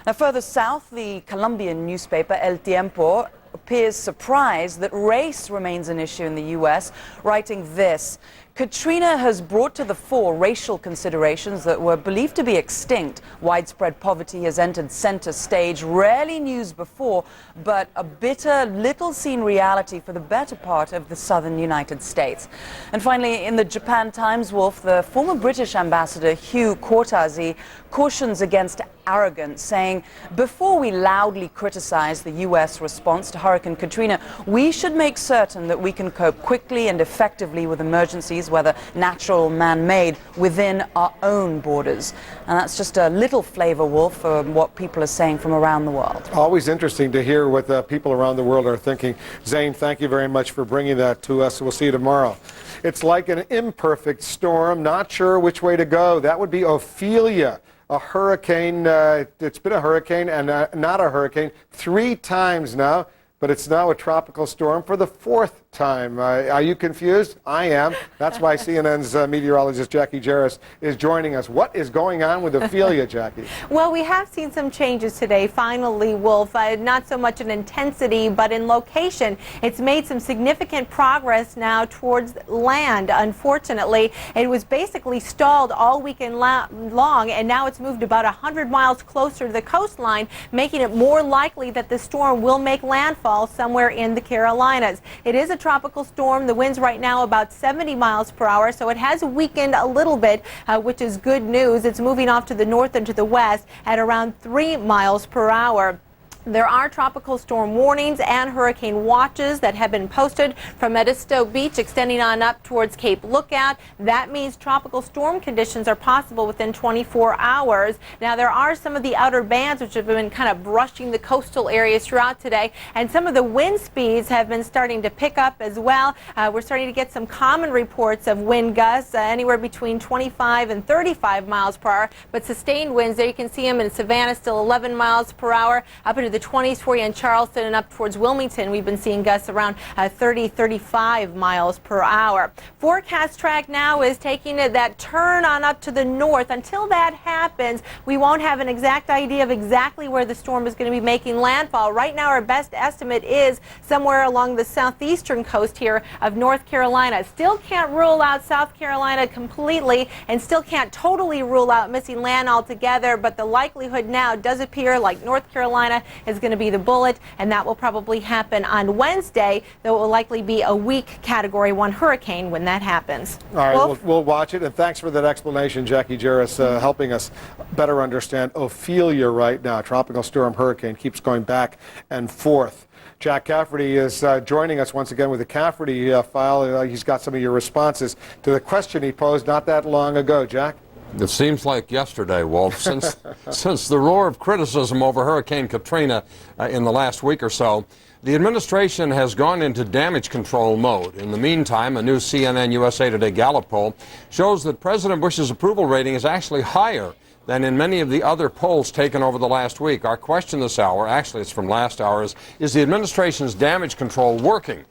Now, further south, the Colombian newspaper El Tiempo appears surprised that race remains an issue in the U.S., writing this: Katrina has brought to the fore racial considerations that were believed to be extinct. Widespread poverty has entered center stage, rarely news before, but a bitter, little-seen reality for the better part of the southern United States. And finally, in the Japan Times, Wolf, the former British ambassador Hugh Cortazzi cautions against arrogance, saying, before we loudly criticize the U.S. response to Hurricane Katrina, we should make certain that we can cope quickly and effectively with emergencies, whether natural or man-made, within our own borders. And that's just a little flavor, Wolf, for what people are saying from around the world. Always interesting to hear what the people around the world are thinking. Zane, thank you very much for bringing that to us. We'll see you tomorrow. It's like an imperfect storm, not sure which way to go. That would be Ophelia. A hurricane, it's been a hurricane and not a hurricane 3 times now, but it's now a tropical storm for the 4th time. Are you confused? I am. That's why CNN's meteorologist Jackie Jarris is joining us. What is going on with Ophelia, Jackie? Well, we have seen some changes today, finally, Wolf. Not so much in intensity, but in location. It's made some significant progress now towards land. Unfortunately, it was basically stalled all weekend long, and now it's moved about 100 miles closer to the coastline, making it more likely that the storm will make landfall somewhere in the Carolinas. It is a tropical storm. The winds right now about 70 miles per hour, so it has weakened a little bit, which is good news. It's moving off to the north and to the west at around 3 miles per hour. There are tropical storm warnings and hurricane watches that have been posted from Edisto Beach extending on up towards Cape Lookout. That means tropical storm conditions are possible within 24 hours. Now, there are some of the outer bands which have been kind of brushing the coastal areas throughout today, and some of the wind speeds have been starting to pick up as well. We're starting to get some common reports of wind gusts anywhere between 25 and 35 miles per hour, but sustained winds, there you can see them in Savannah, still 11 miles per hour, up into the 20s for you in Charleston, and up towards Wilmington we've been seeing gusts around 30-35 miles per hour. Forecast track now is taking that turn on up to the north. Until that happens, we won't have an exact idea of exactly where the storm is going to be making landfall. Right now our best estimate is somewhere along the southeastern coast here of North Carolina. Still can't rule out South Carolina completely, and still can't totally rule out missing land altogether, but the likelihood now does appear like North Carolina is going to be the bullet, and that will probably happen on Wednesday, though it will likely be a weak Category 1 hurricane when that happens. All right, we'll watch it, and thanks for that explanation, Jackie Jarris, helping us better understand Ophelia right now. Tropical storm hurricane keeps going back and forth. Jack Cafferty is joining us once again with the Cafferty file. He's got some of your responses to the question he posed not that long ago. Jack? It seems like yesterday, Wolf, since the roar of criticism over Hurricane Katrina in the last week or so, the administration has gone into damage control mode. In the meantime, a new CNN USA Today Gallup poll shows that President Bush's approval rating is actually higher than in many of the other polls taken over the last week. Our question this hour, actually it's from last hour, is the administration's damage control working?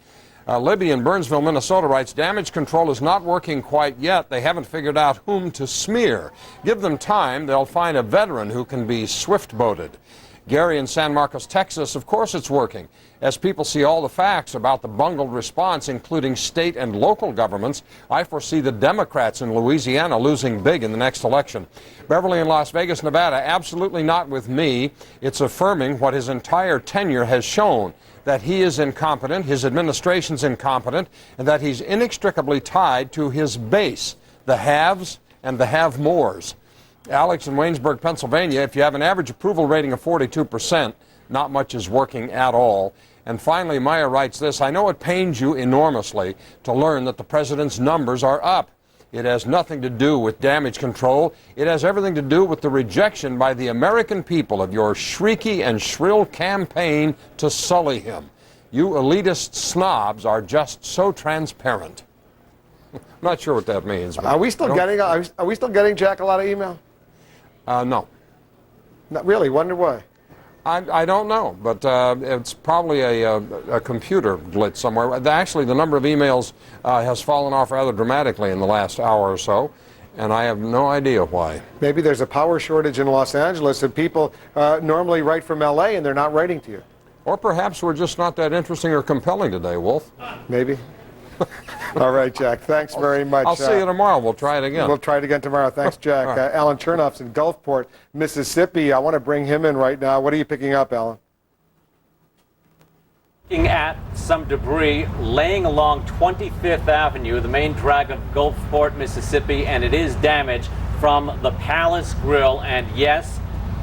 Libby in Burnsville, Minnesota writes, damage control is not working quite yet. They haven't figured out whom to smear. Give them time. They'll find a veteran who can be swift-boated. Gary in San Marcos, Texas, of course it's working. As people see all the facts about the bungled response, including state and local governments, I foresee the Democrats in Louisiana losing big in the next election. Beverly in Las Vegas, Nevada, absolutely not with me. It's affirming what his entire tenure has shown, that he is incompetent, his administration's incompetent, and that he's inextricably tied to his base, the haves and the have-mores. Alex in Waynesburg, Pennsylvania, if you have an average approval rating of 42%, not much is working at all. And finally, Maya writes this, I know it pains you enormously to learn that the president's numbers are up. It has nothing to do with damage control. It has everything to do with the rejection by the American people of your shrieky and shrill campaign to sully him. You elitist snobs are just so transparent. I'm not sure what that means. Are we still getting Jack a lot of email? No. Not really. Wonder why. I don't know, but it's probably a computer glitch somewhere. Actually, the number of emails has fallen off rather dramatically in the last hour or so, and I have no idea why. Maybe there's a power shortage in Los Angeles, and people normally write from L.A., and they're not writing to you. Or perhaps we're just not that interesting or compelling today, Wolf. Maybe. All right, Jack. Thanks very much. I'll see you tomorrow. We'll try it again. We'll try it again tomorrow. Thanks, Jack. Alan Chernoff's in Gulfport, Mississippi. I want to bring him in right now. What are you picking up, Alan? Looking at some debris laying along 25th Avenue, the main drag of Gulfport, Mississippi, and it is damaged from the Palace Grill. And yes,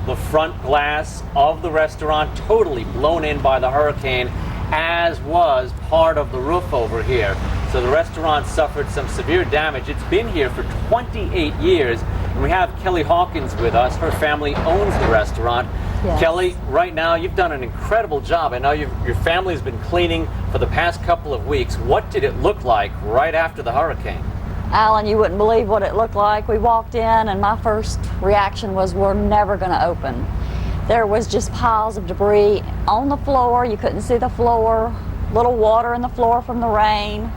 the front glass of the restaurant totally blown in by the hurricane, as was part of the roof over here. So the restaurant suffered some severe damage. It's been here for 28 years. And we have Kelly Hawkins with us. Her family owns the restaurant. Yes. Kelly, right now you've done an incredible job. I know your family's been cleaning for the past couple of weeks. What did it look like right after the hurricane? Alan, you wouldn't believe what it looked like. We walked in and my first reaction was, we're never going to open. There was just piles of debris on the floor. You couldn't see the floor, little water in the floor from the rain,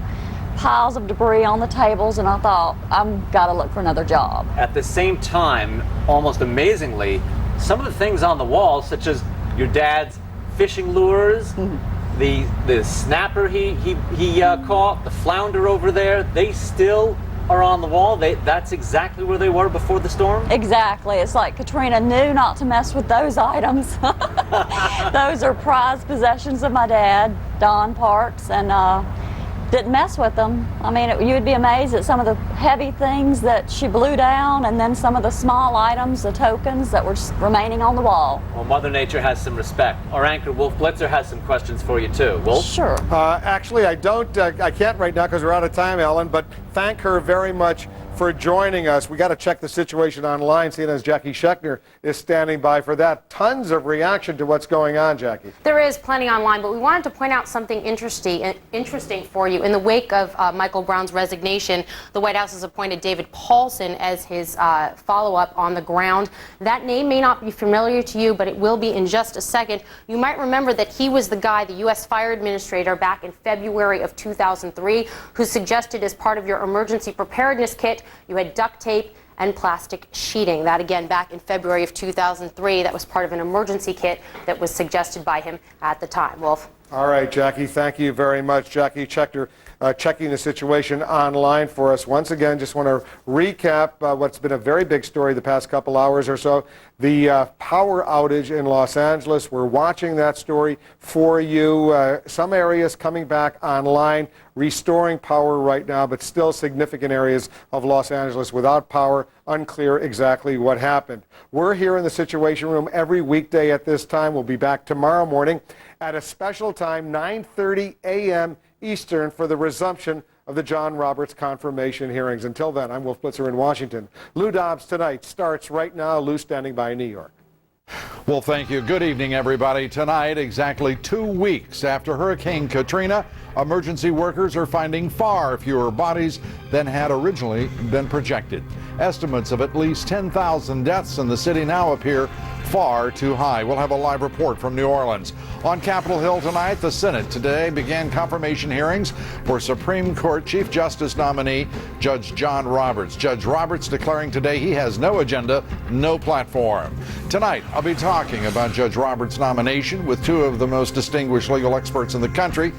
piles of debris on the tables, and I thought, I've got to look for another job. At the same time, almost amazingly, some of the things on the wall, such as your dad's fishing lures, the snapper he caught, the flounder over there, they still are on the wall. That's exactly where they were before the storm? Exactly. It's like Katrina knew not to mess with those items. Those are prized possessions of my dad, Don Parks, and didn't mess with them. I mean, you would be amazed at some of the heavy things that she blew down, and then some of the small items, the tokens that were remaining on the wall. Well, Mother Nature has some respect. Our anchor, Wolf Blitzer, has some questions for you, too. Wolf? Sure. Actually, I can't right now because we're out of time, Ellen, but thank her very much for joining us. We got to check the situation online. CNN's Jackie Schechner is standing by for that. Tons of reaction to what's going on, Jackie. There is plenty online, but we wanted to point out something interesting for you. In the wake of Michael Brown's resignation, the White House has appointed David Paulson as his follow-up on the ground. That name may not be familiar to you, but it will be in just a second. You might remember that he was the guy, the U.S. Fire Administrator, back in February of 2003, who suggested as part of your emergency preparedness kit, you had duct tape and plastic sheeting. That, again, back in February of 2003. That was part of an emergency kit that was suggested by him at the time. Wolf? All right, Jackie, thank you very much. Jackie Schechner checking the situation online for us. Once again, just want to recap what's been a very big story the past couple hours or so. The power outage in Los Angeles. We're watching that story for you. Some areas coming back online, restoring power right now, but still significant areas of Los Angeles without power. Unclear exactly what happened. We're here in the Situation Room every weekday at this time. We'll be back tomorrow morning at a special time, 9:30 a.m. Eastern, for the resumption of the John Roberts confirmation hearings. Until then, I'm Wolf Blitzer in Washington. Lou Dobbs Tonight starts right now. Lou standing by in New York. Well, thank you. Good evening, everybody. Tonight, exactly 2 weeks after Hurricane Katrina, emergency workers are finding far fewer bodies than had originally been projected. Estimates of at least 10,000 deaths in the city now appear far too high. We'll have a live report from New Orleans. On Capitol Hill tonight, the Senate today began confirmation hearings for Supreme Court Chief Justice nominee Judge John Roberts. Judge Roberts declaring today he has no agenda, no platform. Tonight, I'll be talking about Judge Roberts' nomination with two of the most distinguished legal experts in the country,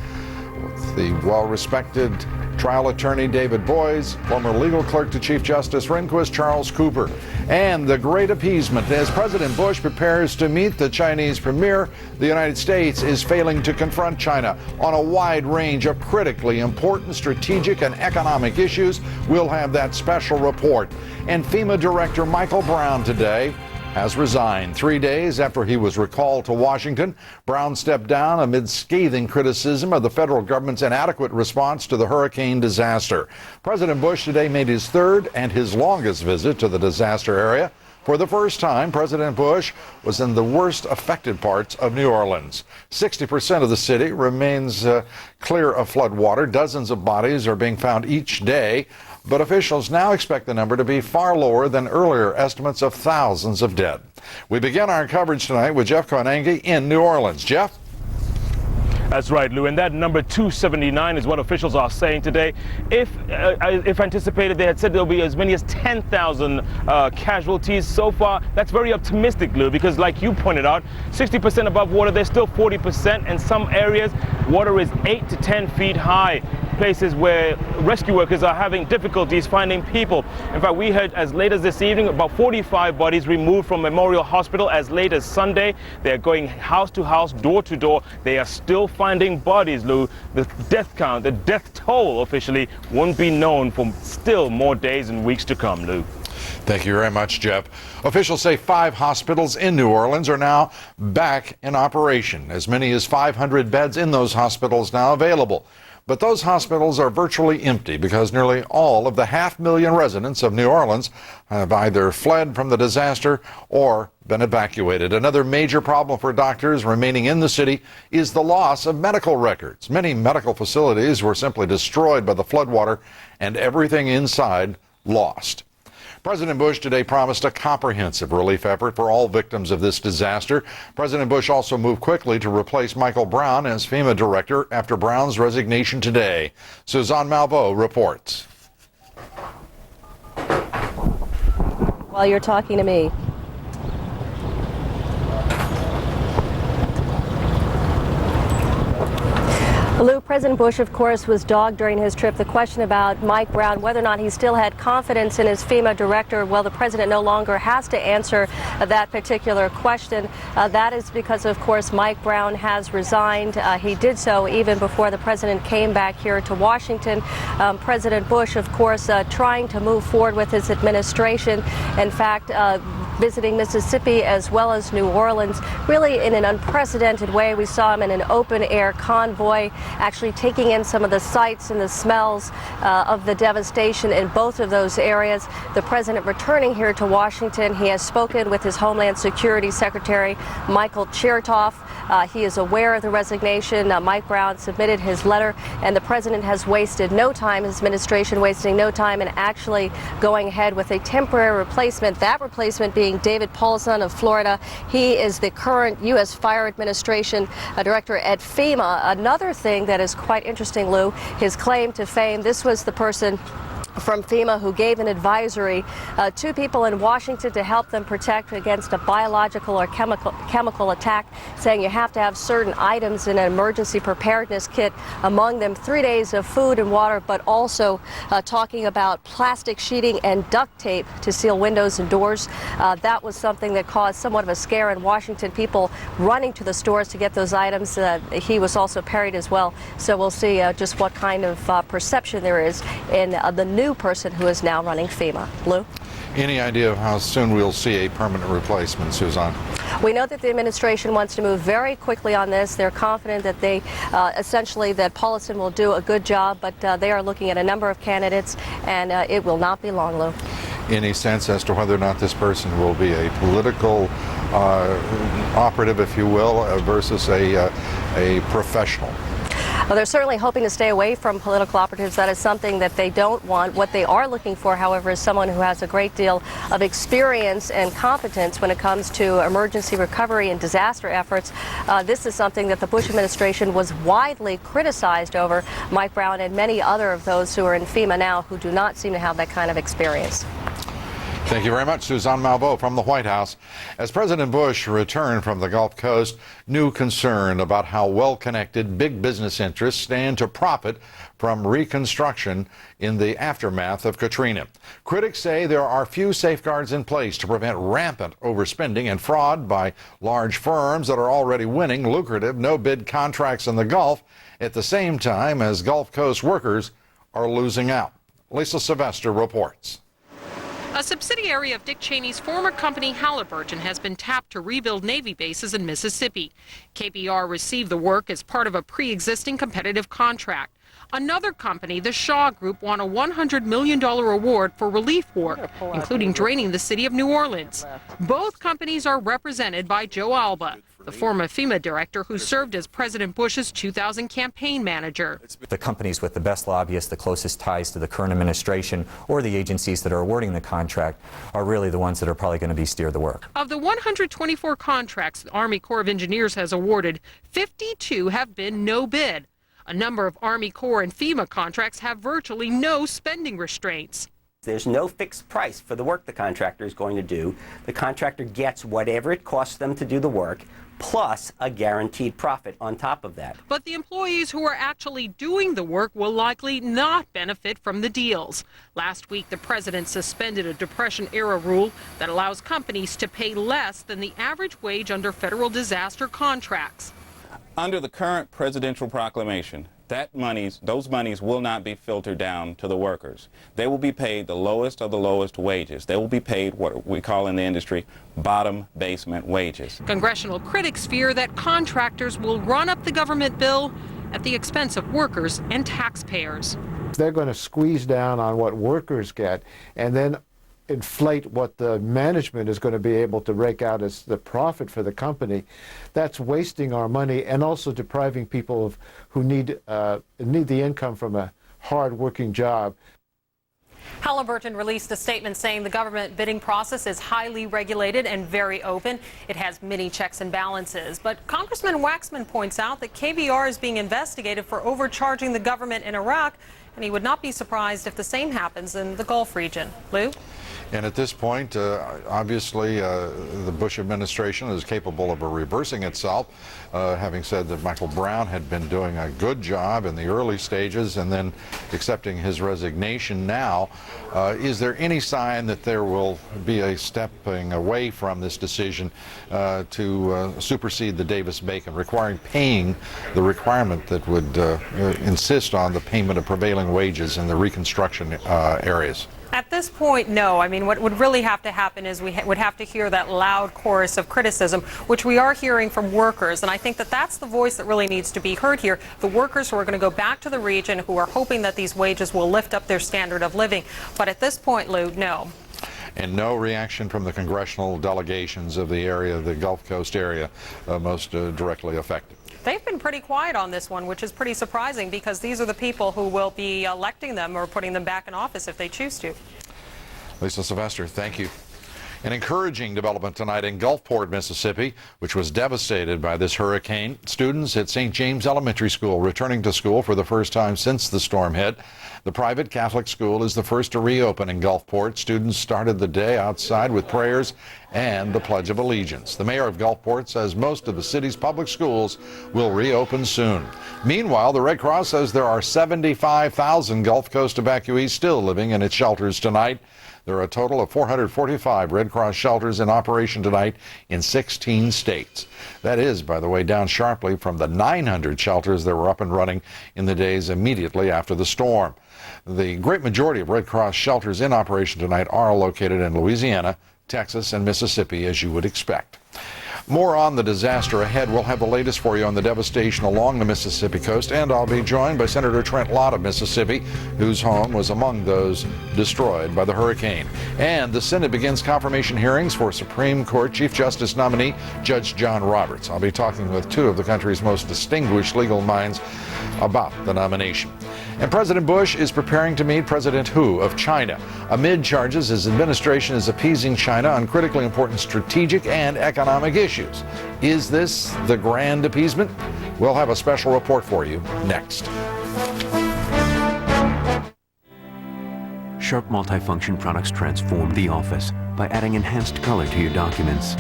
with the well-respected trial attorney David Boies, former legal clerk to Chief Justice Rehnquist Charles Cooper, and the great appeasement. As President Bush prepares to meet the Chinese premier, the United States is failing to confront China on a wide range of critically important strategic and economic issues. We'll have that special report. And FEMA Director Michael Brown today has resigned 3 days after he was recalled to Washington. Brown stepped down amid scathing criticism of the federal government's inadequate response to the hurricane disaster. President Bush today made his third and his longest visit to the disaster area. For the first time, President Bush was in the worst affected parts of New Orleans. 60% of the city remains clear of floodwater. Dozens of bodies are being found each day, but officials now expect the number to be far lower than earlier estimates of thousands of dead. We begin our coverage tonight with Jeff Konangi in New Orleans. Jeff? That's right, Lou, and that number 279 is what officials are saying today. If anticipated, they had said there'll be as many as 10,000 casualties so far. That's very optimistic, Lou, because like you pointed out, 60% above water, there's still 40%, and some areas water is 8 to 10 feet high. places where rescue workers are having difficulties finding people. In fact, we heard as late as this evening about 45 bodies removed from Memorial Hospital as late as Sunday. They're going house to house, door to door. They are still finding bodies, Lou. The death count, the death toll officially won't be known for still more days and weeks to come, Lou. Thank you very much, Jeff. Officials say 5 hospitals in New Orleans are now back in operation. As many as 500 beds in those hospitals now available. But those hospitals are virtually empty because nearly all of the 500,000 residents of New Orleans have either fled from the disaster or been evacuated. Another major problem for doctors remaining in the city is the loss of medical records. Many medical facilities were simply destroyed by the floodwater and everything inside lost. President Bush today promised a comprehensive relief effort for all victims of this disaster. President Bush also moved quickly to replace Michael Brown as FEMA director after Brown's resignation today. Suzanne Malveaux reports. While you're talking to me. Lou, President Bush, of course, was dogged during his trip. The question about Mike Brown, whether or not he still had confidence in his FEMA director, well, the president no longer has to answer that particular question. That is because, of course, Mike Brown has resigned. He did so even before the president came back here to Washington. President Bush, of course, trying to move forward with his administration. In fact, visiting Mississippi as well as New Orleans, really in an unprecedented way. We saw him in an open-air convoy, actually taking in some of the sights and the smells of the devastation in both of those areas. The president returning here to Washington, he has spoken with his Homeland Security Secretary, Michael Chertoff. He is aware of the resignation. Mike Brown submitted his letter, and the president has wasted no time, his administration wasting no time in actually going ahead with a temporary replacement. That replacement being David Paulson of Florida. He is the current U.S. Fire Administration Director at FEMA. Another thing that is quite interesting, Lou, his claim to fame. This was the person from FEMA who gave an advisory to people in Washington to help them protect against a biological or chemical attack, saying you have to have certain items in an emergency preparedness kit, among them 3 days of food and water, but also talking about plastic sheeting and duct tape to seal windows and doors. That was something that caused somewhat of a scare in Washington, people running to the stores to get those items. He was also parried as well, so we'll see just what kind of perception there is in the new person who is now running FEMA. Lou? Any idea of how soon we'll see a permanent replacement, Suzanne? We know that the administration wants to move very quickly on this. They're confident that they essentially that Paulson will do a good job, but they are looking at a number of candidates, and it will not be long, Lou. Any sense as to whether or not this person will be a political operative, if you will, versus a professional? Well, they're certainly hoping to stay away from political operatives. That is something that they don't want. What they are looking for, however, is someone who has a great deal of experience and competence when it comes to emergency recovery and disaster efforts. This is something that the Bush administration was widely criticized over. Mike Brown and many other of those who are in FEMA now who do not seem to have that kind of experience. Thank you very much, Suzanne Malveaux from the White House. As President Bush returned from the Gulf Coast, new concern about how well-connected big business interests stand to profit from reconstruction in the aftermath of Katrina. Critics say there are few safeguards in place to prevent rampant overspending and fraud by large firms that are already winning lucrative no-bid contracts in the Gulf at the same time as Gulf Coast workers are losing out. Lisa Sylvester reports. A subsidiary of Dick Cheney's former company Halliburton has been tapped to rebuild Navy bases in Mississippi. KBR received the work as part of a pre-existing competitive contract. Another company, the Shaw Group, won a $100 million award for relief work, including draining the city of New Orleans. Both companies are represented by Joe Alba, the former FEMA director who served as President Bush's 2000 campaign manager. The companies with the best lobbyists, the closest ties to the current administration, or the agencies that are awarding the contract are really the ones that are probably going to steer the work. Of the 124 contracts the Army Corps of Engineers has awarded, 52 have been no bid. A number of Army Corps and FEMA contracts have virtually no spending restraints. There's no fixed price for the work the contractor is going to do. The contractor gets whatever it costs them to do the work, plus a guaranteed profit on top of that. But the employees who are actually doing the work will likely not benefit from the deals. Last week, the president suspended a Depression-era rule that allows companies to pay less than the average wage under federal disaster contracts. Under the current presidential proclamation, those monies will not be filtered down to the workers. They will be paid the lowest of the lowest wages. They will be paid what we call in the industry bottom basement wages. Congressional critics fear that contractors will run up the government bill at the expense of workers and taxpayers. They're going to squeeze down on what workers get and then inflate what the management is going to be able to rake out as the profit for the company. That's wasting our money and also depriving people of who need the income from a hard-working job. Halliburton released a statement saying the government bidding process is highly regulated and very open. It has many checks and balances. But Congressman Waxman points out that KBR is being investigated for overcharging the government in Iraq, and he would not be surprised if the same happens in the Gulf region. Lou? And at this point, obviously, the Bush administration is capable of reversing itself, having said that Michael Brown had been doing a good job in the early stages and then accepting his resignation now. Is there any sign that there will be a stepping away from this decision to supersede the Davis-Bacon, paying the requirement that would insist on the payment of prevailing wages in the reconstruction areas? At this point, no. I mean, what would really have to happen is we would have to hear that loud chorus of criticism, which we are hearing from workers. And I think that that's the voice that really needs to be heard here. The workers who are going to go back to the region, who are hoping that these wages will lift up their standard of living. But at this point, Lou, no. And no reaction from the congressional delegations of the area, the Gulf Coast area, most directly affected. They've been pretty quiet on this one, which is pretty surprising because these are the people who will be electing them or putting them back in office if they choose to. Lisa Sylvester, thank you. An encouraging development tonight in Gulfport, Mississippi, which was devastated by this hurricane. Students at St. James Elementary School returning to school for the first time since the storm hit. The private Catholic school is the first to reopen in Gulfport. Students started the day outside with prayers and the Pledge of Allegiance. The mayor of Gulfport says most of the city's public schools will reopen soon. Meanwhile, the Red Cross says there are 75,000 Gulf Coast evacuees still living in its shelters tonight. There are a total of 445 Red Cross shelters in operation tonight in 16 states. That is, by the way, down sharply from the 900 shelters that were up and running in the days immediately after the storm. The great majority of Red Cross shelters in operation tonight are located in Louisiana, Texas, and Mississippi, as you would expect. More on the disaster ahead. We'll have the latest for you on the devastation along the Mississippi coast, and I'll be joined by Senator Trent Lott of Mississippi, whose home was among those destroyed by the hurricane. And the Senate begins confirmation hearings for Supreme Court Chief Justice nominee Judge John Roberts. I'll be talking with two of the country's most distinguished legal minds about the nomination. And President Bush is preparing to meet President Hu of China. Amid charges, his administration is appeasing China on critically important strategic and economic issues. Is this the grand appeasement? We'll have a special report for you next. Sharp multifunction products transform the office by adding enhanced color to your documents.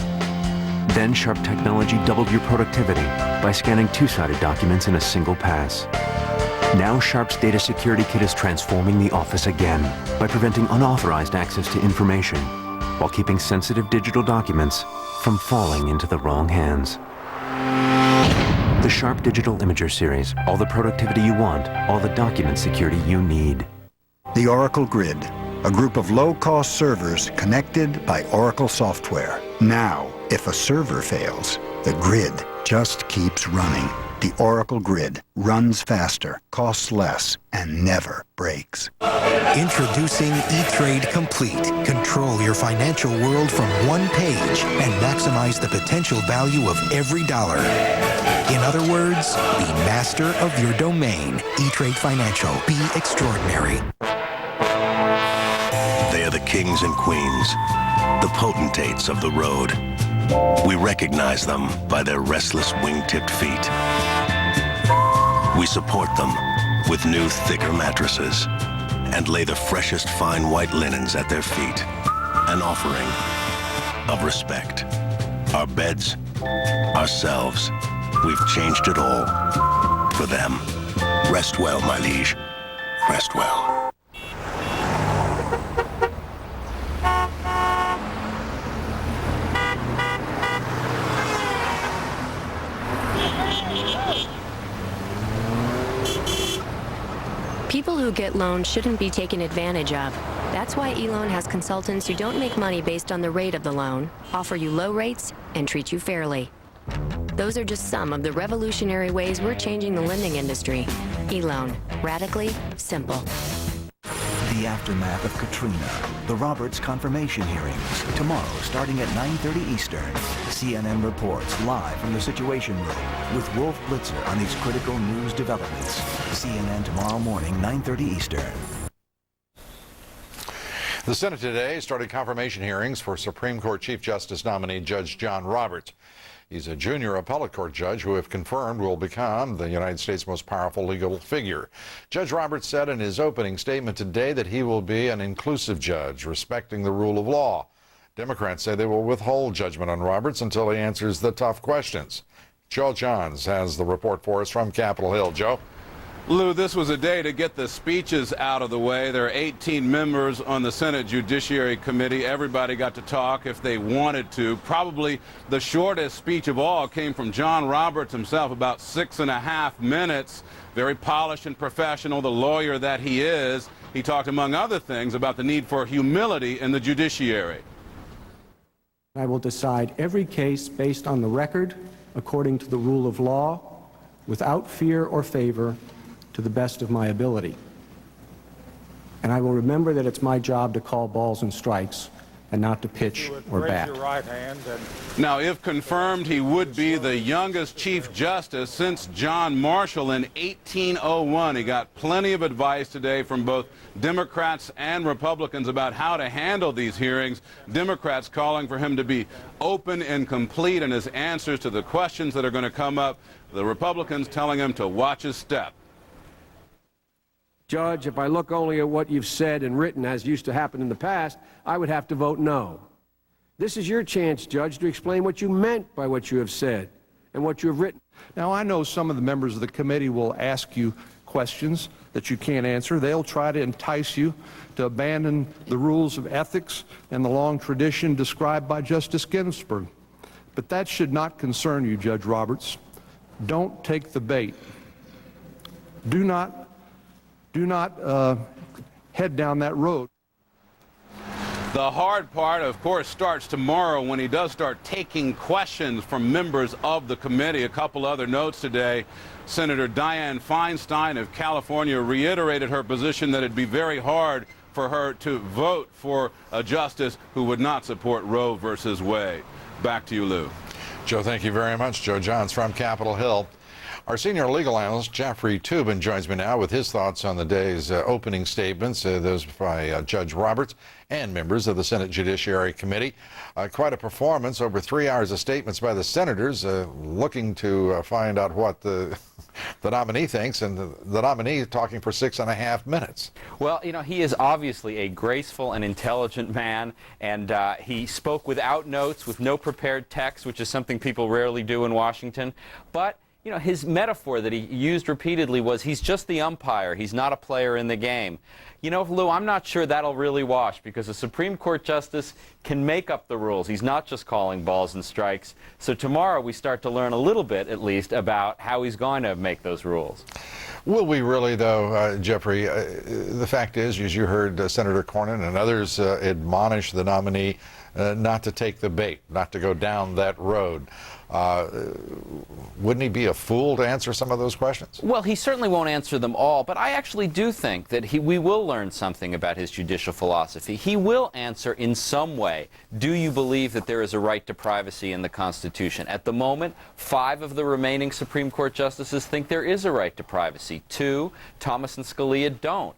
Then Sharp technology doubled your productivity by scanning two-sided documents in a single pass. Now Sharp's Data Security Kit is transforming the office again by preventing unauthorized access to information while keeping sensitive digital documents from falling into the wrong hands. The Sharp Digital Imager Series, all the productivity you want, all the document security you need. The Oracle Grid, a group of low-cost servers connected by Oracle software. Now, if a server fails, the grid just keeps running. The Oracle Grid runs faster, costs less, and never breaks. Introducing eTrade Complete. Control your financial world from one page and maximize the potential value of every dollar. In other words, be master of your domain. eTrade Financial. Be extraordinary. They are the kings and queens, the potentates of the road. We recognize them by their restless wing-tipped feet. We support them with new, thicker mattresses and lay the freshest fine white linens at their feet. An offering of respect. Our beds, ourselves. We've changed it all for them. Rest well, my liege. Rest well. People who get loans shouldn't be taken advantage of. That's why eLoan has consultants who don't make money based on the rate of the loan, offer you low rates, and treat you fairly. Those are just some of the revolutionary ways we're changing the lending industry. eLoan. Radically simple. The aftermath of Katrina. The Roberts confirmation hearings. Tomorrow, starting at 9:30 Eastern. CNN reports live from the Situation Room with Wolf Blitzer on these critical news developments. CNN tomorrow morning, 9:30 Eastern. The Senate today started confirmation hearings for Supreme Court Chief Justice nominee Judge John Roberts. He's a junior appellate court judge who, if confirmed, will become the United States' most powerful legal figure. Judge Roberts said in his opening statement today that he will be an inclusive judge, respecting the rule of law. Democrats say they will withhold judgment on Roberts until he answers the tough questions. Joe Johns has the report for us from Capitol Hill. Joe? Lou, this was a day to get the speeches out of the way. There are 18 members on the Senate Judiciary Committee. Everybody got to talk if they wanted to. Probably the shortest speech of all came from John Roberts himself, about 6.5 minutes. Very polished and professional, the lawyer that he is. He talked, among other things, about the need for humility in the judiciary. I will decide every case based on the record, according to the rule of law, without fear or favor, to the best of my ability. And I will remember that it's my job to call balls and strikes and not to pitch or bat. Raise your right hand. Now, if confirmed, he would be the youngest Chief Justice since John Marshall in 1801. He got plenty of advice today from both Democrats and Republicans about how to handle these hearings. Democrats calling for him to be open and complete in his answers to the questions that are going to come up. The Republicans telling him to watch his step. Judge, if I look only at what you've said and written, as used to happen in the past, I would have to vote no. This is your chance, Judge, to explain what you meant by what you have said and what you have written. Now, I know some of the members of the committee will ask you questions that you can't answer. They'll try to entice you to abandon the rules of ethics and the long tradition described by Justice Ginsburg. But that should not concern you, Judge Roberts. Don't take the bait. Do not head down that road. The hard part, of course, starts tomorrow when he does start taking questions from members of the committee. A couple other notes today. Senator Dianne Feinstein of California reiterated her position that it'd be very hard for her to vote for a justice who would not support Roe versus Wade. Back to you, Lou. Joe, thank you very much. Joe Johns from Capitol Hill. Our senior legal analyst, Jeffrey Toobin, joins me now with his thoughts on the day's opening statements, those by Judge Roberts and members of the Senate Judiciary Committee. Quite a performance, over 3 hours of statements by the senators, looking to find out what the nominee thinks, and the nominee talking for 6.5 minutes. Well, you know, he is obviously a graceful and intelligent man, and he spoke without notes, with no prepared text, which is something people rarely do in Washington. But you know, his metaphor that he used repeatedly was he's just the umpire. He's not a player in the game. You know, Lou, I'm not sure that'll really wash, because a Supreme Court justice can make up the rules. He's not just calling balls and strikes. So tomorrow we start to learn a little bit, at least, about how he's going to make those rules. Will we really, though, Jeffrey? The fact is, as you heard Senator Cornyn and others admonish the nominee not to take the bait, not to go down that road. Wouldn't he be a fool to answer some of those questions? Well, he certainly won't answer them all, but I actually do think that we will learn something about his judicial philosophy. He will answer in some way, do you believe that there is a right to privacy in the Constitution? At the moment, 5 of the remaining Supreme Court justices think there is a right to privacy. 2, Thomas and Scalia, don't.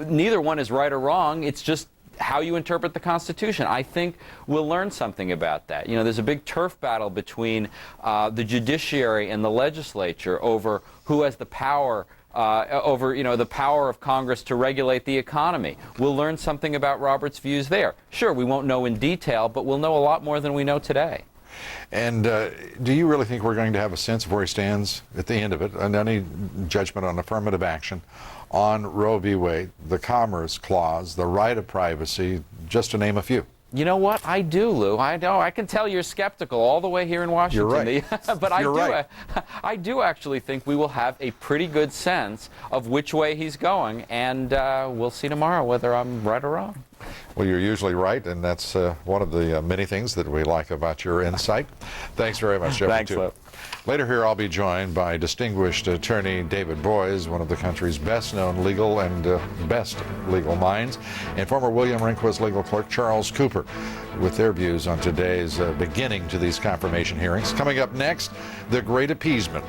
Neither one is right or wrong. It's just how you interpret the Constitution. I think we'll learn something about that. You know, there's a big turf battle between the judiciary and the legislature over who has the power over, the power of Congress to regulate the economy. We'll learn something about Robert's views there. Sure, we won't know in detail, but we'll know a lot more than we know today. And do you really think we're going to have a sense of where he stands at the end of it, and any judgment on affirmative action, on Roe v. Wade, the Commerce Clause, the right of privacy, just to name a few? You know what? I do, Lou. I know. I can tell you're skeptical all the way here in Washington. You're right. But I do actually think we will have a pretty good sense of which way he's going, and we'll see tomorrow whether I'm right or wrong. Well, you're usually right, and that's one of the many things that we like about your insight. Thanks very much, Jeffrey. Thanks, Lou. Later here, I'll be joined by distinguished attorney David Boies, one of the country's best-known legal and best legal minds, and former William Rehnquist legal clerk Charles Cooper, with their views on today's beginning to these confirmation hearings. Coming up next, the Great Appeasement.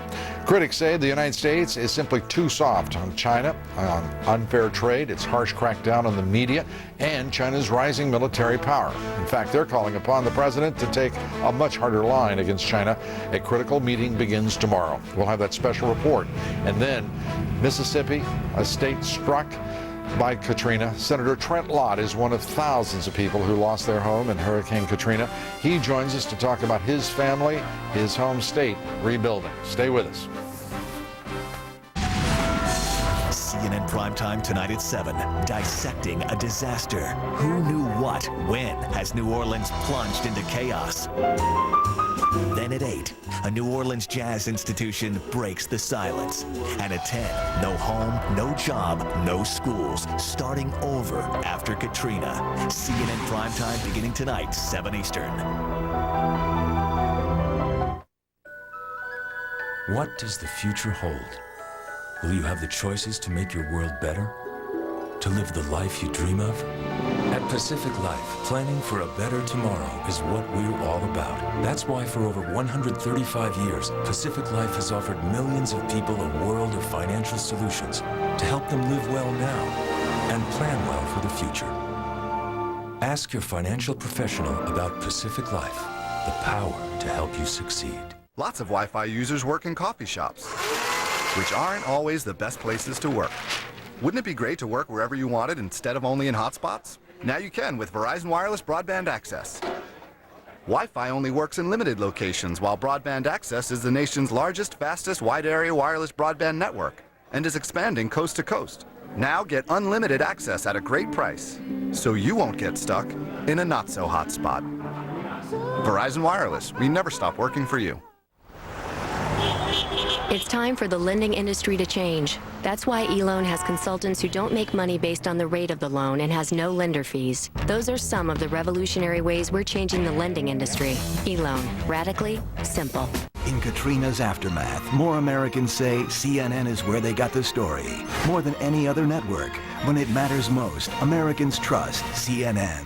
Critics say the United States is simply too soft on China, on unfair trade, its harsh crackdown on the media, and China's rising military power. In fact, they're calling upon the president to take a much harder line against China. A critical meeting begins tomorrow. We'll have that special report. And then Mississippi, a state struck by Katrina. Senator Trent Lott is one of thousands of people who lost their home in Hurricane Katrina. He joins us to talk about his family, his home state rebuilding. Stay with us. CNN Primetime tonight at 7, dissecting a disaster. Who knew what, when, as New Orleans plunged into chaos? Then at 8, a New Orleans jazz institution breaks the silence. And at 10, no home, no job, no schools, starting over after Katrina. CNN Primetime beginning tonight, 7 Eastern. What does the future hold? Will you have the choices to make your world better? To live the life you dream of? At Pacific Life, planning for a better tomorrow is what we're all about. That's why for over 135 years, Pacific Life has offered millions of people a world of financial solutions to help them live well now and plan well for the future. Ask your financial professional about Pacific Life, the power to help you succeed. Lots of Wi-Fi users work in coffee shops, which aren't always the best places to work. Wouldn't it be great to work wherever you wanted instead of only in hotspots? Now you can with Verizon Wireless Broadband Access. Wi-Fi only works in limited locations, while Broadband Access is the nation's largest, fastest, wide-area wireless broadband network and is expanding coast to coast. Now get unlimited access at a great price, so you won't get stuck in a not-so-hot spot. Verizon Wireless, we never stop working for you. It's time for the lending industry to change. That's why eLoan has consultants who don't make money based on the rate of the loan and has no lender fees. Those are some of the revolutionary ways we're changing the lending industry. eLoan. Radically simple. In Katrina's aftermath, more Americans say CNN is where they got the story. More than any other network. When it matters most, Americans trust CNN.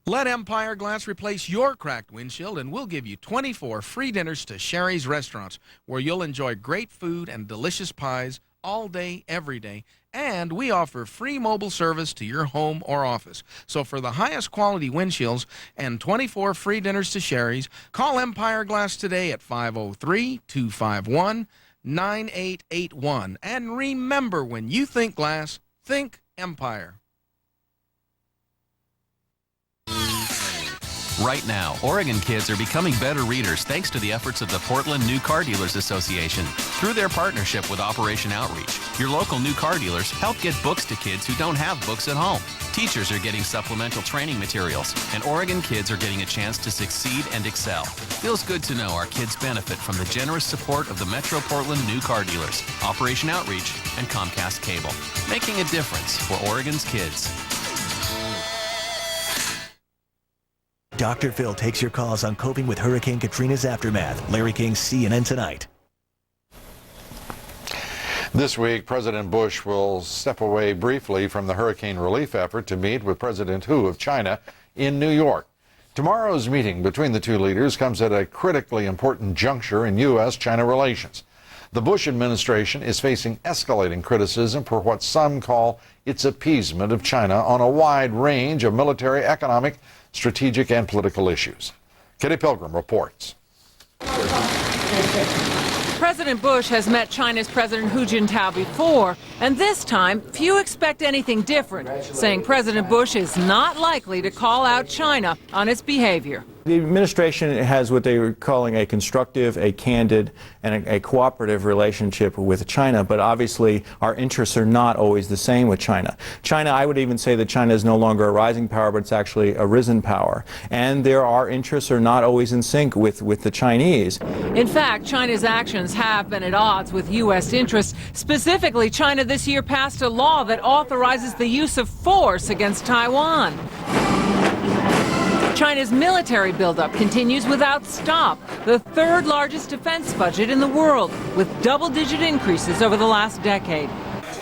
Let Empire Glass replace your cracked windshield, and we'll give you 24 free dinners to Sherry's Restaurants, where you'll enjoy great food and delicious pies all day, every day. And we offer free mobile service to your home or office. So for the highest quality windshields and 24 free dinners to Sherry's, call Empire Glass today at 503-251-9881. And remember, when you think glass, think Empire. Right now, Oregon kids are becoming better readers thanks to the efforts of the Portland New Car Dealers Association. Through their partnership with Operation Outreach, your local new car dealers help get books to kids who don't have books at home. Teachers are getting supplemental training materials, and Oregon kids are getting a chance to succeed and excel. Feels good to know our kids benefit from the generous support of the Metro Portland New Car Dealers, Operation Outreach, and Comcast Cable, making a difference for Oregon's kids. Dr. Phil takes your calls on coping with Hurricane Katrina's aftermath. Larry King, CNN Tonight. This week, President Bush will step away briefly from the hurricane relief effort to meet with President Hu of China in New York. Tomorrow's meeting between the two leaders comes at a critically important juncture in U.S.-China relations. The Bush administration is facing escalating criticism for what some call its appeasement of China on a wide range of military, economic, strategic, and political issues. Kitty Pilgrim reports. President Bush has met China's President Hu Jintao before, and this time, few expect anything different, saying President Bush is not likely to call out China on its behavior. The administration has what they were calling a constructive, a candid, and a cooperative relationship with China, but obviously our interests are not always the same with China. China, I would even say that China is no longer a rising power, but it's actually a risen power. And our interests are not always in sync with the Chinese. In fact, China's actions have been at odds with U.S. interests. Specifically, China this year passed a law that authorizes the use of force against Taiwan. China's military buildup continues without stop, the third largest defense budget in the world, with double-digit increases over the last decade.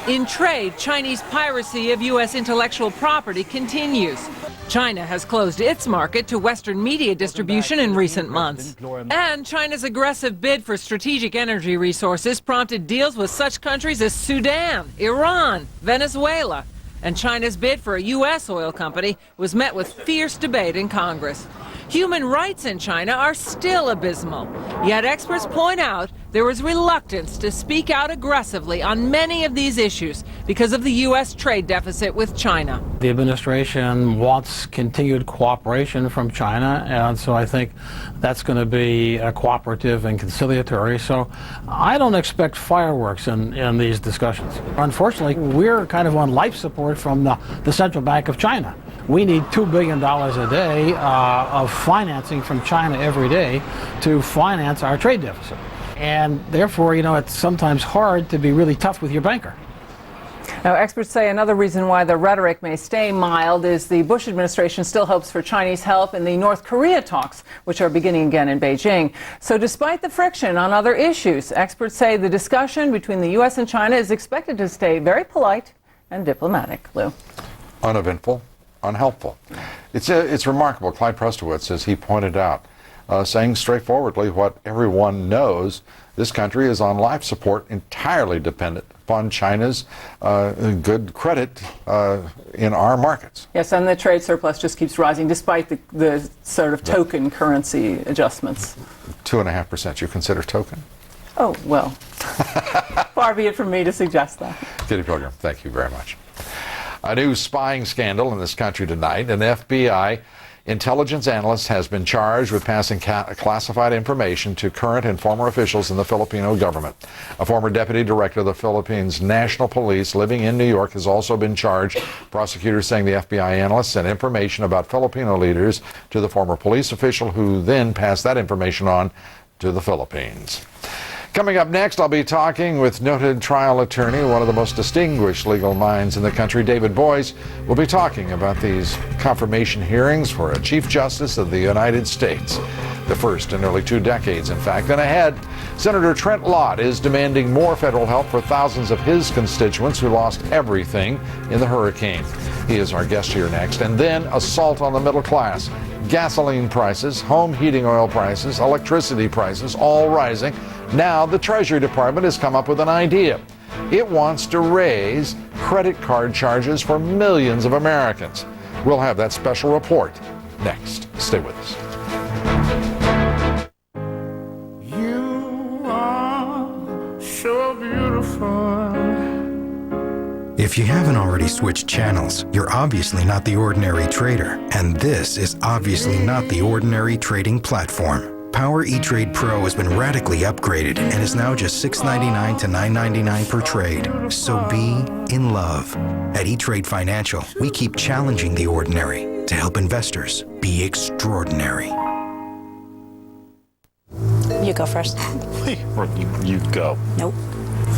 In trade, Chinese piracy of U.S. intellectual property continues. China has closed its market to Western media distribution in recent months. And China's aggressive bid for strategic energy resources prompted deals with such countries as Sudan, Iran, Venezuela. And China's bid for a U.S. oil company was met with fierce debate in Congress. Human rights in China are still abysmal, yet experts point out there is reluctance to speak out aggressively on many of these issues because of the U.S. trade deficit with China. The administration wants continued cooperation from China, and so I think that's going to be cooperative and conciliatory. So I don't expect fireworks in these discussions. Unfortunately, we're kind of on life support from the Central Bank of China. We need $2 billion a day of financing from China every day to finance our trade deficit. And therefore, it's sometimes hard to be really tough with your banker. Now, experts say another reason why the rhetoric may stay mild is the Bush administration still hopes for Chinese help in the North Korea talks, which are beginning again in Beijing. So despite the friction on other issues, experts say the discussion between the U.S. and China is expected to stay very polite and diplomatic. Lou. Uneventful, unhelpful. It's remarkable. Clyde Prestowitz, as he pointed out, saying straightforwardly what everyone knows, this country is on life support, entirely dependent upon China's good credit in our markets. Yes, and the trade surplus just keeps rising despite the sort of token currency adjustments. 2.5% you consider token? Oh, well, far be it from me to suggest that. Kitty Pilgrim, thank you very much. A new spying scandal in this country tonight. An FBI intelligence analyst has been charged with passing classified information to current and former officials in the Filipino government. A former deputy director of the Philippines National Police living in New York has also been charged. Prosecutors saying the FBI analyst sent information about Filipino leaders to the former police official, who then passed that information on to the Philippines. Coming up next, I'll be talking with noted trial attorney, one of the most distinguished legal minds in the country, David Boies. We'll be talking about these confirmation hearings for a Chief Justice of the United States, the first in nearly 2 decades, in fact. And ahead, Senator Trent Lott is demanding more federal help for thousands of his constituents who lost everything in the hurricane. He is our guest here next. And then assault on the middle class. Gasoline prices, home heating oil prices, electricity prices, all rising. Now the Treasury Department has come up with an idea. It wants to raise credit card charges for millions of Americans. We'll have that special report next. Stay with us. You are so beautiful. If you haven't already switched channels, you're obviously not the ordinary trader, and this is obviously not the ordinary trading platform. Power E-Trade Pro has been radically upgraded and is now just $6.99 to $9.99 per trade. So be in love. At E-Trade Financial, we keep challenging the ordinary to help investors be extraordinary. You go first. You go. Nope.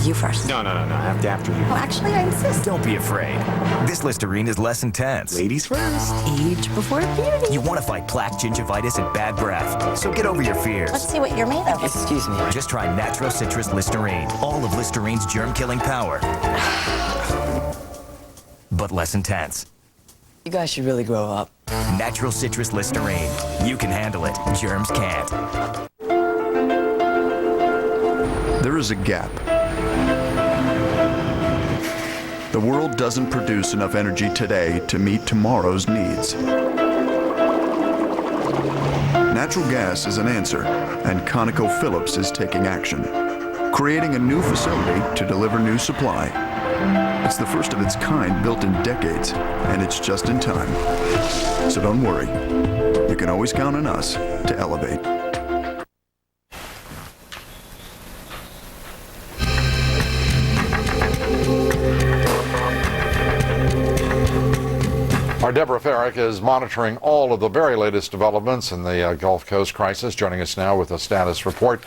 You first. No. After you. Well, actually, I insist. Don't be afraid. This Listerine is less intense. Ladies first. Age before beauty. You want to fight plaque, gingivitis, and bad breath. So get over your fears. Let's see what you're made of. Excuse me. Just try Natural Citrus Listerine. All of Listerine's germ-killing power. But less intense. You guys should really grow up. Natural Citrus Listerine. You can handle it. Germs can't. There is a gap. The world doesn't produce enough energy today to meet tomorrow's needs. Natural gas is an answer, and ConocoPhillips is taking action. creating a new facility to deliver new supply. It's the first of its kind built in decades, and it's just in time. So don't worry. You can always count on us to elevate. Our Deborah Farrick is monitoring all of the very latest developments in the Gulf Coast crisis, joining us now with a status report.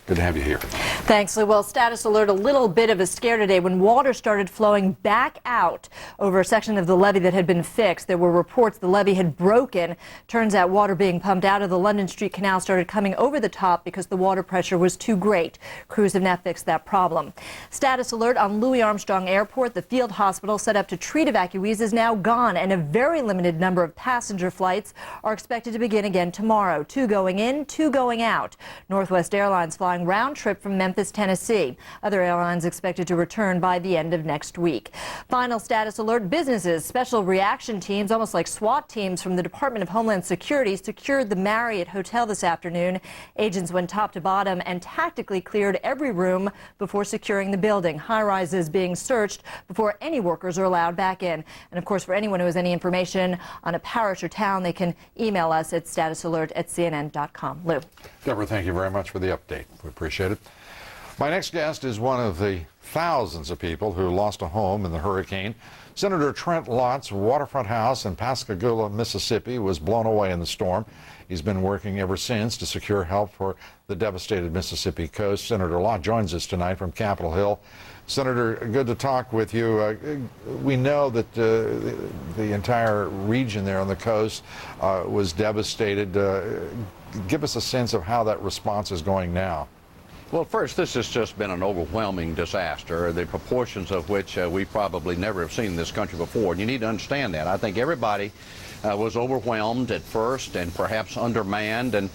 Good to have you here. Thanks, Lou. Well, status alert, a little bit of a scare today when water started flowing back out over a section of the levee that had been fixed. There were reports the levee had broken. Turns out water being pumped out of the London Street Canal started coming over the top because the water pressure was too great. Crews have now fixed that problem. Status alert on Louis Armstrong Airport. The field hospital set up to treat evacuees is now gone, and a very limited number of passenger flights are expected to begin again tomorrow. 2 going in, 2 going out. Northwest Airlines flying round trip from Memphis, Tennessee. Other airlines expected to return by the end of next week. Final status alert, businesses, special reaction teams, almost like SWAT teams from the Department of Homeland Security, secured the Marriott Hotel this afternoon. Agents went top to bottom and tactically cleared every room before securing the building. High rises being searched before any workers are allowed back in. And of course, for anyone who has any information on a parish or town, they can email us at statusalert@cnn.com. Lou. Deborah, thank you very much for the update. We appreciate it. My next guest is one of the thousands of people who lost a home in the hurricane. Senator Trent Lott's waterfront house in Pascagoula, Mississippi, was blown away in the storm. He's been working ever since to secure help for the devastated Mississippi coast. Senator Lott joins us tonight from Capitol Hill. Senator, good to talk with you. We know that the entire region there on the coast was devastated. Give us a sense of how that response is going now. Well, first, this has just been an overwhelming disaster, the proportions of which we probably never have seen in this country before. And you need to understand that. I think everybody was overwhelmed at first and perhaps undermanned, and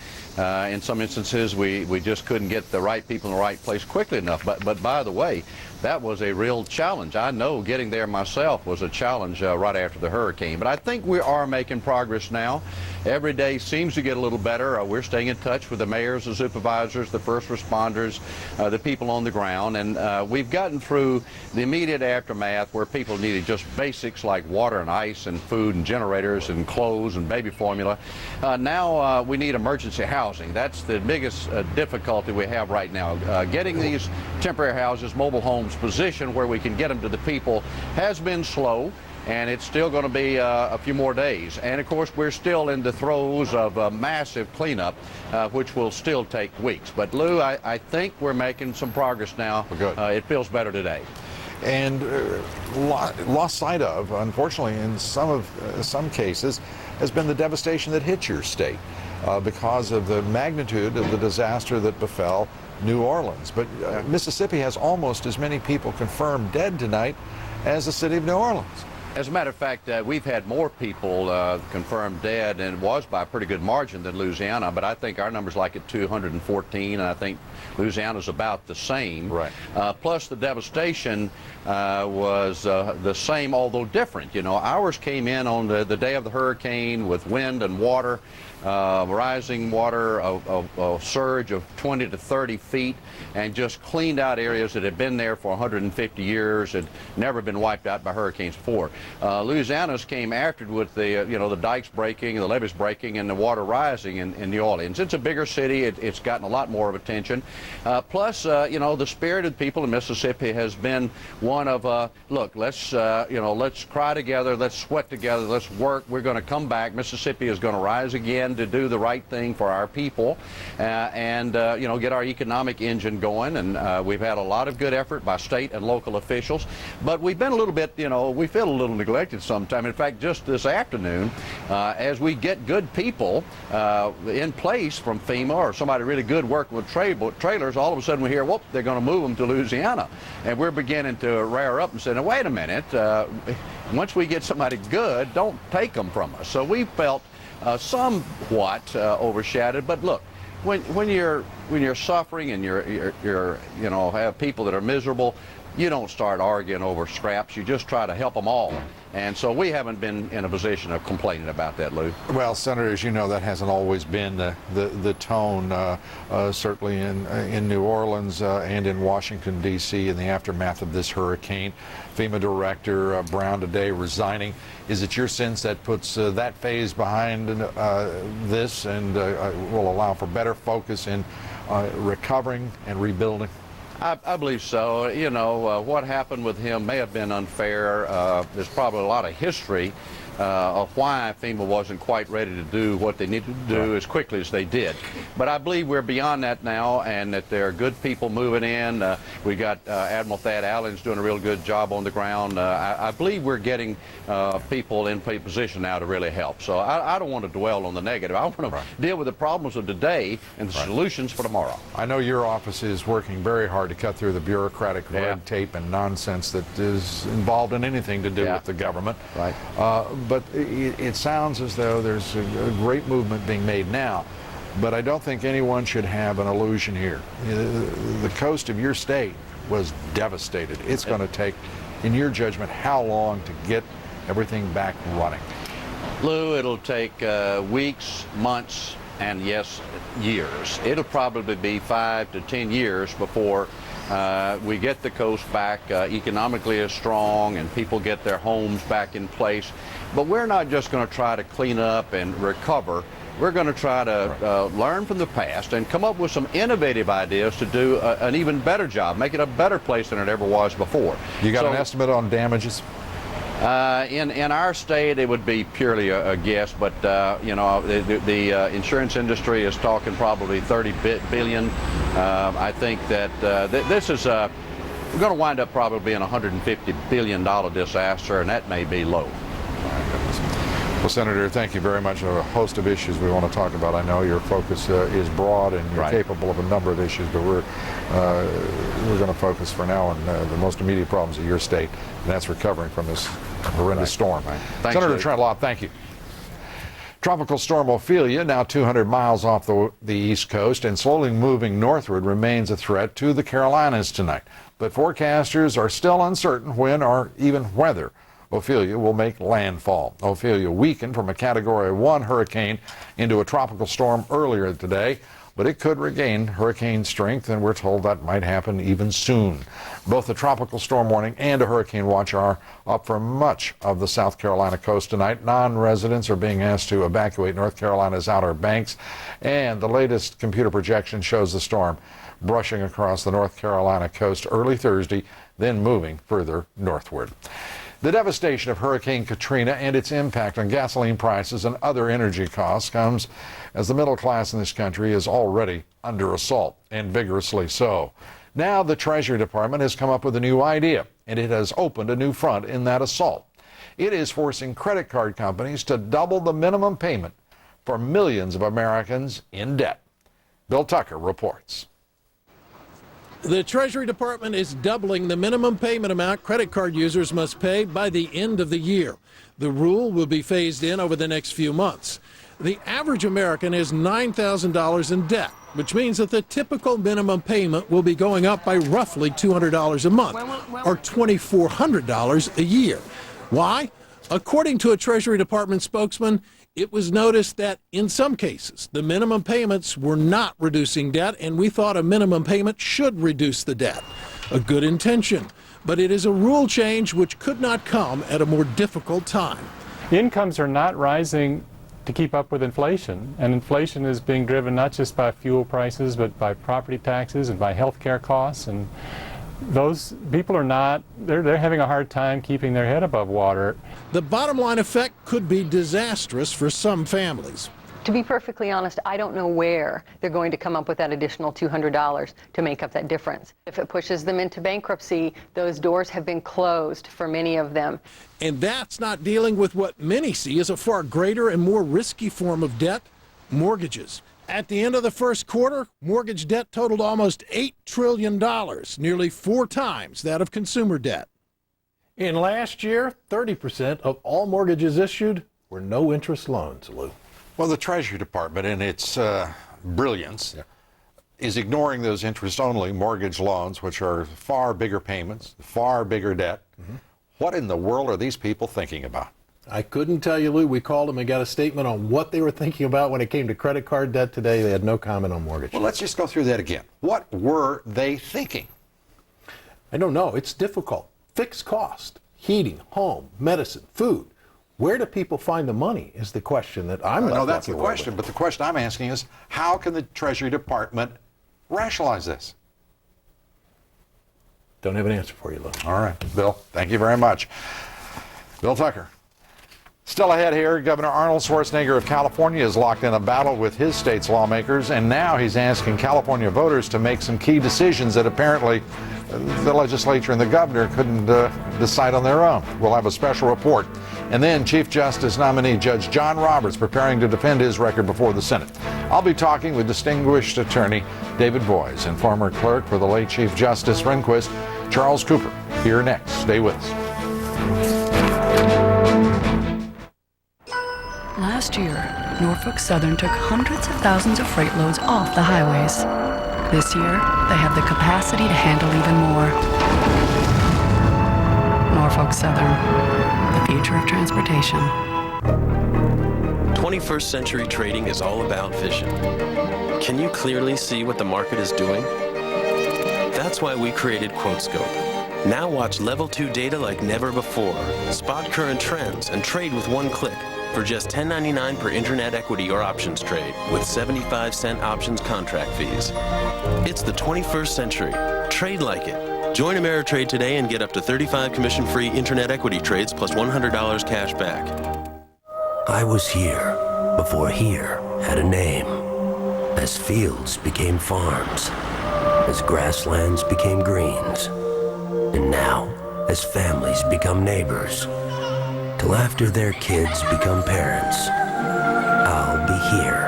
in some instances we just couldn't get the right people in the right place quickly enough. But by the way, that was a real challenge. I know getting there myself was a challenge right after the hurricane. But I think we are making progress now. Every day seems to get a little better. We're staying in touch with the mayors, the supervisors, the first responders, the people on the ground, and we've gotten through the immediate aftermath where people needed just basics like water and ice and food and generators and clothes and baby formula. Now we need emergency housing. That's the biggest difficulty we have right now. Getting these temporary houses, mobile homes, positioned where we can get them to the people has been slow. And it's still going to be a few more days. And of course, we're still in the throes of a massive cleanup, which will still take weeks. But Lou, I think we're making some progress now. Good. It feels better today. And lost sight of, unfortunately, in some cases, has been the devastation that hit your state because of the magnitude of the disaster that befell New Orleans. But Mississippi has almost as many people confirmed dead tonight as the city of New Orleans. As a matter of fact, we've had more people confirmed dead, and it was by a pretty good margin than Louisiana, but I think our number's like at 214, and I think Louisiana's about the same. Right. Plus the devastation was the same, although different. You know, ours came in on the day of the hurricane with wind and water, rising water, a surge of 20 to 30 feet, and just cleaned out areas that had been there for 150 years and never been wiped out by hurricanes before. Louisiana's came after it with the the dikes breaking, the levees breaking, and the water rising in New Orleans. It's a bigger city. It's gotten a lot more of attention. Plus, the spirit of the people in Mississippi has been one of look, let's cry together, let's sweat together, let's work. We're going to come back. Mississippi is going to rise again to do the right thing for our people, and get our economic engine going. And we've had a lot of good effort by state and local officials, but we've been a little bit, we feel a little neglected sometimes. In fact, just this afternoon, as we get good people in place from FEMA or somebody really good working with trailers, all of a sudden we hear, whoop, they're going to move them to Louisiana. And we're beginning to rear up and say, now, wait a minute, once we get somebody good, don't take them from us. So we felt somewhat overshadowed. But look, when you're suffering and you're have people that are miserable, you don't start arguing over scraps. You just try to help them all. And so we haven't been in a position of complaining about that, Lou. Well, Senator, as you know, that hasn't always been the tone, certainly in New Orleans and in Washington, D.C. in the aftermath of this hurricane. FEMA Director Brown today resigning. Is it your sense that puts that phase behind this and will allow for better focus in recovering and rebuilding? I believe so. You know, what happened with him may have been unfair. There's probably a lot of history of why FEMA wasn't quite ready to do what they needed to do as quickly as they did. But I believe we're beyond that now, and that there are good people moving in. We got Admiral Thad Allen's doing a real good job on the ground. I believe we're getting people in position now to really help. So I don't want to dwell on the negative. I want to deal with the problems of today and the solutions for tomorrow. I know your office is working very hard to cut through the bureaucratic red tape and nonsense that is involved in anything to do with the government. Right. But it sounds as though there's a great movement being made now. But I don't think anyone should have an illusion here. The coast of your state was devastated. It's going to take, in your judgment, how long to get everything back running? Lou, it'll take weeks, months, and yes, years. It'll probably be 5 to 10 years before we get the coast back economically as strong and people get their homes back in place. But we're not just going to try to clean up and recover. We're going to try to learn from the past and come up with some innovative ideas to do an even better job, make it a better place than it ever was before. You got an estimate on damages? In our state, it would be purely a guess, but you know, the insurance industry is talking probably $30 billion. I think that this is we're going to wind up probably being a $150 billion disaster, and that may be low. Well, Senator, thank you very much. A host of issues we want to talk about. I know your focus is broad and you're capable of a number of issues, but we're going to focus for now on the most immediate problems of your state, and that's recovering from this horrendous storm. Thanks, Senator Luke. Trent Lott, thank you. Tropical storm Ophelia, now 200 miles off the east coast and slowly moving northward, remains a threat to the Carolinas tonight. But forecasters are still uncertain when or even whether Ophelia will make landfall. Ophelia weakened from a Category 1 hurricane into a tropical storm earlier today, but it could regain hurricane strength, and we're told that might happen even soon. Both the tropical storm warning and a hurricane watch are up for much of the South Carolina coast tonight. Non-residents are being asked to evacuate North Carolina's Outer Banks, and the latest computer projection shows the storm brushing across the North Carolina coast early Thursday, then moving further northward. The devastation of Hurricane Katrina and its impact on gasoline prices and other energy costs comes as the middle class in this country is already under assault, and vigorously so. Now the Treasury Department has come up with a new idea, and it has opened a new front in that assault. It is forcing credit card companies to double the minimum payment for millions of Americans in debt. Bill Tucker reports. The Treasury Department is doubling the minimum payment amount credit card users must pay by the end of the year. The rule will be phased in over the next few months. The average American is $9,000 in debt, which means that the typical minimum payment will be going up by roughly $200 a month, or $2,400 a year. Why? According to a Treasury Department spokesman, it was noticed that in some cases, the minimum payments were not reducing debt, and we thought a minimum payment should reduce the debt. A good intention, but it is a rule change which could not come at a more difficult time. Incomes are not rising to keep up with inflation, and inflation is being driven not just by fuel prices, but by property taxes and by health care costs, and those people are not, they're having a hard time keeping their head above water. The bottom line effect could be disastrous for some families. To be perfectly honest, I don't know where they're going to come up with that additional $200 to make up that difference. If it pushes them into bankruptcy, those doors have been closed for many of them. And that's not dealing with what many see as a far greater and more risky form of debt, mortgages. At the end of the first quarter, mortgage debt totaled almost $8 trillion, nearly 4 times that of consumer debt. In last year, 30% of all mortgages issued were no-interest loans, Lou. Well, the Treasury Department, in its brilliance, is ignoring those interest-only mortgage loans, which are far bigger payments, far bigger debt. What in the world are these people thinking about? I couldn't tell you, Lou. We called them and got a statement on what they were thinking about when it came to credit card debt today. They had no comment on mortgage. Well, let's just go through that again. What were they thinking? I don't know. It's difficult. Fixed cost, heating, home, medicine, food. Where do people find the money is the question that I'm No, that's the question. But the question I'm asking is, how can the Treasury Department rationalize this? Don't have an answer for you, Lou. All right, Bill, thank you very much. Bill Tucker. Still ahead here, Governor Arnold Schwarzenegger of California is locked in a battle with his state's lawmakers, and now he's asking California voters to make some key decisions that apparently the legislature and the governor couldn't decide on their own. We'll have a special report. And then Chief Justice nominee Judge John Roberts preparing to defend his record before the Senate. I'll be talking with distinguished attorney David Boies and former clerk for the late Chief Justice Rehnquist, Charles Cooper. Here next. Stay with us. Last year, Norfolk Southern took hundreds of thousands of freight loads off the highways. This year, they have the capacity to handle even more. Norfolk Southern, the future of transportation. 21st century trading is all about vision. Can you clearly see what the market is doing? That's why we created QuoteScope. Now watch level 2 data like never before. Spot current trends and trade with one click for just $10.99 per internet equity or options trade with 75-cent options contract fees. It's the 21st century. Trade like it. Join Ameritrade today and get up to 35 commission-free internet equity trades plus $100 cash back. I was here before here had a name. As fields became farms, as grasslands became greens, and now as families become neighbors. Till after their kids become parents, I'll be here.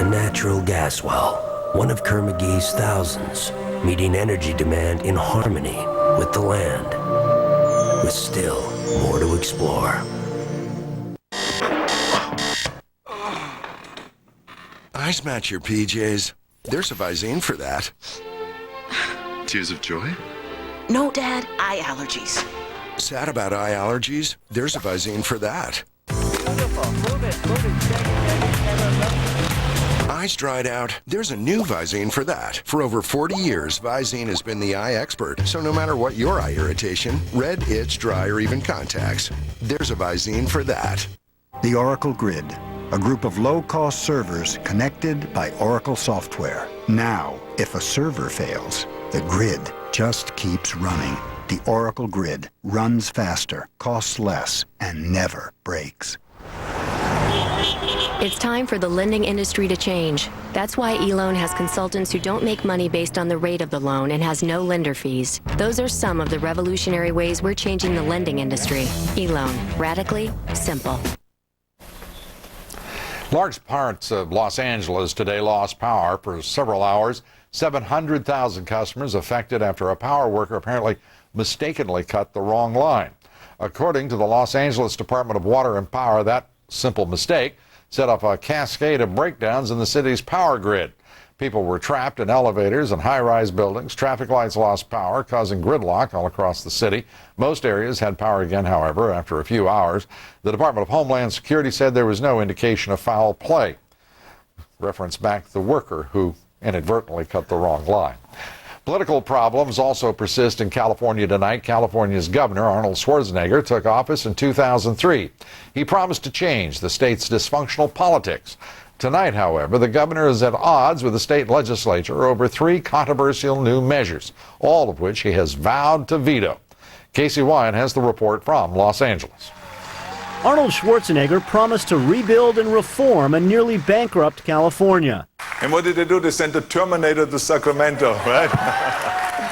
A natural gas well, one of Kerr-McGee's thousands, meeting energy demand in harmony with the land, with still more to explore. Ice match your PJs. There's a Visine for that. Tears of joy? No, Dad, eye allergies. Sad about eye allergies? There's a Visine for that. Eyes dried out? There's a new Visine for that. For over 40 years, Visine has been the eye expert. So no matter what your eye irritation, red, itch, dry, or even contacts, there's a Visine for that. The Oracle Grid, a group of low-cost servers connected by Oracle software. Now, if a server fails, the grid just keeps running. The Oracle Grid runs faster, costs less, and never breaks. It's time for the lending industry to change. That's why eLoan has consultants who don't make money based on the rate of the loan and has no lender fees. Those are some of the revolutionary ways we're changing the lending industry. eLoan, radically simple. Large parts of Los Angeles today lost power for several hours. 700,000 customers affected after a power worker apparently mistakenly cut the wrong line. According to the Los Angeles Department of Water and Power, that simple mistake set off a cascade of breakdowns in the city's power grid. People were trapped in elevators and high-rise buildings. Traffic lights lost power, causing gridlock all across the city. Most areas had power again, however, after a few hours. The Department of Homeland Security said there was no indication of foul play. Reference back to the worker who inadvertently cut the wrong line. Political problems also persist in California tonight. California's Governor Arnold Schwarzenegger took office in 2003. He promised to change the state's dysfunctional politics. Tonight, however, the governor is at odds with the state legislature over 3 controversial new measures, all of which he has vowed to veto. Casey Wyan has the report from Los Angeles. Arnold Schwarzenegger promised to rebuild and reform a nearly bankrupt California. And what did they do? They sent a Terminator to Sacramento, right?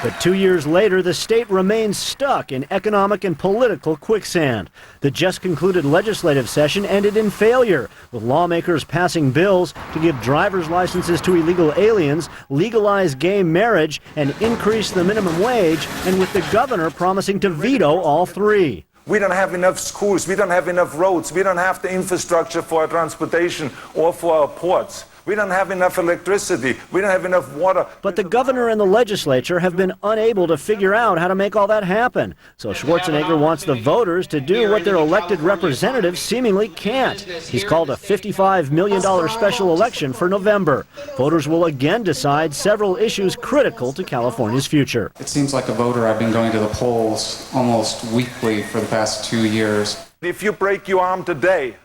But 2 years later, the state remains stuck in economic and political quicksand. The just concluded legislative session ended in failure, with lawmakers passing bills to give driver's licenses to illegal aliens, legalize gay marriage, and increase the minimum wage, and with the governor promising to veto all 3. We don't have enough schools, we don't have enough roads, we don't have the infrastructure for our transportation or for our ports. We don't have enough electricity. We don't have enough water. But the governor and the legislature have been unable to figure out how to make all that happen. So Schwarzenegger wants the voters to do what their elected representatives seemingly can't. He's called a $55 million special election for November. Voters will again decide several issues critical to California's future. It seems like a voter, I've been going to the polls almost weekly for the past 2 years. If you break your arm today,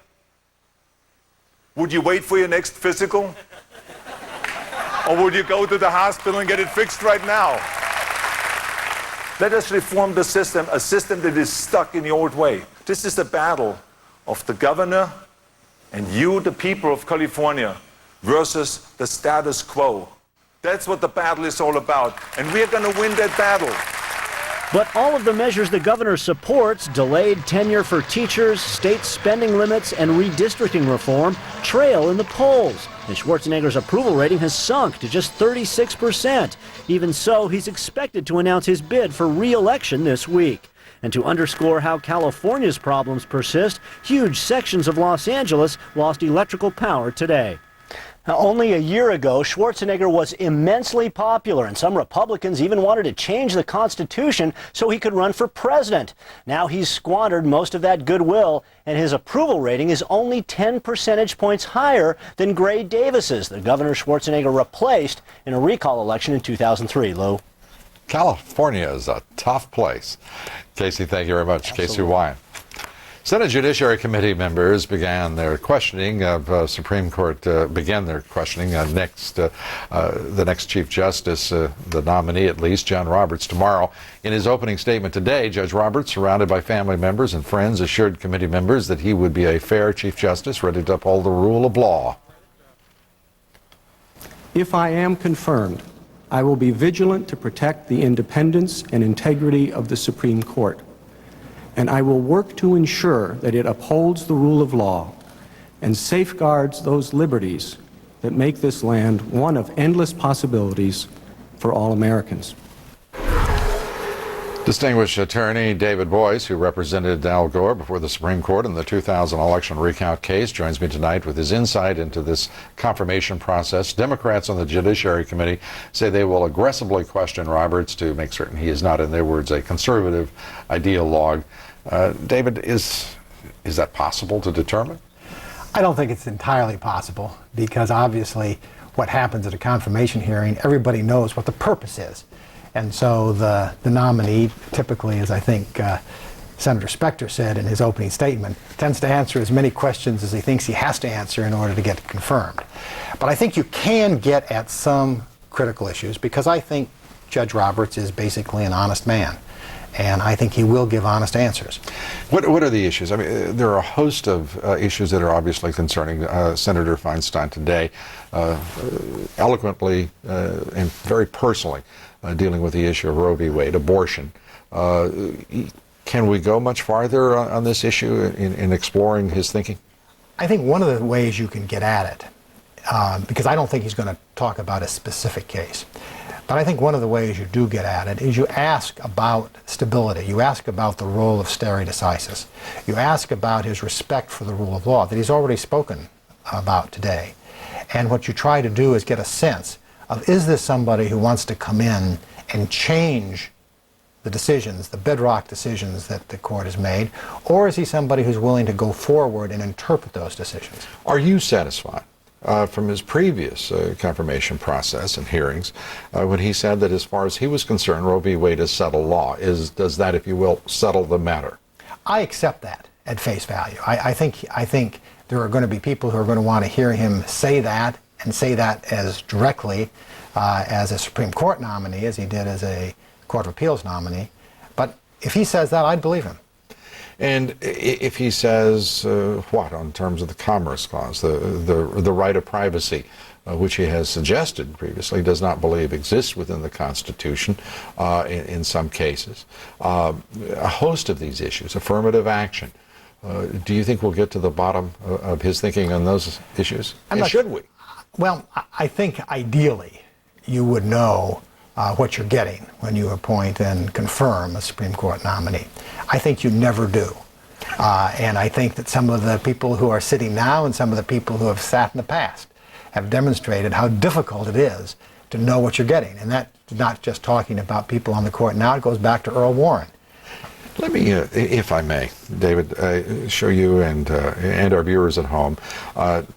would you wait for your next physical? Or would you go to the hospital and get it fixed right now? Let us reform the system, a system that is stuck in the old way. This is the battle of the governor and you, the people of California, versus the status quo. That's what the battle is all about, and we're going to win that battle. But all of the measures the governor supports, delayed tenure for teachers, state spending limits, and redistricting reform, trail in the polls. And Schwarzenegger's approval rating has sunk to just 36%. Even so, he's expected to announce his bid for re-election this week. And to underscore how California's problems persist, huge sections of Los Angeles lost electrical power today. Now, only a year ago, Schwarzenegger was immensely popular, and some Republicans even wanted to change the Constitution so he could run for president. Now he's squandered most of that goodwill, and his approval rating is only 10 percentage points higher than Gray Davis's, the Governor Schwarzenegger replaced in a recall election in 2003. Lou? California is a tough place. Casey, thank you very much. Absolutely. Casey Wyan. Senate Judiciary Committee members began their questioning of Supreme Court, the next Chief Justice, the nominee at least, John Roberts, tomorrow. In his opening statement today, Judge Roberts, surrounded by family members and friends, assured committee members that he would be a fair Chief Justice, ready to uphold the rule of law. If I am confirmed, I will be vigilant to protect the independence and integrity of the Supreme Court. And I will work to ensure that it upholds the rule of law and safeguards those liberties that make this land one of endless possibilities for all Americans. Distinguished attorney David Boyce, who represented Al Gore before the Supreme Court in the 2000 election recount case, joins me tonight with his insight into this confirmation process. Democrats on the Judiciary Committee say they will aggressively question Roberts to make certain he is not, in their words, a conservative ideologue. David, is that possible to determine? I don't think it's entirely possible, because obviously what happens at a confirmation hearing, everybody knows what the purpose is. And so the nominee typically, as I think Senator Specter said in his opening statement, tends to answer as many questions as he thinks he has to answer in order to get confirmed. But I think you can get at some critical issues, because I think Judge Roberts is basically an honest man. And I think he will give honest answers. What are the issues? I mean, there are a host of issues that are obviously concerning Senator Feinstein today, eloquently and very personally dealing with the issue of Roe v. Wade, abortion. Can we go much farther on this issue in exploring his thinking? I think one of the ways you can get at it, because I don't think he's going to talk about a specific case, but I think one of the ways you do get at it is you ask about stability. You ask about the role of stare decisis. You ask about his respect for the rule of law that he's already spoken about today. And what you try to do is get a sense of, is this somebody who wants to come in and change the decisions, the bedrock decisions that the court has made, or is he somebody who's willing to go forward and interpret those decisions? Are you satisfied from his previous confirmation process and hearings when he said that as far as he was concerned, Roe v. Wade is settled law? Does that, if you will, settle the matter? I accept that at face value. I think there are going to be people who are going to want to hear him say that, and say that as directly as a Supreme Court nominee as he did as a Court of Appeals nominee. But if he says that, I'd believe him. And if he says what on terms of the Commerce Clause, the right of privacy, which he has suggested previously, does not believe exists within the Constitution in some cases, a host of these issues, affirmative action. Do you think we'll get to the bottom of his thinking on those issues? And should we? Well, I think ideally you would know what you're getting when you appoint and confirm a Supreme Court nominee. I think you never do. And I think that some of the people who are sitting now and some of the people who have sat in the past have demonstrated how difficult it is to know what you're getting. And that's not just talking about people on the court now, it goes back to Earl Warren. Let me, if I may, David, show you and our viewers at home.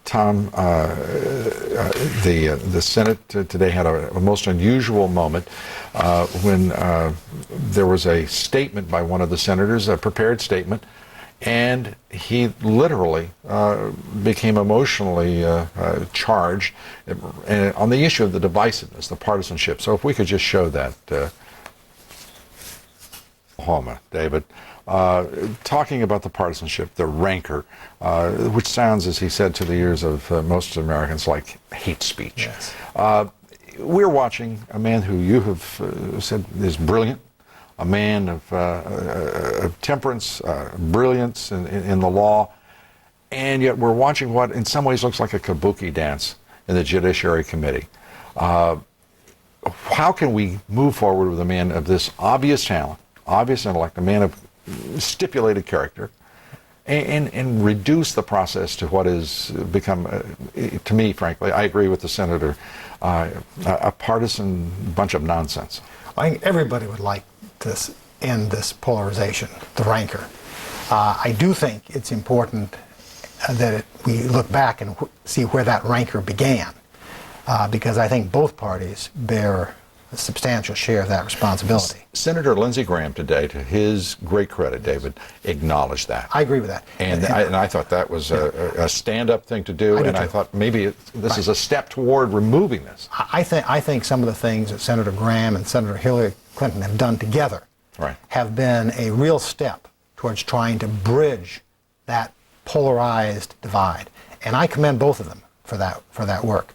Tom, the Senate today had a most unusual moment when there was a statement by one of the senators, a prepared statement, and he literally became emotionally charged on the issue of the divisiveness, the partisanship. So if we could just show that. Oklahoma, David, talking about the partisanship, the rancor, which sounds, as he said, to the ears of most Americans like hate speech. Yes. We're watching a man who you have said is brilliant, a man of temperance, brilliance in the law, and yet we're watching what in some ways looks like a kabuki dance in the Judiciary Committee. How can we move forward with a man of this obvious talent, obvious intellect, a man of stipulated character, and reduce the process to what has become, to me, frankly, I agree with the senator, a partisan bunch of nonsense? I think everybody would like to end this polarization, the rancor. I do think it's important that we look back and see where that rancor began, because I think both parties bear a substantial share of that responsibility. Senator Lindsey Graham today, to his great credit, David, acknowledged that. I agree with that. And I thought that was a stand-up thing to do, and I thought maybe this is a step toward removing this. I think some of the things that Senator Graham and Senator Hillary Clinton have done together have been a real step towards trying to bridge that polarized divide. And I commend both of them for that work.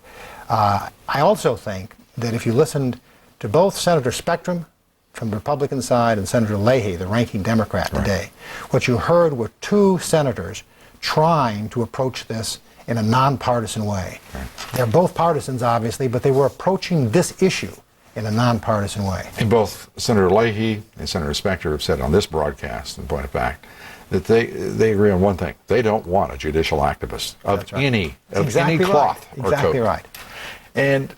I also think that if you listened to both Senator Spectrum from the Republican side and Senator Leahy, the ranking Democrat today, what you heard were two senators trying to approach this in a nonpartisan way. They're both partisans, obviously, but they were approaching this issue in a nonpartisan way. And both Senator Leahy and Senator Specter have said on this broadcast, in point of fact, that they agree on one thing: they don't want a judicial activist of any cloth or coat. Exactly right. And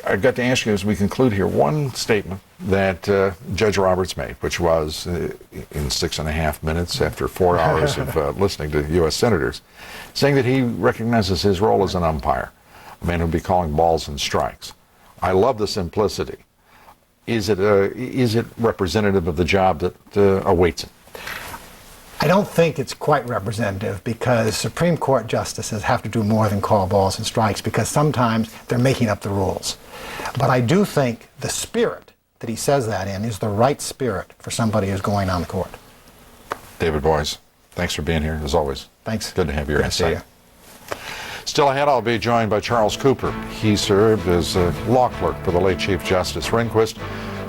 I've got to ask you, as we conclude here, one statement that Judge Roberts made, which was in 6.5 minutes after 4 hours of listening to U.S. senators, saying that he recognizes his role as an umpire, a man who'll be calling balls and strikes. I love the simplicity. Is it representative of the job that awaits him? I don't think it's quite representative, because Supreme Court justices have to do more than call balls and strikes, because sometimes they're making up the rules. But I do think the spirit that he says that in is the right spirit for somebody who's going on the court. David Boies, thanks for being here, as always. Thanks. Good to have your insight. You. Still ahead, I'll be joined by Charles Cooper. He served as a law clerk for the late Chief Justice Rehnquist.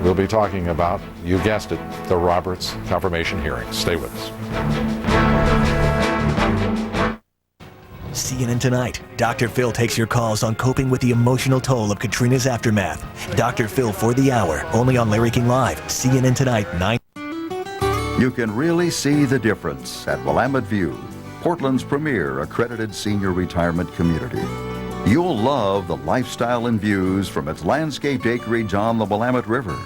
We'll be talking about, you guessed it, the Roberts confirmation hearing. Stay with us. CNN Tonight. Dr. Phil takes your calls on coping with the emotional toll of Katrina's aftermath. Dr. Phil for the hour, only on Larry King Live. CNN Tonight, 9. You can really see the difference at Willamette View, Portland's premier accredited senior retirement community. You'll love the lifestyle and views from its landscaped acreage on the Willamette River.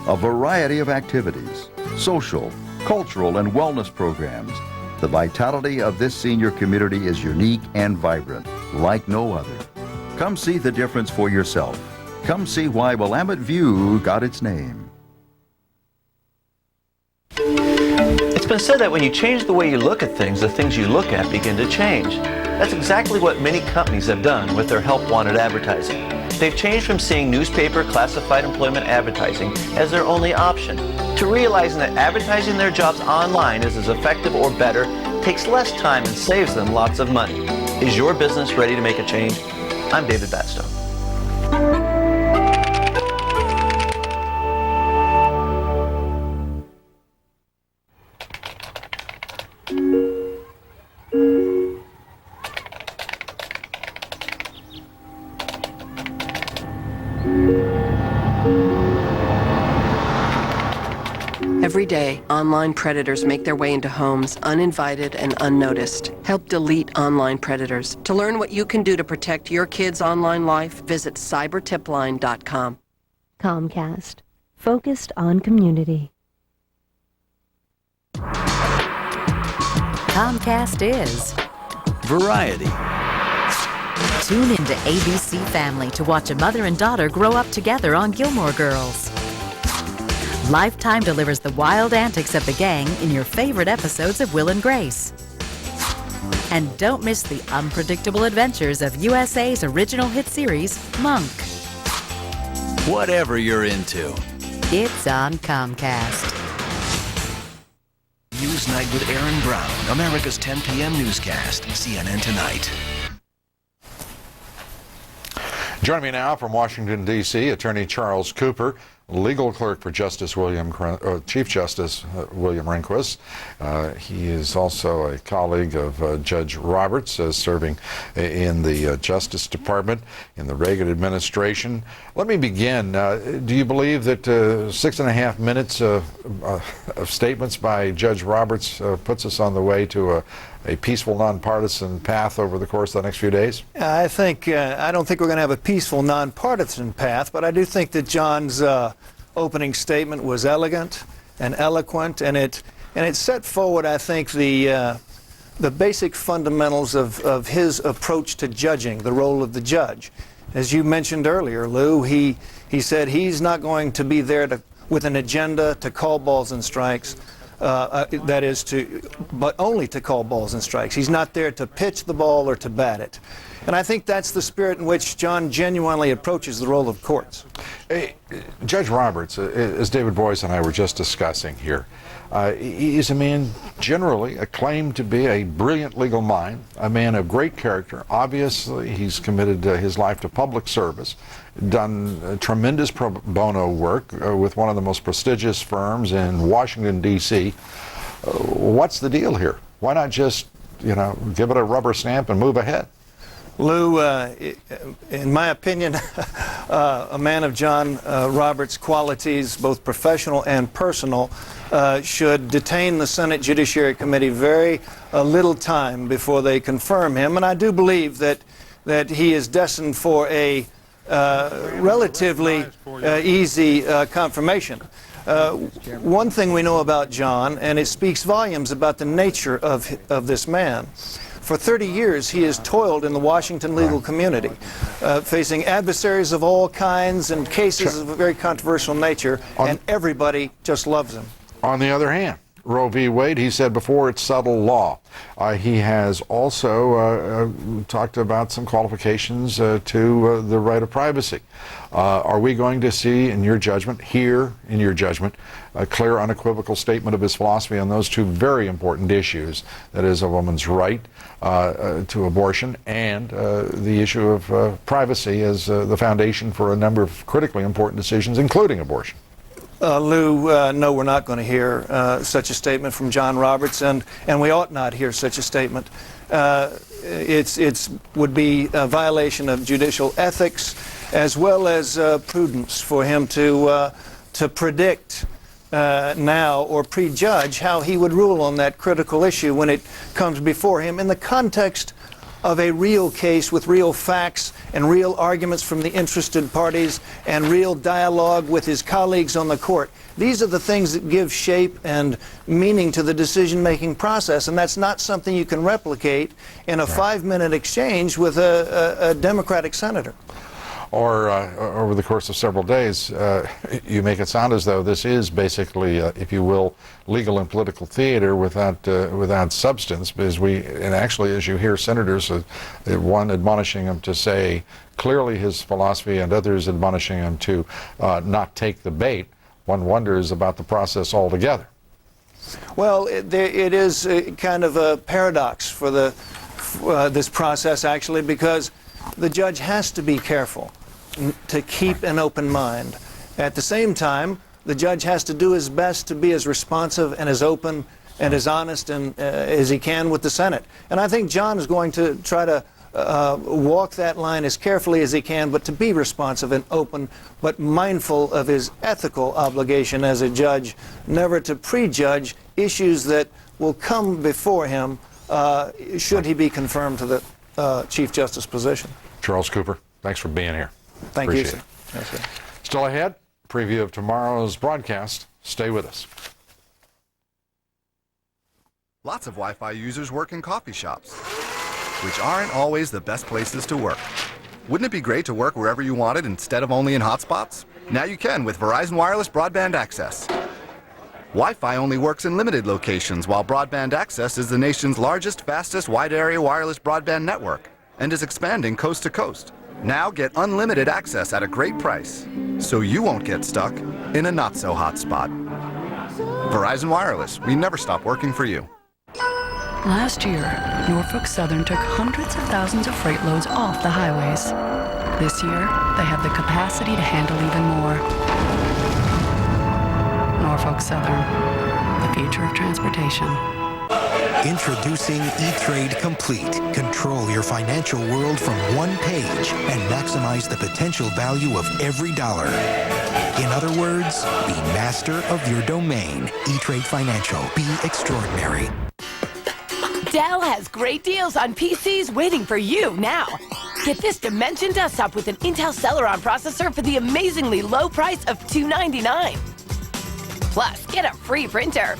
A variety of activities, social, cultural, and wellness programs. The vitality of this senior community is unique and vibrant, like no other. Come see the difference for yourself. Come see why Willamette View got its name. It's been said that when you change the way you look at things, the things you look at begin to change. That's exactly what many companies have done with their help wanted advertising. They've changed from seeing newspaper classified employment advertising as their only option to realizing that advertising their jobs online is as effective or better, takes less time, and saves them lots of money. Is your business ready to make a change? I'm David Batstone. Every Every day, online predators make their way into homes uninvited and unnoticed. Help delete online predators. To learn what you can do to protect your kids' online life, visit cybertipline.com. Comcast, focused on community. Comcast is Variety. Tune into ABC Family to watch a mother and daughter grow up together on Gilmore Girls. Lifetime delivers the wild antics of the gang in your favorite episodes of Will and Grace. And don't miss the unpredictable adventures of USA's original hit series, Monk. Whatever you're into. It's on Comcast. Newsnight with Aaron Brown, America's 10 p.m. newscast, CNN Tonight. Joining me now from Washington, D.C., Attorney Charles Cooper, legal clerk for Chief Justice William Rehnquist. He is also a colleague of Judge Roberts, serving in the Justice Department in the Reagan administration. Let me begin. Do you believe that 6.5 minutes of statements by Judge Roberts puts us on the way to a peaceful, nonpartisan path over the course of the next few days? I don't think we're going to have a peaceful, nonpartisan path, but I do think that John's opening statement was elegant and eloquent, and it set forward, I think, the basic fundamentals of his approach to judging, the role of the judge. As you mentioned earlier, Lou, he said he's not going to be there with an agenda to call balls and strikes. But only to call balls and strikes. He's not there to pitch the ball or to bat it. And I think that's the spirit in which John genuinely approaches the role of courts. Judge Roberts, as David Boyce and I were just discussing here, he's a man generally acclaimed to be a brilliant legal mind, a man of great character. Obviously, he's committed his life to public service, done tremendous pro bono work with one of the most prestigious firms in Washington, D.C. What's the deal here? Why not just, give it a rubber stamp and move ahead? Lou, in my opinion, a man of John Roberts' qualities, both professional and personal, should detain the Senate Judiciary Committee very little time before they confirm him. And I do believe that he is destined for a relatively easy confirmation. One thing we know about John, and it speaks volumes about the nature of this man. For 30 years, he has toiled in the Washington legal community, facing adversaries of all kinds and cases of a very controversial nature, and everybody just loves him. On the other hand, Roe v. Wade, he said before, it's settled law. He has also talked about some qualifications to the right of privacy. Are we going to see, in your judgment, a clear, unequivocal statement of his philosophy on those two very important issues, that is, a woman's right to abortion and the issue of privacy as the foundation for a number of critically important decisions, including abortion? Lou, no, we're not going to hear such a statement from John Roberts, and we ought not hear such a statement. It would be a violation of judicial ethics as well as prudence for him to predict now or prejudge how he would rule on that critical issue when it comes before him in the context of a real case with real facts and real arguments from the interested parties and real dialogue with his colleagues on the court. These are the things that give shape and meaning to the decision-making process, and that's not something you can replicate in a 5-minute exchange with a Democratic senator. Or over the course of several days, you make it sound as though this is basically, if you will, legal and political theater without substance. Because and actually, as you hear senators, one admonishing him to say clearly his philosophy, and others admonishing him to not take the bait, one wonders about the process altogether. Well, it is kind of a paradox for this process, actually, because the judge has to be careful to keep an open mind. At the same time, the judge has to do his best to be as responsive and as open and as honest as he can with the Senate. And I think John is going to try to walk that line as carefully as he can, but to be responsive and open, but mindful of his ethical obligation as a judge, never to prejudge issues that will come before him should he be confirmed to the Chief Justice position. Charles Cooper, thanks for being here. Thank you, sir. Yes, sir. Still ahead, preview of tomorrow's broadcast. Stay with us. Lots of Wi-Fi users work in coffee shops, which aren't always the best places to work. Wouldn't it be great to work wherever you wanted instead of only in hotspots? Now you can with Verizon Wireless Broadband Access. Wi-Fi only works in limited locations, while Broadband Access is the nation's largest, fastest, wide-area wireless broadband network and is expanding coast to coast. Now get unlimited access at a great price, so you won't get stuck in a not-so-hot spot. Verizon Wireless, we never stop working for you. Last year, Norfolk Southern took hundreds of thousands of freight loads off the highways. This year, they have the capacity to handle even more. Norfolk Southern, the future of transportation. Introducing E-Trade Complete. Control your financial world from one page and maximize the potential value of every dollar. In other words, be master of your domain. E-Trade Financial. Be extraordinary. Dell has great deals on PCs waiting for you now. Get this Dimension desktop with an Intel Celeron processor for the amazingly low price of $299. Plus, get a free printer.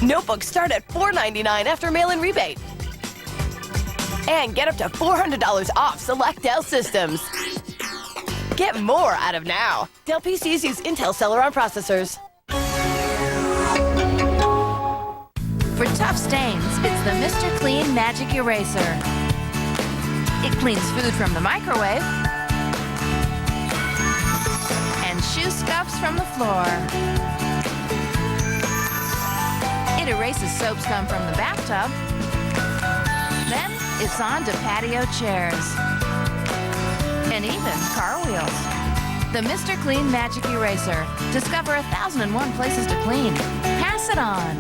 Notebooks start at $499 after mail-in rebate. And get up to $400 off select Dell systems. Get more out of now. Dell PCs use Intel Celeron processors. For tough stains, it's the Mr. Clean Magic Eraser. It cleans food from the microwave and shoe scuffs from the floor. It erases soap scum from the bathtub. Then it's on to patio chairs and even car wheels. The Mr. Clean Magic Eraser. Discover 1,001 places to clean. Pass it on.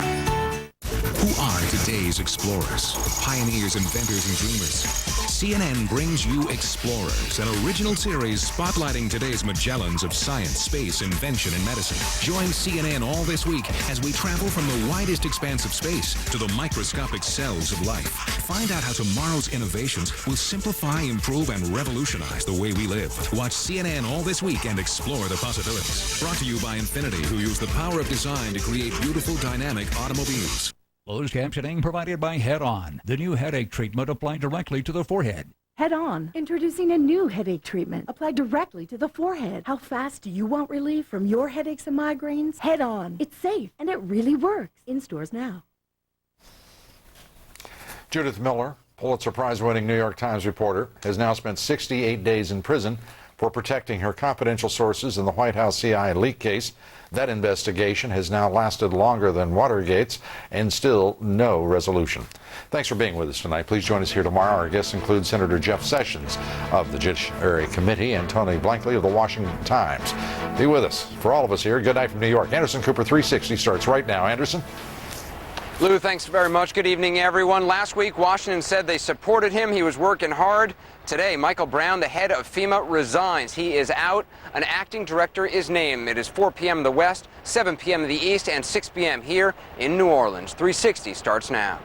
Who are today's explorers? Pioneers, inventors, and dreamers. CNN brings you Explorers, an original series spotlighting today's Magellans of science, space, invention, and medicine. Join CNN all this week as we travel from the widest expanse of space to the microscopic cells of life. Find out how tomorrow's innovations will simplify, improve, and revolutionize the way we live. Watch CNN all this week and explore the possibilities. Brought to you by Infinity, who use the power of design to create beautiful, dynamic automobiles. Closed captioning provided by Head On, the new headache treatment applied directly to the forehead. Head On, introducing a new headache treatment applied directly to the forehead. How fast do you want relief from your headaches and migraines? Head On. It's safe and it really works. In stores now. Judith Miller, Pulitzer Prize-winning New York Times reporter, has now spent 68 days in prison for protecting her confidential sources in the White House CIA leak case. That investigation has now lasted longer than Watergate's and still no resolution. Thanks for being with us tonight. Please join us here tomorrow. Our guests include Senator Jeff Sessions of the Judiciary Committee and Tony Blankley of the Washington Times. Be with us. For all of us here, good night from New York. Anderson Cooper 360 starts right now. Anderson? Lou, thanks very much. Good evening, everyone. Last week, Washington said they supported him. He was working hard. Today, Michael Brown, the head of FEMA, resigns. He is out. An acting director is named. It is 4 p.m. in the West, 7 p.m. in the East, and 6 p.m. here in New Orleans. 360 starts now.